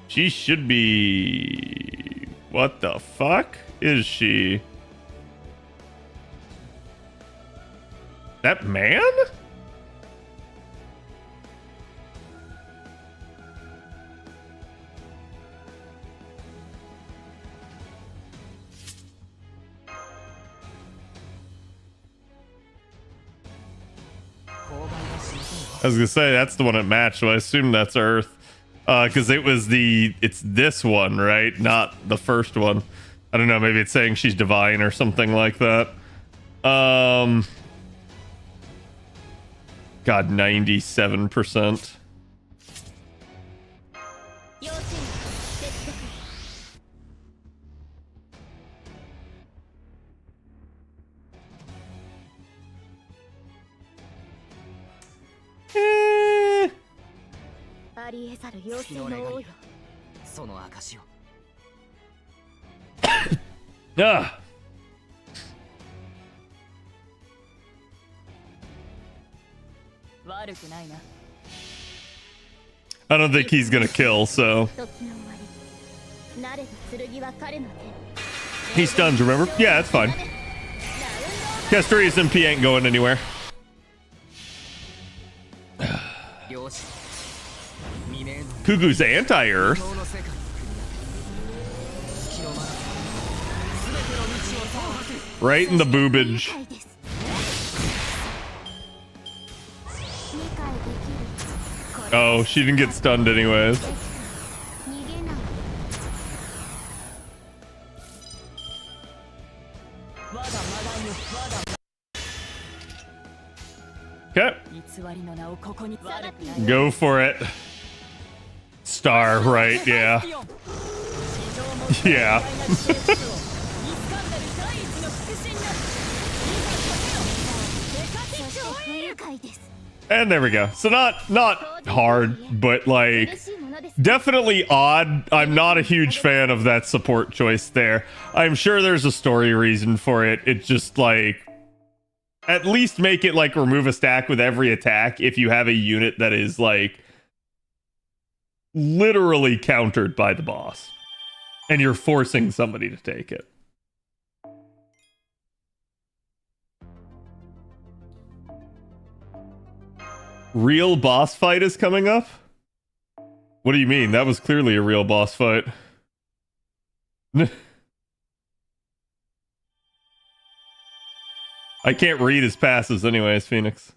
She should be... What the fuck is she? That man? I was gonna say that's the one it matched, so I assume that's Earth. Because it's this one, right? Not the first one. I don't know, maybe it's saying she's divine or something like that. God, 97%. Ah. I don't think he's gonna kill, so he stuns, remember? Yeah, that's fine. Castorius MP ain't going anywhere. Kugu's anti-Earth. Right in the boobage. Oh, she didn't get stunned anyways. Okay. Go for it. Star, right? Yeah. Yeah. And there we go. So not hard, but like definitely odd. I'm not a huge fan of that support choice there. I'm sure there's a story reason for it. It's just like at least make it like remove a stack with every attack if you have a unit that is like literally countered by the boss and you're forcing somebody to take it. Real boss fight is coming up? What do you mean? That was clearly a real boss fight. I can't read his passes anyways, Phoenix.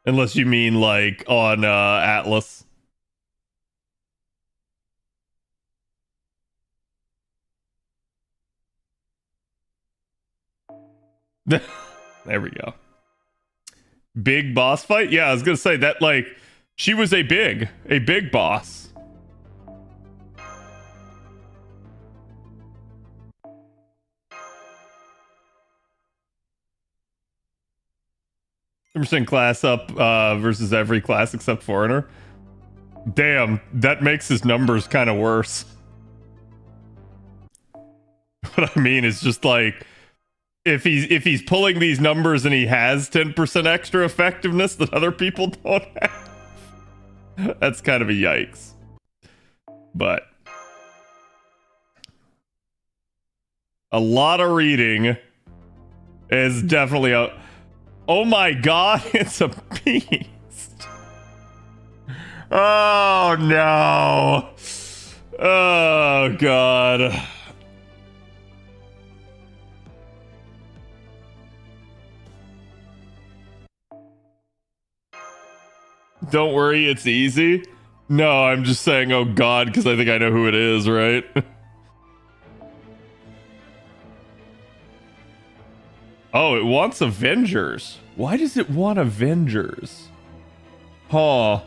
Unless you mean like on Atlas. There we go. Big boss fight? Yeah, I was gonna say that like she was a big boss. Emerson class up versus every class except Foreigner. Damn, that makes his numbers kind of worse. What I mean is just like if he's pulling these numbers and he has 10% extra effectiveness that other people don't have, that's kind of a yikes. But a lot of reading is definitely a... Oh my god, it's a beast. Oh no. Oh, God. Don't worry, it's easy. No, I'm just saying, oh, God, because I think I know who it is, right? Oh, it wants Avengers. Why does it want Avengers? Huh.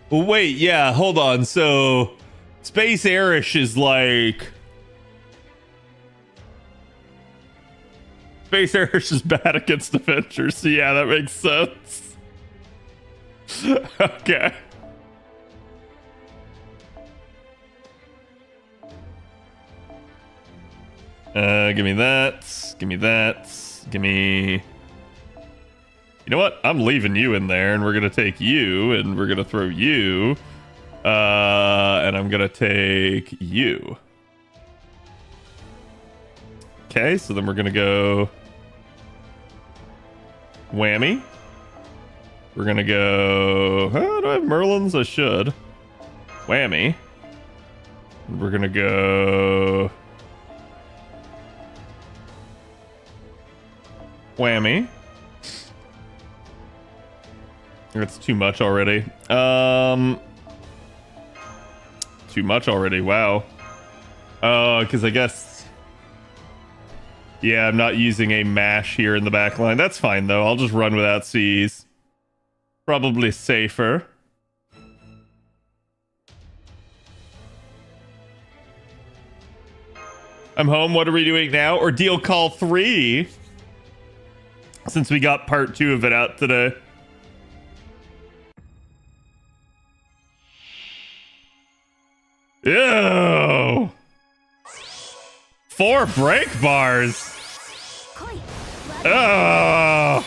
Well, wait, yeah, hold on. So, Space Airish is like... Space Airish is bad against Avengers, so yeah, that makes sense. Okay. Give me that. Give me that. Give me... You know what? I'm leaving you in there, and we're gonna take you, and we're gonna throw you. And I'm gonna take you. Okay, so then we're gonna go... Whammy. We're gonna go... Oh, do I have Merlins? I should. Whammy. We're gonna go... Whammy. That's too much already. Too much already, wow. Oh, because I guess... Yeah, I'm not using a mash here in the back line. That's fine, though. I'll just run without C's. Probably safer. I'm home. What are we doing now? Ordeal Call 3. Since we got part 2 of it out today. Ew! 4 break bars! Oh!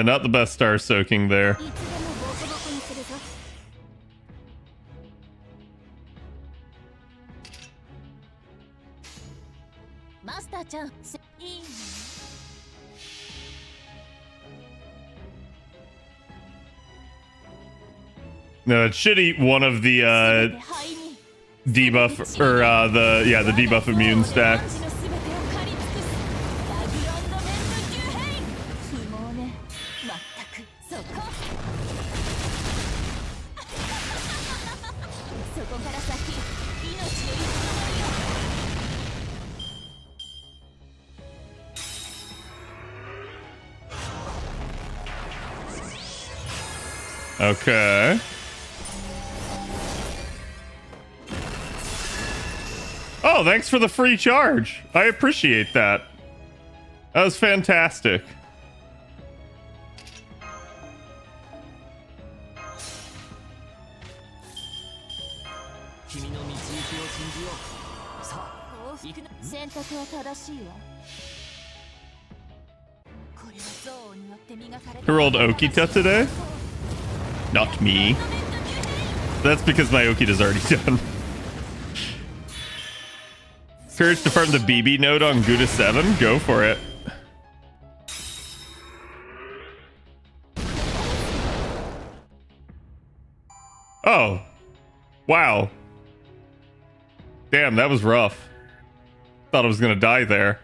Not the best star soaking there. No, it should eat one of the debuff or the debuff immune stacks. Okay. Oh, thanks for the free charge. I appreciate that. That was fantastic. Who rolled Okita today? Not me. That's because my Okita's already done. Courage to farm the BB node on Guda 7? Go for it. Oh. Wow. Damn, that was rough. Thought I was gonna die there.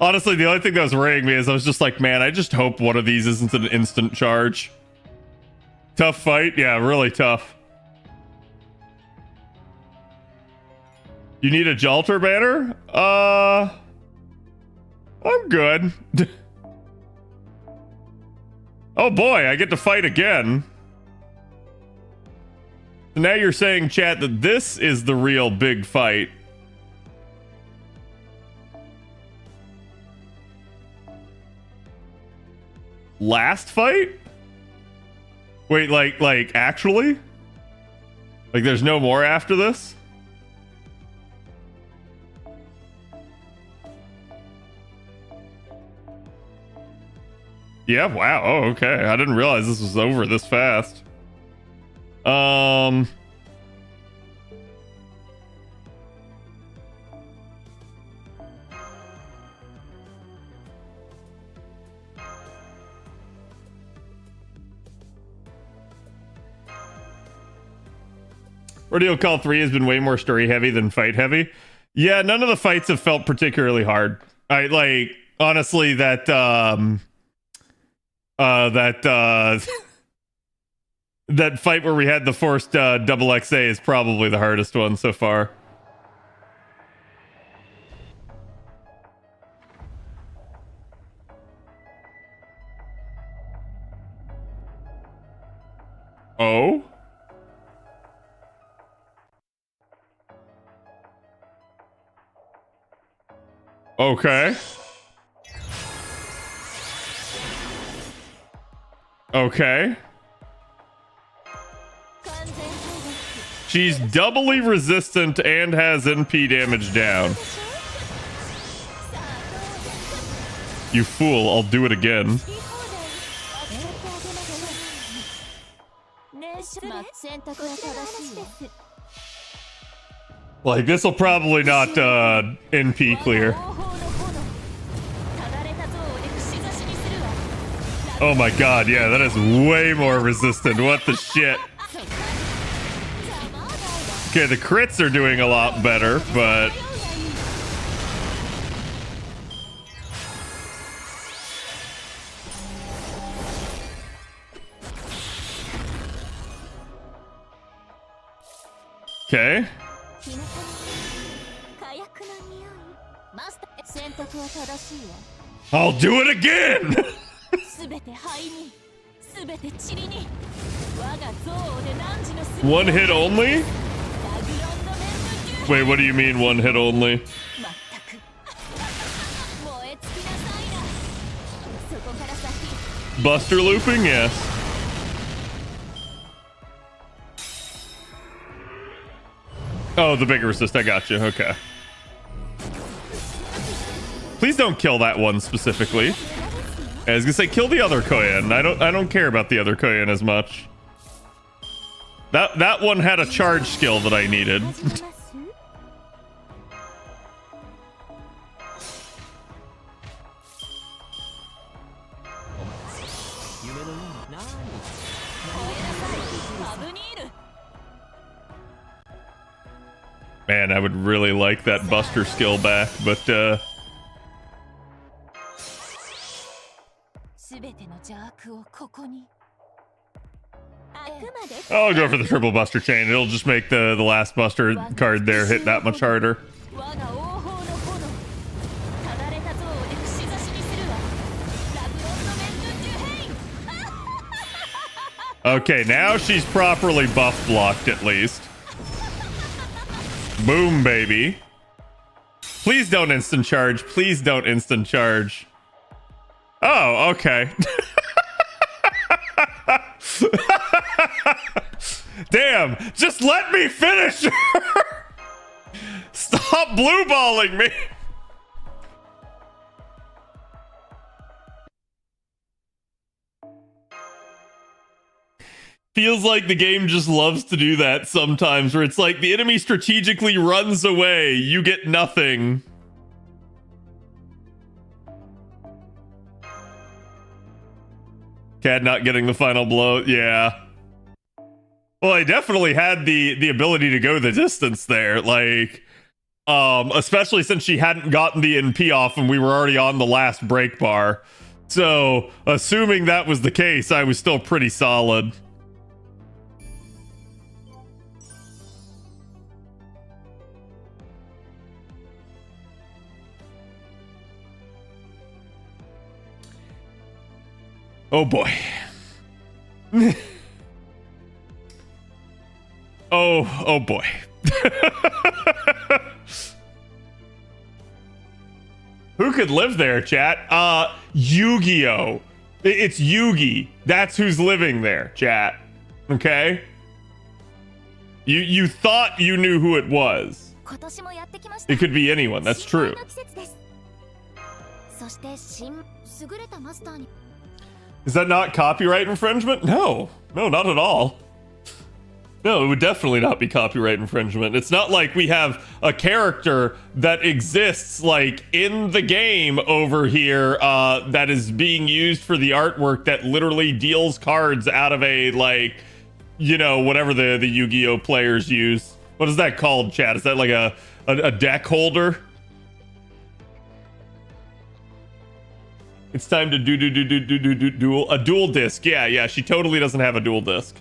Honestly, the only thing that was worrying me is I was just like, man, I just hope one of these isn't an instant charge. Tough fight? Yeah, really tough. You need a Jalter banner? I'm good. Oh boy, I get to fight again. So now you're saying, chat, that this is the real big fight. Last fight? Wait, like actually? Like there's no more after this? Yeah, wow. Oh, okay. I didn't realize this was over this fast. Ordeal Call 3 has been way more story heavy than fight heavy. Yeah, none of the fights have felt particularly hard. I like honestly that that fight where we had the forced double XA is probably the hardest one so far. Oh? Okay. Okay. She's doubly resistant and has NP damage down. You fool, I'll do it again. Like, this'll probably not NP clear. Oh my god, yeah, that is way more resistant. What the shit? Okay, the crits are doing a lot better, but... Okay. I'll do it again! One hit only? Wait, what do you mean one hit only? Buster looping? Yes. Oh, the bigger assist. I got you. Okay. Please don't kill that one specifically. I was gonna say kill the other Koyan. I don't care about the other Koyan as much. That one had a charge skill that I needed. Man, I would really like that Buster skill back, but I'll go for the triple Buster chain. It'll just make the last Buster card there hit that much harder. Okay, now she's properly buff blocked at least. Boom, baby. Please don't instant charge. Please don't instant charge. Oh, okay. Damn, just let me finish her. Stop blue balling me. Feels like the game just loves to do that sometimes, where it's like the enemy strategically runs away, you get nothing. Cad not getting the final blow, yeah. Well, I definitely had the ability to go the distance there, like, especially since she hadn't gotten the NP off and we were already on the last break bar. So, assuming that was the case, I was still pretty solid. Oh boy. Oh boy. Who could live there, chat? Yu-Gi-Oh! It's Yugi. That's who's living there, chat. Okay? You thought you knew who it was. It could be anyone, that's true. Is that not copyright infringement? No, not at all. No, it would definitely not be copyright infringement. It's not like we have a character that exists like in the game over here that is being used for the artwork that literally deals cards out of a, like, you know, whatever the Yu-Gi-Oh players use. What is that called, chat? Is that like a deck holder? It's time to do a dual disc. Yeah, she totally doesn't have a dual disc.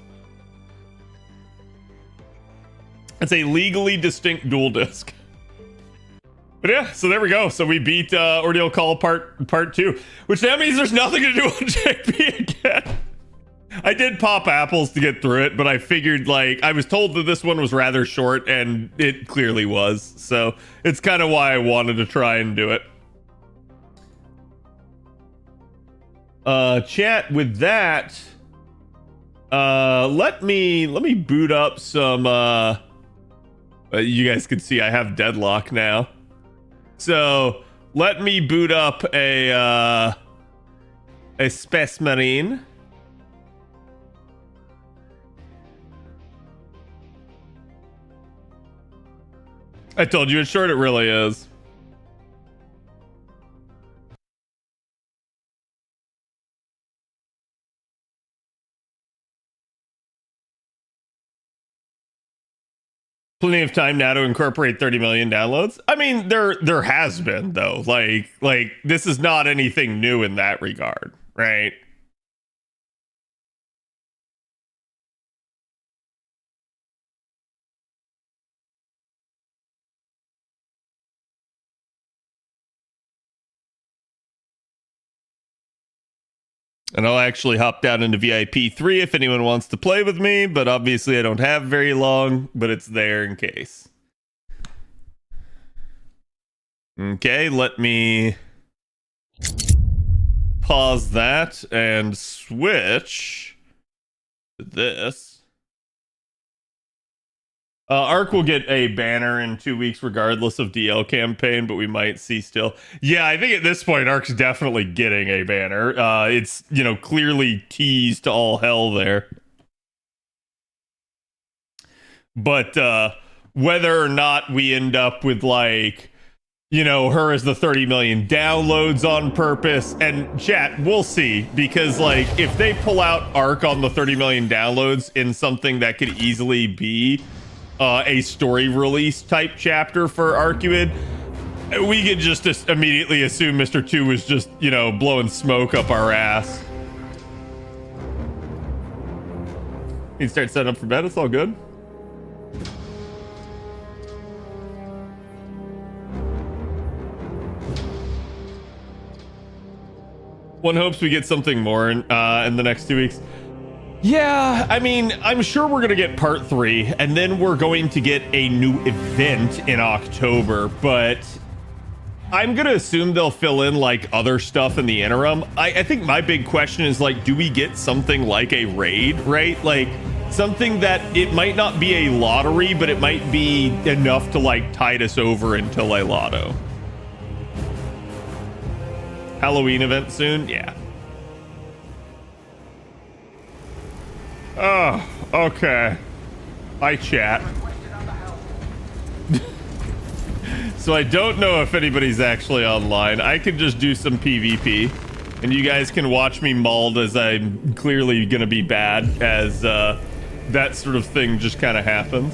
It's a legally distinct dual disc. But yeah, so there we go. So we beat Ordeal Call part 2, which that means there's nothing to do with JP again. I did pop apples to get through it, but I figured, like, I was told that this one was rather short, and it clearly was. So it's kind of why I wanted to try and do it. Chat, with that, let me boot up some, you guys can see I have deadlock now. So let me boot up a Space Marine. I told you it's short, it really is. Plenty of time now to incorporate 30 million downloads. I mean, there has been, though. Like this is not anything new in that regard, right? And I'll actually hop down into VIP 3 if anyone wants to play with me, but obviously I don't have very long, but it's there in case. Okay, let me pause that and switch to this. Arc will get a banner in 2 weeks regardless of DL campaign, but we might see still. Yeah, I think at this point Arc's definitely getting a banner. It's, you know, clearly teased to all hell there. But whether or not we end up with, like, you know, her as the 30 million downloads on purpose, and chat, we'll see, because, like, if they pull out Arc on the 30 million downloads in something that could easily be a story release type chapter for Arcuid, we could just immediately assume Mr. 2 was just, you know, blowing smoke up our ass. You can start setting up for bed, it's all good. One hopes we get something more in the next 2 weeks. Yeah, I mean, I'm sure we're going to get part 3, and then we're going to get a new event in October, but I'm going to assume they'll fill in, like, other stuff in the interim. I think my big question is, like, do we get something like a raid, right? Like, something that it might not be a lottery, but it might be enough to, like, tide us over until a lotto. Halloween event soon? Yeah. Oh, okay. Hi, chat. So I don't know if anybody's actually online. I can just do some PvP, and you guys can watch me mauled as I'm clearly going to be bad, as that sort of thing just kind of happens.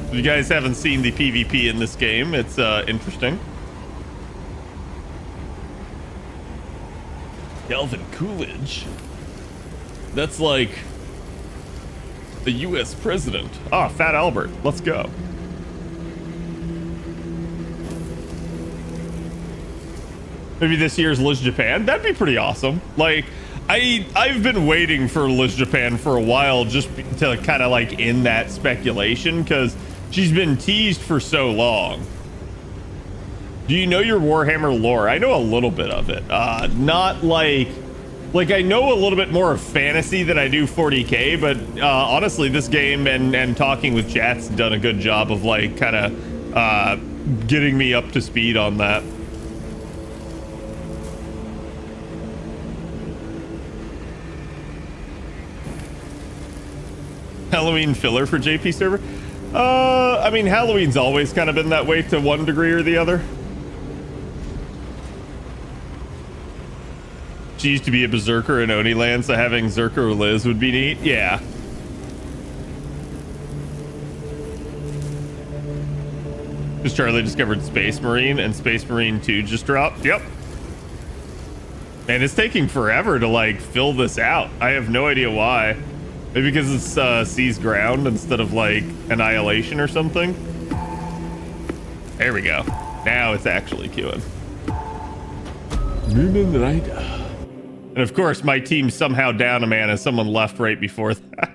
If you guys haven't seen the PvP in this game, it's interesting. Calvin Coolidge. That's like the U.S. president. Ah, Fat Albert. Let's go. Maybe this year's Liz Japan. That'd be pretty awesome. Like, I've been waiting for Liz Japan for a while just to kind of like end that speculation because she's been teased for so long. Do you know your Warhammer lore? I know a little bit of it. Not like I know a little bit more of fantasy than I do 40k, but honestly, this game and talking with chat's done a good job of like kind of getting me up to speed on that. Halloween filler for JP server? I mean, Halloween's always kind of been that way to one degree or the other. She used to be a berserker in Oniland, so having Zerker Liz would be neat. Yeah. Because Charlie discovered Space Marine and Space Marine 2 just dropped. Yep. And it's taking forever to like fill this out. I have no idea why. Maybe because it's Seas Ground instead of like Annihilation or something. There we go. Now it's actually queuing. And of course, my team somehow down a man as someone left right before that.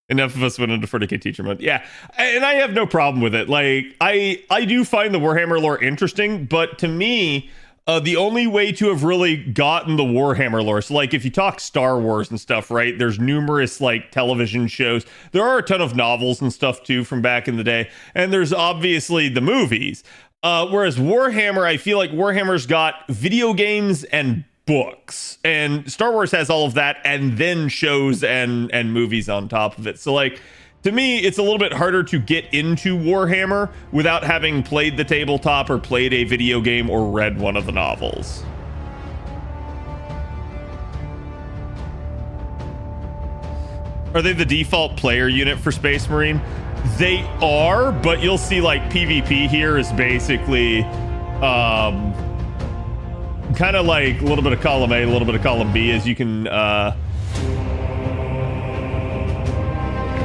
Enough of us went into 40k teacher mode. Yeah, and I have no problem with it. Like, I do find the Warhammer lore interesting, but to me, the only way to have really gotten the Warhammer lore, so like if you talk Star Wars and stuff, right, there's numerous like television shows. There are a ton of novels and stuff too from back in the day, and there's obviously the movies. Whereas Warhammer, I feel like Warhammer's got video games and books, and Star Wars has all of that and then shows and movies on top of it. So like, to me, it's a little bit harder to get into Warhammer without having played the tabletop or played a video game or read one of the novels. Are they the default player unit for Space Marine? They are, but you'll see like PvP here is basically kind of like a little bit of column A, a little bit of column B, as you can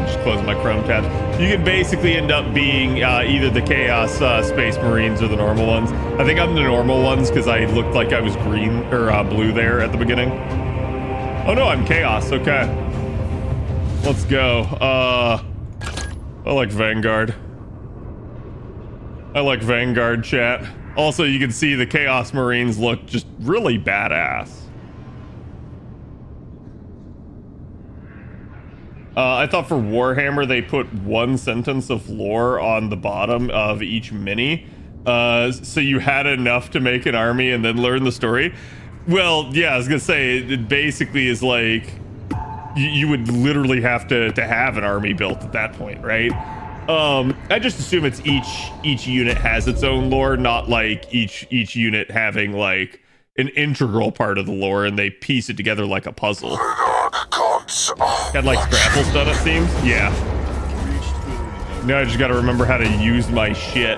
just close my Chrome tabs. You can basically end up being either the Chaos Space Marines or the normal ones. I think I'm the normal ones because I looked like I was green or blue there at the beginning. Oh no, I'm Chaos. Okay, let's go. I like Vanguard. I like Vanguard, chat. Also, you can see the Chaos Marines look just really badass. I thought for Warhammer, they put one sentence of lore on the bottom of each mini. So you had enough to make an army and then learn the story. Well, yeah, I was gonna say, it basically is like, you would literally have to have an army built at that point, right? I just assume it's each unit has its own lore, not like each unit having like an integral part of the lore and they piece it together like a puzzle. Had like Scrapple's done, it seems. Yeah. Now I just gotta remember how to use my shit.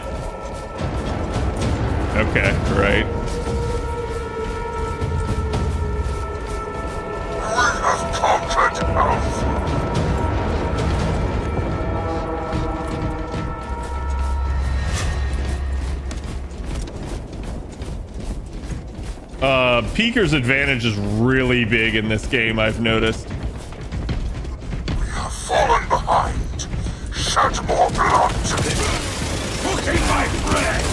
Okay, right. Peeker's advantage is really big in this game, I've noticed. We have fallen behind. Shed more blood. Cooking my bread.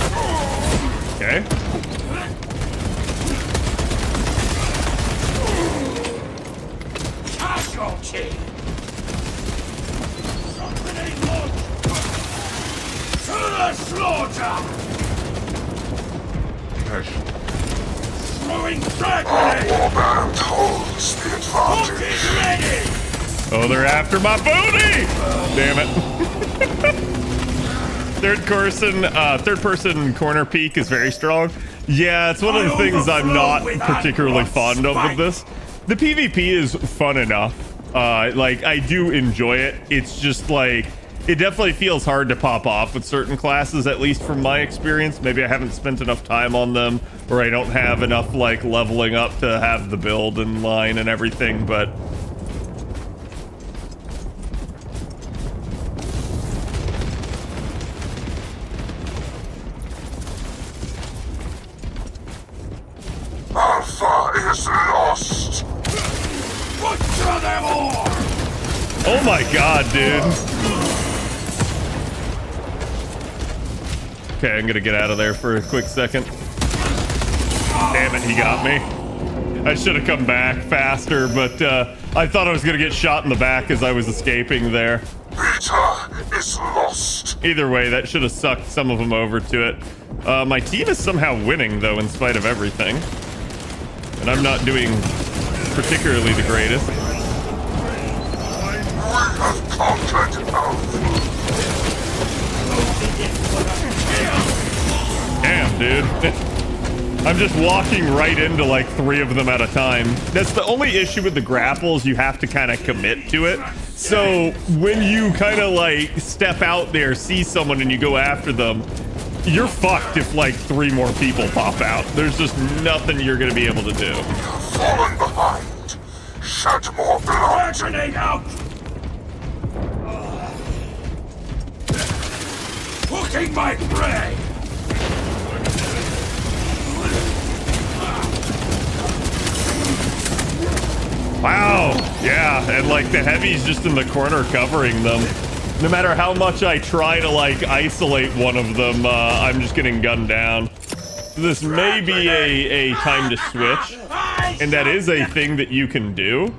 Okay. Casualty. Something launched. To the slaughter. Yes. Throwing frag grenade! Warband holds the advantage. Ready! Oh, they're after my booty! Damn it. Third person corner peek is very strong. Yeah, it's one of the things I'm not particularly fond of with this. The PvP is fun enough. Like, I do enjoy it. It's just like, it definitely feels hard to pop off with certain classes, at least from my experience. Maybe I haven't spent enough time on them, or I don't have enough like leveling up to have the build in line and everything, but is lost. Butcher them all. Oh my god, dude. Okay, I'm gonna get out of there for a quick second. Damn it, he got me. I should have come back faster, but I thought I was gonna get shot in the back as I was escaping there. Peter is lost. Either way, that should have sucked some of them over to it. My team is somehow winning, though, in spite of everything. And I'm not doing particularly the greatest. We have conquered Alpha. Damn, dude. I'm just walking right into like 3 of them at a time. That's the only issue with the grapples. You have to kind of commit to it. So when you kind of like step out there, see someone and you go after them, you're fucked if like 3 more people pop out. There's just nothing you're going to be able to do. Fallen behind. Shed more blood. Grenade out! Hooking my prey. Wow. Yeah. And like the heavy's just in the corner covering them. No matter how much I try to like isolate one of them, I'm just getting gunned down. This may be a time to switch, and that is a thing that you can do.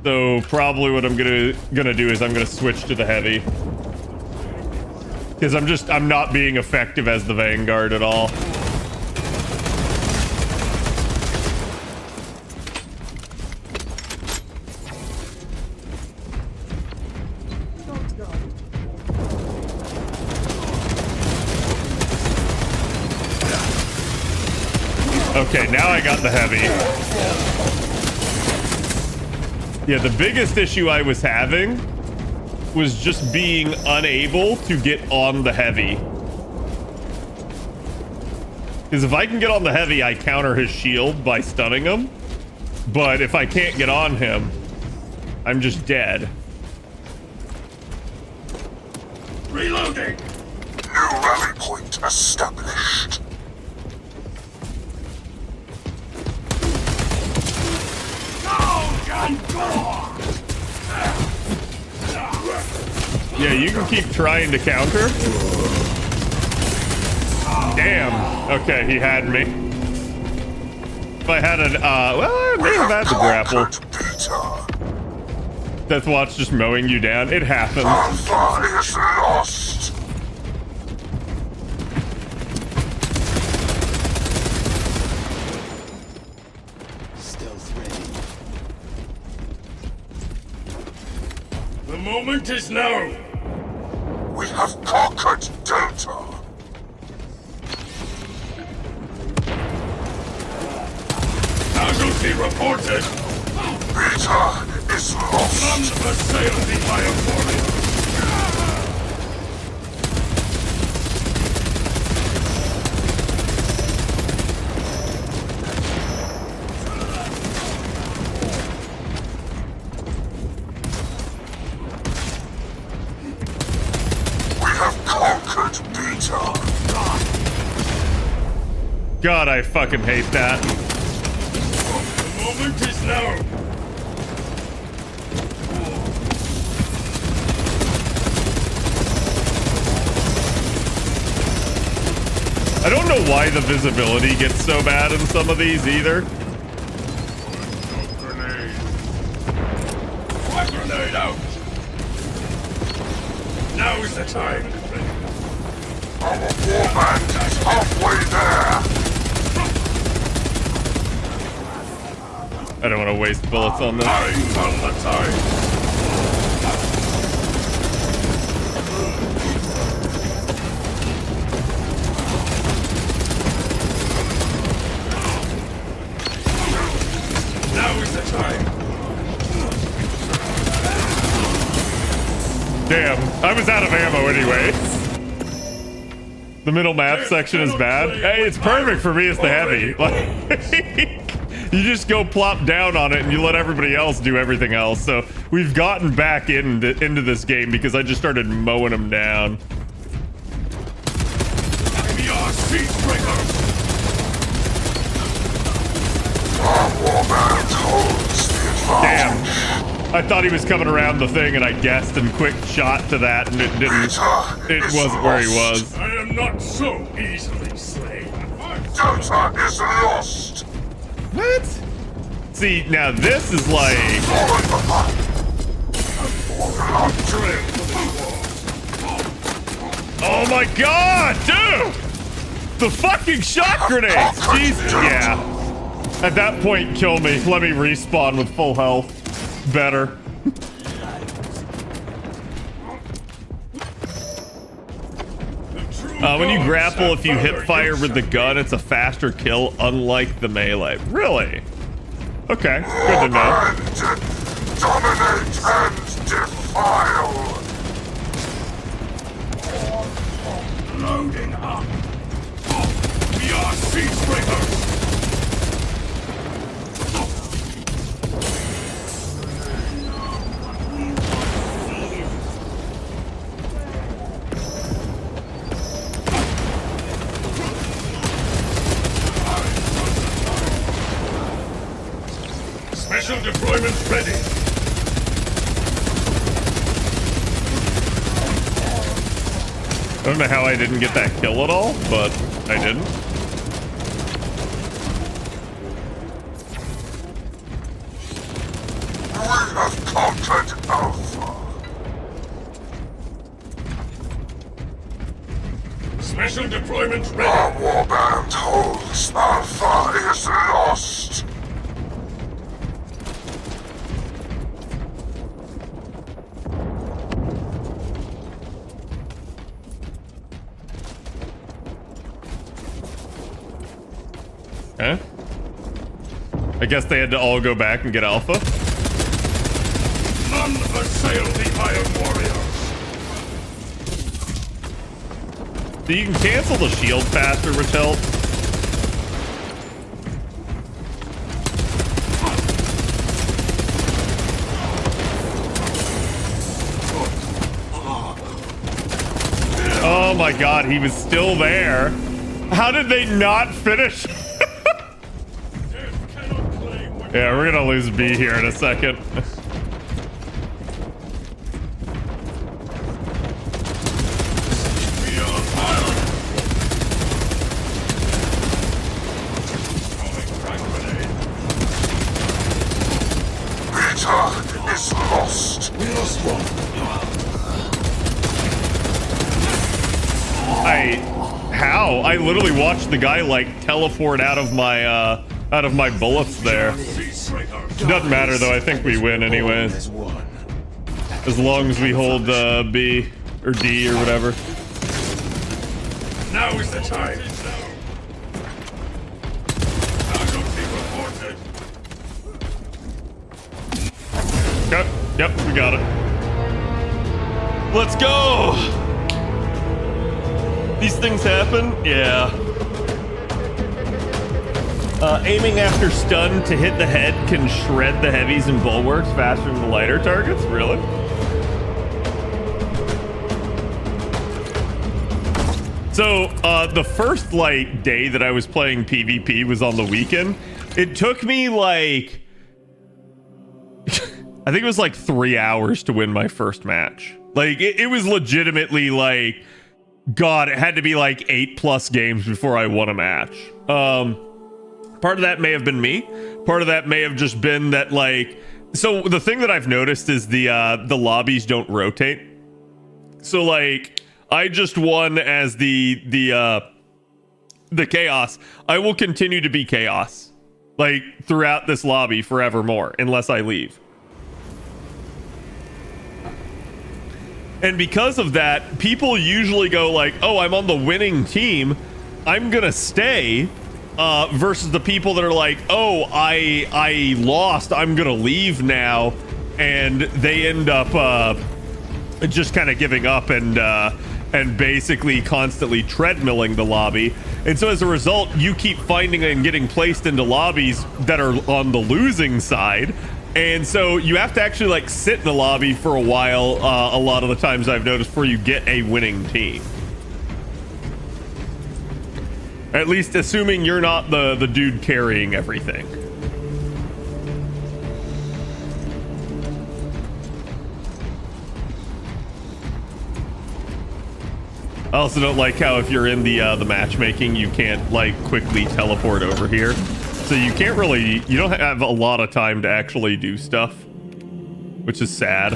So probably what I'm gonna do is I'm gonna switch to the heavy, because I'm not being effective as the Vanguard at all. Okay, now I got the heavy. Yeah, the biggest issue I was having was just being unable to get on the heavy. Because if I can get on the heavy, I counter his shield by stunning him. But if I can't get on him, I'm just dead. Reloading. New rally point established. Yeah, you can keep trying to counter. Damn. Okay, he had me. If I had an, well, I may have had the grapple. Deathwatch just mowing you down. It happens. Alpha is lost. The moment is now. We have conquered Delta. Casualty reported. Peter is lost. None assail the Bioformia. God, I fucking hate that. The moment is now. I don't know why the visibility gets so bad in some of these either. Grenade. Frag grenade out. Now is the time. Our warband is halfway there. I don't want to waste bullets on this. Eyes on the time. Now is the time. Damn, I was out of ammo anyway. The middle map section is bad. Hey, it's perfect for me as the heavy. Like, you just go plop down on it and you let everybody else do everything else. So we've gotten back into this game because I just started mowing them down. Give me our siege breaker. Our warband Damn. I thought he was coming around the thing and I guessed and quick shot to that and it didn't. It wasn't where he was. I am not so easily slain. Data is lost. What? See, now this is like... Oh my god, dude! The fucking shot grenades! Jesus, yeah. At that point, kill me. Let me respawn with full health. Better. When you grapple, if you hip fire with the gun, it's a faster kill, unlike the melee. Really? Okay, good to know. Dominate and defile. Loading up. We are siege breakers. Special deployment ready. I don't know how I didn't get that kill at all, but I didn't. We have conquered Alpha. Special deployment ready. Our warband holds. Alpha is lost. Okay. I guess they had to all go back and get Alpha. None assail the Iron Warriors. So you can cancel the shield faster, which helps. Oh my god, he was still there. How did they not finish? Yeah, we're gonna lose B here in a second. Beta is lost. We lost one. How? I literally watched the guy like teleport out of my bullets there. Doesn't matter though, I think we win anyways. As long as we hold B or D or whatever. Now is the time. Okay. Yep, we got it. Let's go! These things happen? Yeah. Aiming after stun to hit the head can shred the heavies and bulwarks faster than the lighter targets? Really? So, the first, like, day that I was playing PvP was on the weekend. It took me, like... I think it was, like, 3 hours to win my first match. Like, it was legitimately, like... God, it had to be, like, 8+ games before I won a match. Part of that may have been me. Part of that may have just been that, like... So, the thing that I've noticed is the lobbies don't rotate. So, like... I just won as the chaos. I will continue to be chaos, like throughout this lobby forevermore, unless I leave. And because of that, people usually go like, "Oh, I'm on the winning team. I'm gonna stay." Versus the people that are like, "Oh, I lost. I'm gonna leave now," and they end up just kind of giving up and basically constantly treadmilling the lobby. And so as a result, you keep finding and getting placed into lobbies that are on the losing side. And so you have to actually like sit in the lobby for a while, a lot of the times I've noticed, before you get a winning team. At least assuming you're not the dude carrying everything. I also don't like how if you're in the matchmaking, you can't like quickly teleport over here. So you can't really, you don't have a lot of time to actually do stuff, which is sad.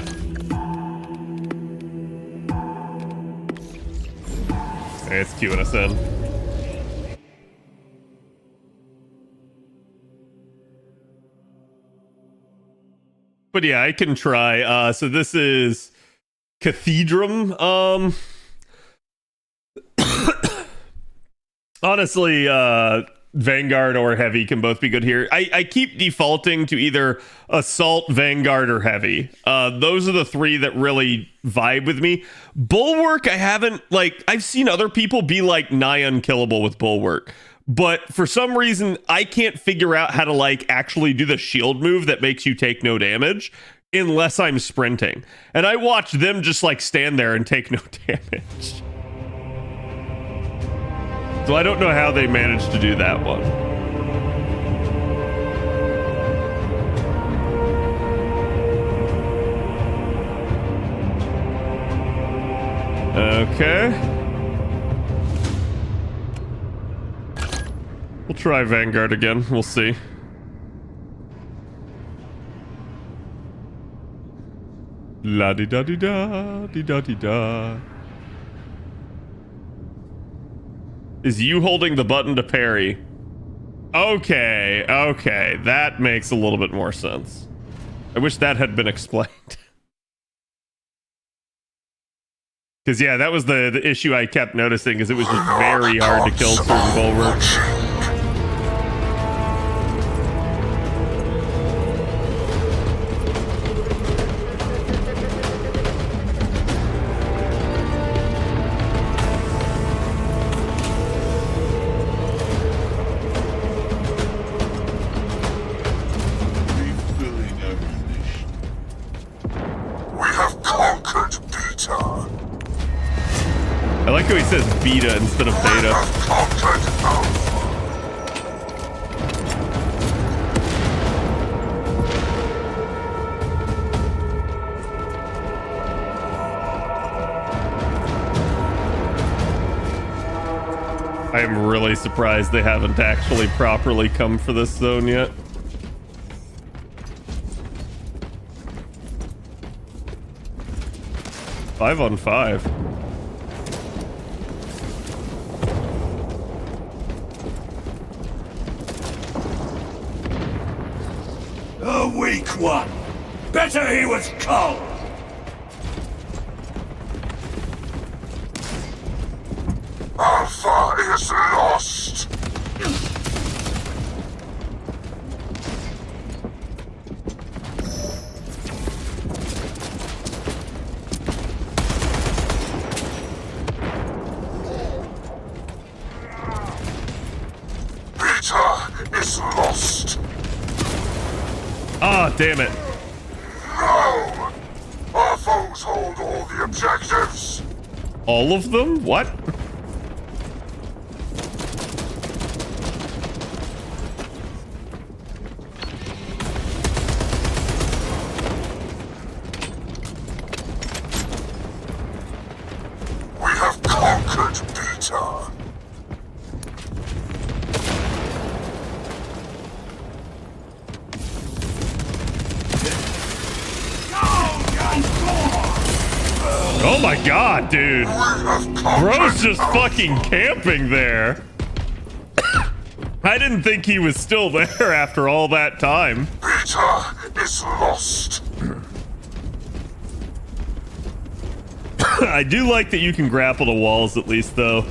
Hey, it's queuing us in. But yeah, I can try. So this is Cathedrum. Honestly, Vanguard or Heavy can both be good here. I keep defaulting to either Assault, Vanguard, or Heavy. Those are the three that really vibe with me. Bulwark, I haven't, like, I've seen other people be like nigh unkillable with Bulwark. But for some reason, I can't figure out how to like actually do the shield move that makes you take no damage unless I'm sprinting. And I watch them just like stand there and take no damage. So I don't know how they managed to do that one. Okay. We'll try Vanguard again. We'll see. La-di-da-di-da, di-da-di-da. Is you holding the button to parry? Okay, okay. That makes a little bit more sense. I wish that had been explained. Because, yeah, that was the issue I kept noticing, is it was just very hard to kill certain bulwarks. I like how he says beta instead of beta. I am really surprised they haven't actually properly come for this zone yet. Five on five. A weak one. Better he was cold. Alpha is lost. Beta is lost. Ah, damn it. No! Our foes hold all the objectives. All of them? What? We have conquered Beta. Oh my god, dude. Bro's just fucking camping there. I didn't think he was still there after all that time. Beta is lost. I do like that you can grapple to walls at least, though.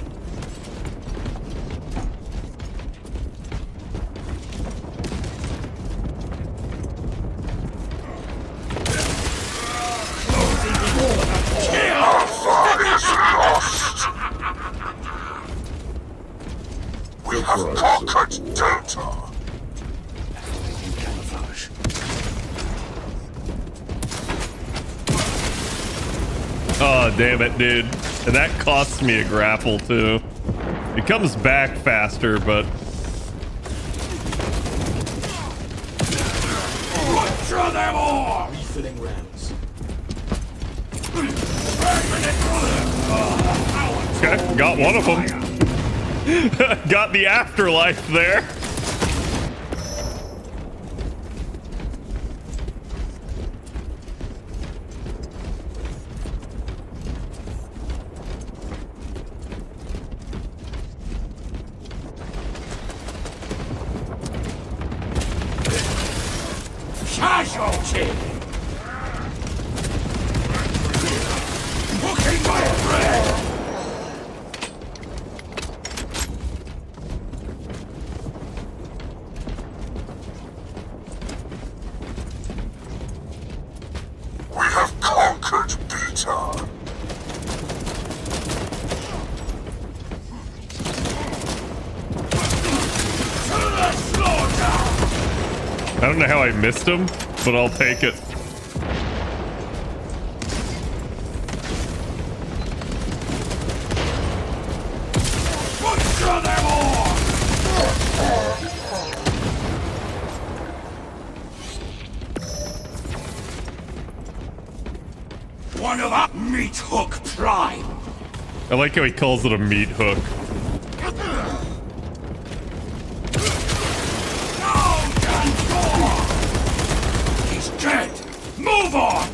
We have conquered Delta. Oh, damn it, dude. And that costs me a grapple, too. It comes back faster, but... Rupture them all! Refilling rounds. Okay, got one of them. Got the afterlife there. Casualty! Hooking my prey! We have conquered Beta. I don't know how I missed him, but I'll take it. Butcher them all! One of our meat hook prime. I like how he calls it a meat hook. He's dead. Move on.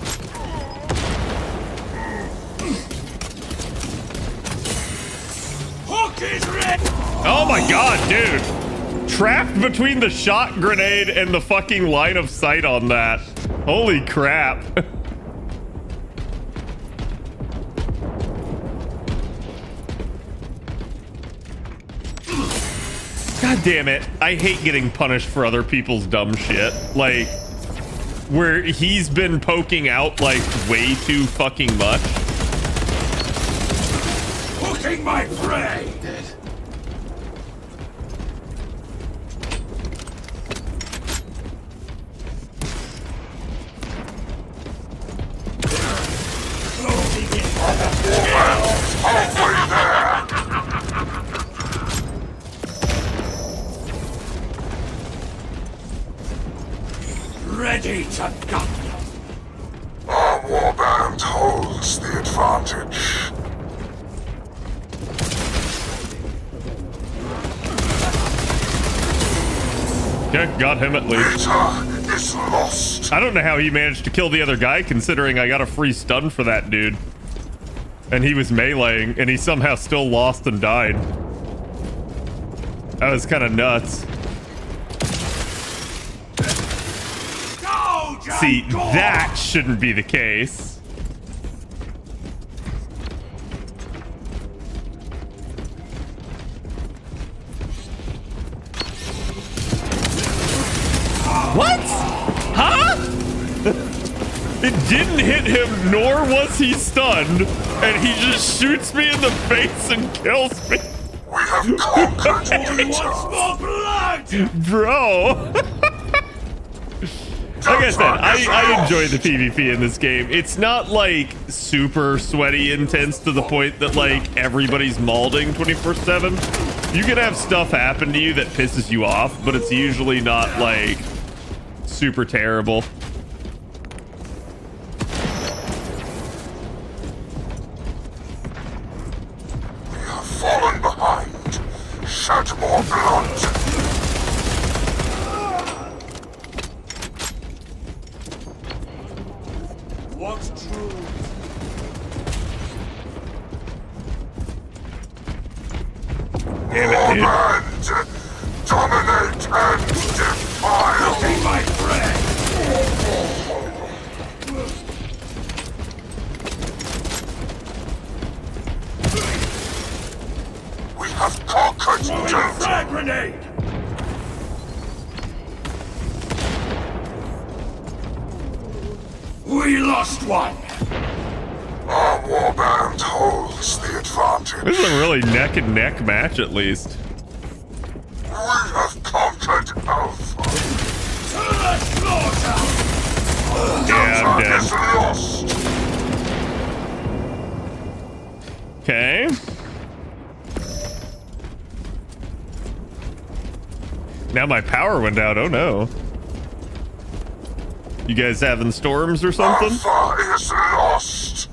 Hook is ready. Oh my god, dude! Trapped between the shot grenade and the fucking line of sight on that. Holy crap. God damn it. I hate getting punished for other people's dumb shit. Like, where he's been poking out, like, way too fucking much. Hooking my prey. Ready to gun. Our warband holds the advantage. Okay, got him at least. Beta is lost. I don't know how he managed to kill the other guy, considering I got a free stun for that dude. And he was meleeing, and he somehow still lost and died. That was kind of nuts. See, that shouldn't be the case. What? Huh? It didn't hit him, nor was he stunned, and he just shoots me in the face and kills me. We have conquered Beta. Bro. Like I said, I enjoy the PvP in this game. It's not like super sweaty intense to the point that like everybody's malding 24/7. You can have stuff happen to you that pisses you off, but it's usually not like super terrible. We have fallen behind. Shed more blood. What's true? Damn it, dude. Warband, dominate and defile. Hooking my prey. We have conquered Beta. Frag grenade. We lost one. Our warband holds the advantage. This is a really neck and neck match, at least. We have conquered Alpha. To the slaughter. Yeah, I'm Beta is dead. lost. Okay. Now my power went out. Oh no. You guys having storms or something? Alpha is lost.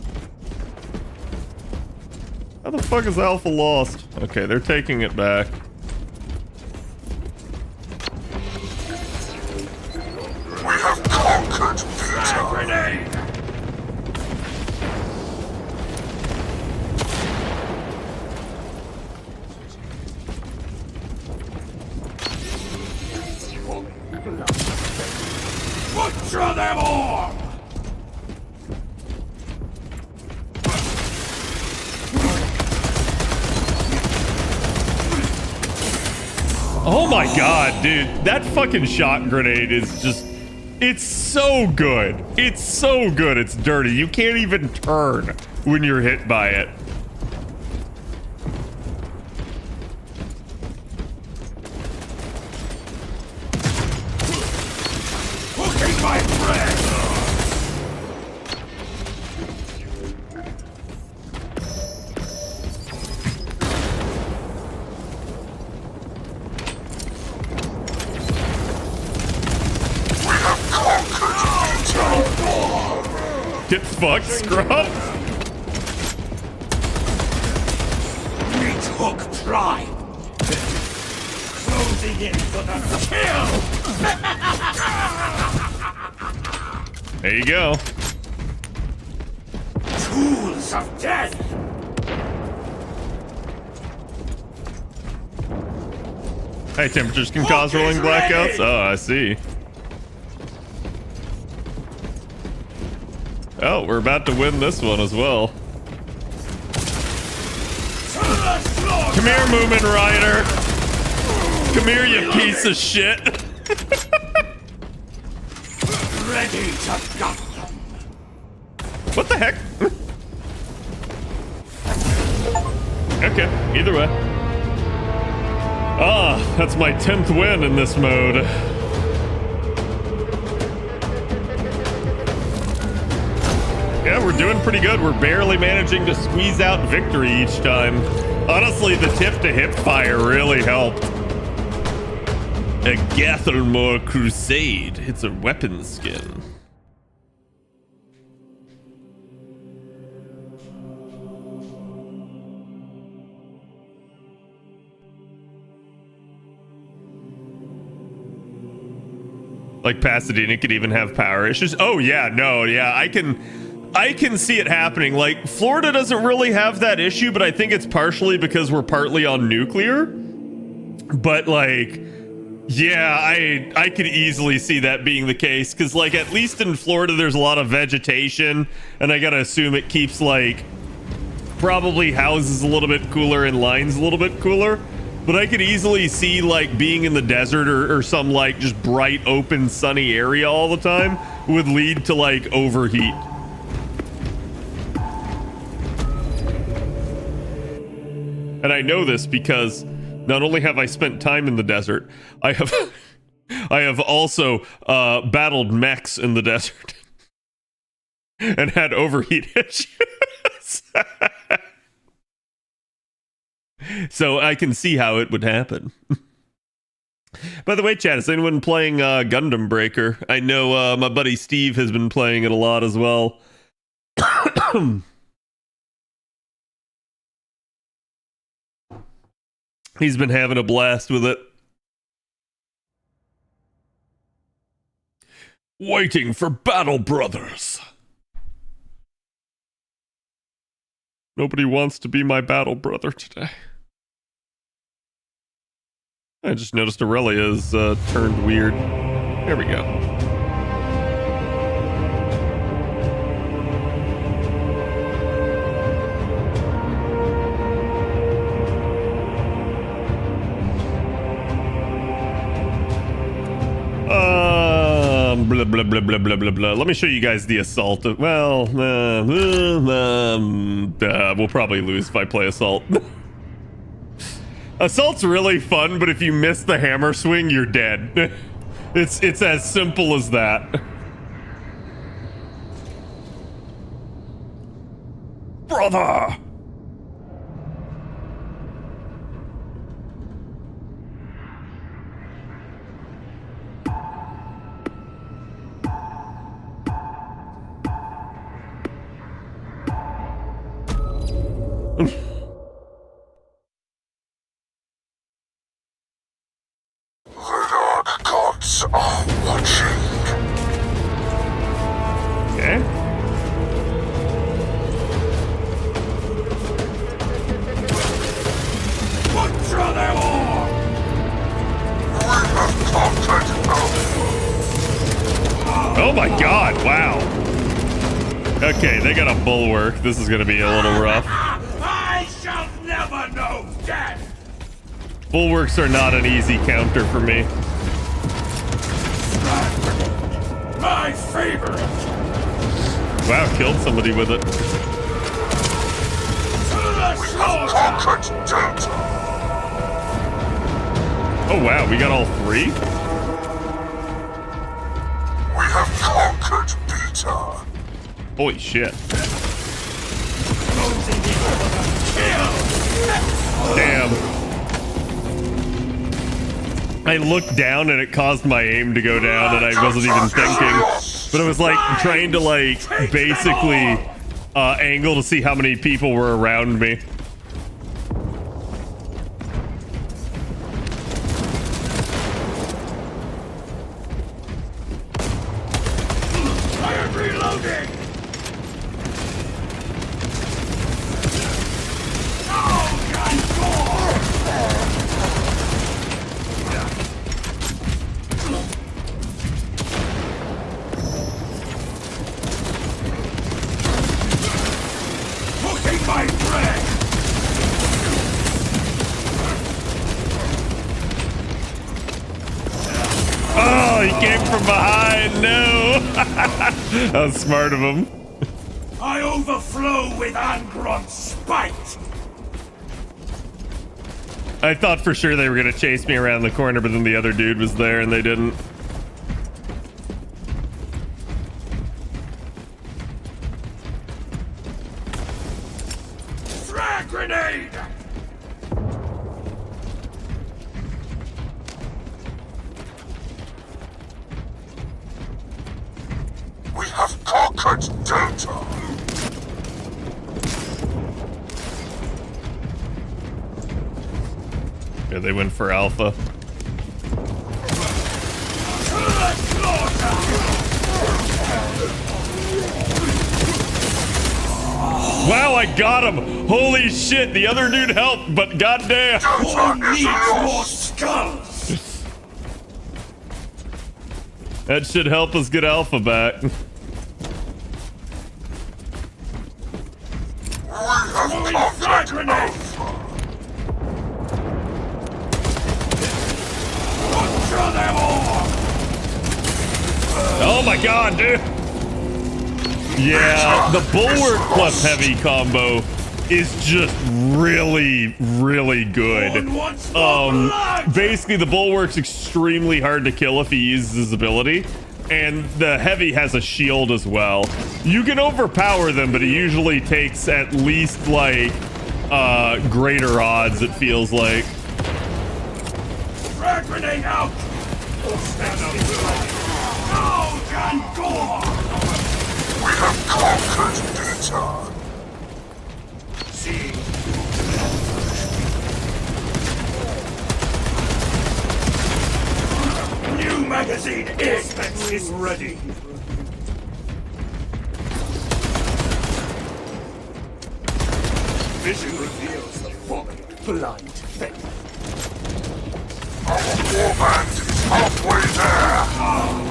How the fuck is Alpha lost? Okay, they're taking it back. We have conquered Beta. Grenade! Butcher them all! Oh my god, dude. That fucking shot grenade is just... It's so good. It's so good. It's dirty. You can't even turn when you're hit by it. Cooking my bread! Get fucked, scrub. Meat hook prime! Closing in for the kill! There you go. Tools of death! High temperatures can cause rolling blackouts. Oh, I see. Oh, we're about to win this one as well. Come here, Moomin Rider. Come here, you piece of shit. Ready to gut them! What the heck? Okay, either way. Ah, that's my 10th win in this mode. Yeah, we're doing pretty good. We're barely managing to squeeze out victory each time. Honestly, the tip to hip fire really helped. A Gathelmore Crusade. It's a weapon skin. Like Pasadena could even have power issues. Oh yeah, no, yeah, I can see it happening. Like Florida doesn't really have that issue, but I think it's partially because we're partly on nuclear. But like, yeah, I could easily see that being the case because like at least in Florida there's a lot of vegetation, and I gotta assume it keeps like probably houses a little bit cooler and lines a little bit cooler. But I could easily see like being in the desert or some like just bright open sunny area all the time would lead to like overheat. And I know this because not only have I spent time in the desert, I have also battled mechs in the desert and had overheat issues. So I can see how it would happen. By the way, chat, is anyone playing Gundam Breaker? I know my buddy Steve has been playing it a lot as well. He's been having a blast with it. Waiting for Battle Brothers. Nobody wants to be my battle brother today. I just noticed Aurelia's turned weird. There we go. Blah, blah, blah, blah, blah, blah, blah. Let me show you guys the assault. Well, we'll probably lose if I play assault. Assault's really fun, but if you miss the hammer swing, you're dead. It's as simple as that. Brother! are watching. Okay. Butcher them all! We have conquered Alpha. Oh my god, wow. Okay, they got a bulwark. This is gonna be a little rough. I shall never know death! Bulwarks are not an easy counter for me. My favorite! Wow, killed somebody with it. To the conquered Delta! Oh wow, we got all three? We have conquered Beta. Holy shit. Damn. I looked down and it caused my aim to go down and I wasn't even thinking. But it was like trying to like basically angle to see how many people were around me. I am reloading! Oh, God! Cooking my bread! Oh, he came from behind. No. That was smart of him. I overflow with Angron's spite! I thought for sure they were going to chase me around the corner, but then the other dude was there and they didn't. Frag grenade! We have conquered Delta! Yeah, they went for Alpha. To the slaughter! Wow, I got him! Holy shit, the other dude helped, but goddamn! Who needs more skulls? That should help us get Alpha back. Throwing frag grenades! Butcher them all! Oh my god, dude! Yeah, the Bulwark plus Heavy combo is just really, really good. Basically the Bulwark's extremely hard to kill if he uses his ability, and the Heavy has a shield as well. You can overpower them, but it usually takes at least like greater odds, it feels like. Frag grenade out! Gouge and gore! We have conquered Beta! See? New magazine is ready! Vision reveals the folly of blind faith. Our warband is halfway there!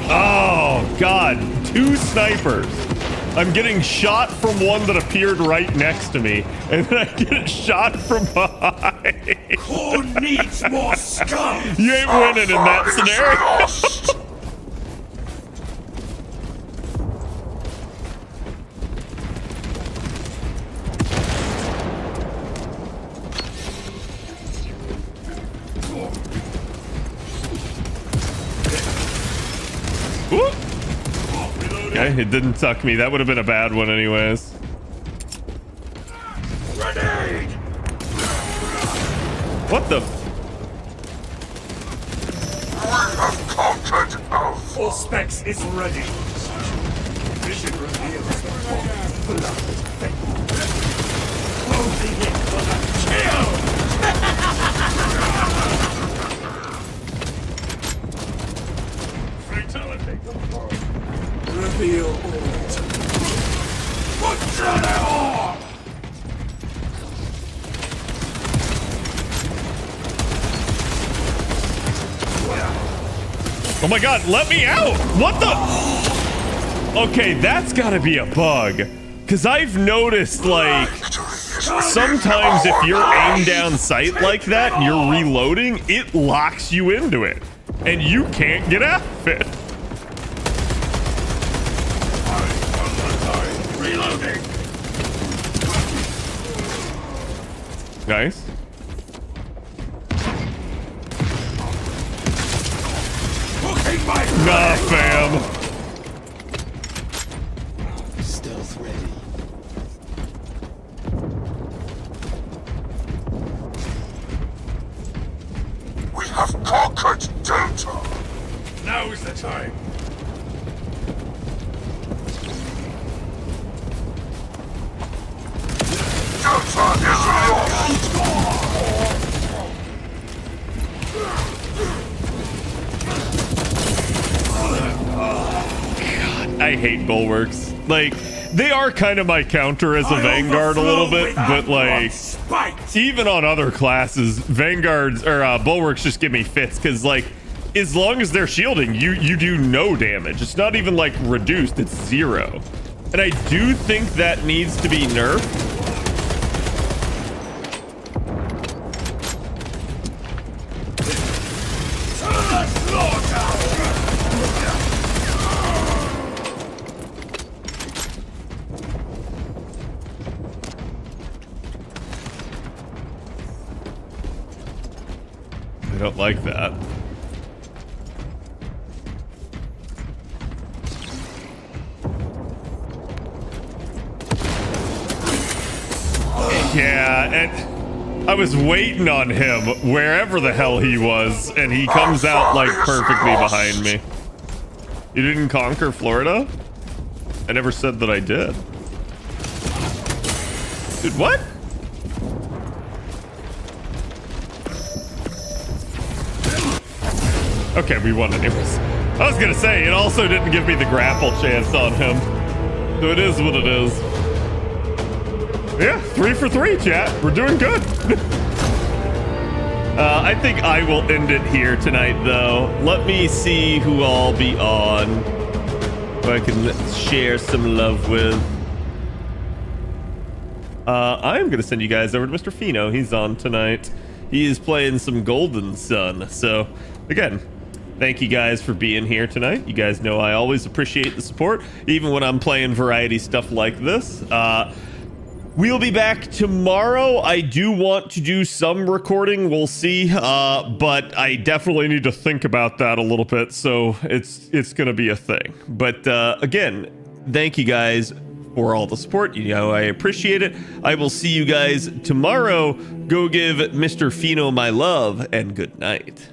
Oh god, 2 snipers. I'm getting shot from one that appeared right next to me, and then I get shot from behind. Who needs more skulls? You ain't winning in that scenario. Okay, it didn't tuck me. That would have been a bad one anyways. Grenade! What the? We have conquered Alpha! All specs is ready. Vision reveals the folly of blind faith. Closing in for the kill! Feel it. Oh my god, let me out! What the? Okay, that's gotta be a bug. Cause I've noticed, like, sometimes if you're aimed down sight like that and you're reloading, it locks you into it. And you can't get out of it. Reloading. Nice. Nah, fam. Stealth ready. We have conquered Delta. Now is the time. Delta is lost. I hate bulwarks. Like, they are kind of my counter as a Vanguard a little bit, but like, even on other classes, Vanguards or bulwarks just give me fits because like, as long as they're shielding, you do no damage. It's not even like reduced; it's 0. And I do think that needs to be nerfed. I don't like that. Yeah, and I was waiting on him wherever the hell he was, and he comes out like perfectly behind me. You didn't conquer Florida? I never said that I did. Dude, what? Okay, we won anyways. I was gonna say, it also didn't give me the grapple chance on him. So it is what it is. Yeah, 3 for 3, chat. We're doing good. I think I will end it here tonight, though. Let me see who I'll be on, who I can share some love with. I'm gonna send you guys over to Mr. Fino. He's on tonight. He is playing some Golden Sun. So, again, thank you guys for being here tonight. You guys know I always appreciate the support, even when I'm playing variety stuff like this. We'll be back tomorrow. I do want to do some recording. We'll see. But I definitely need to think about that a little bit. So it's going to be a thing. But again, thank you guys for all the support. You know, I appreciate it. I will see you guys tomorrow. Go give Mr. Fino my love and good night.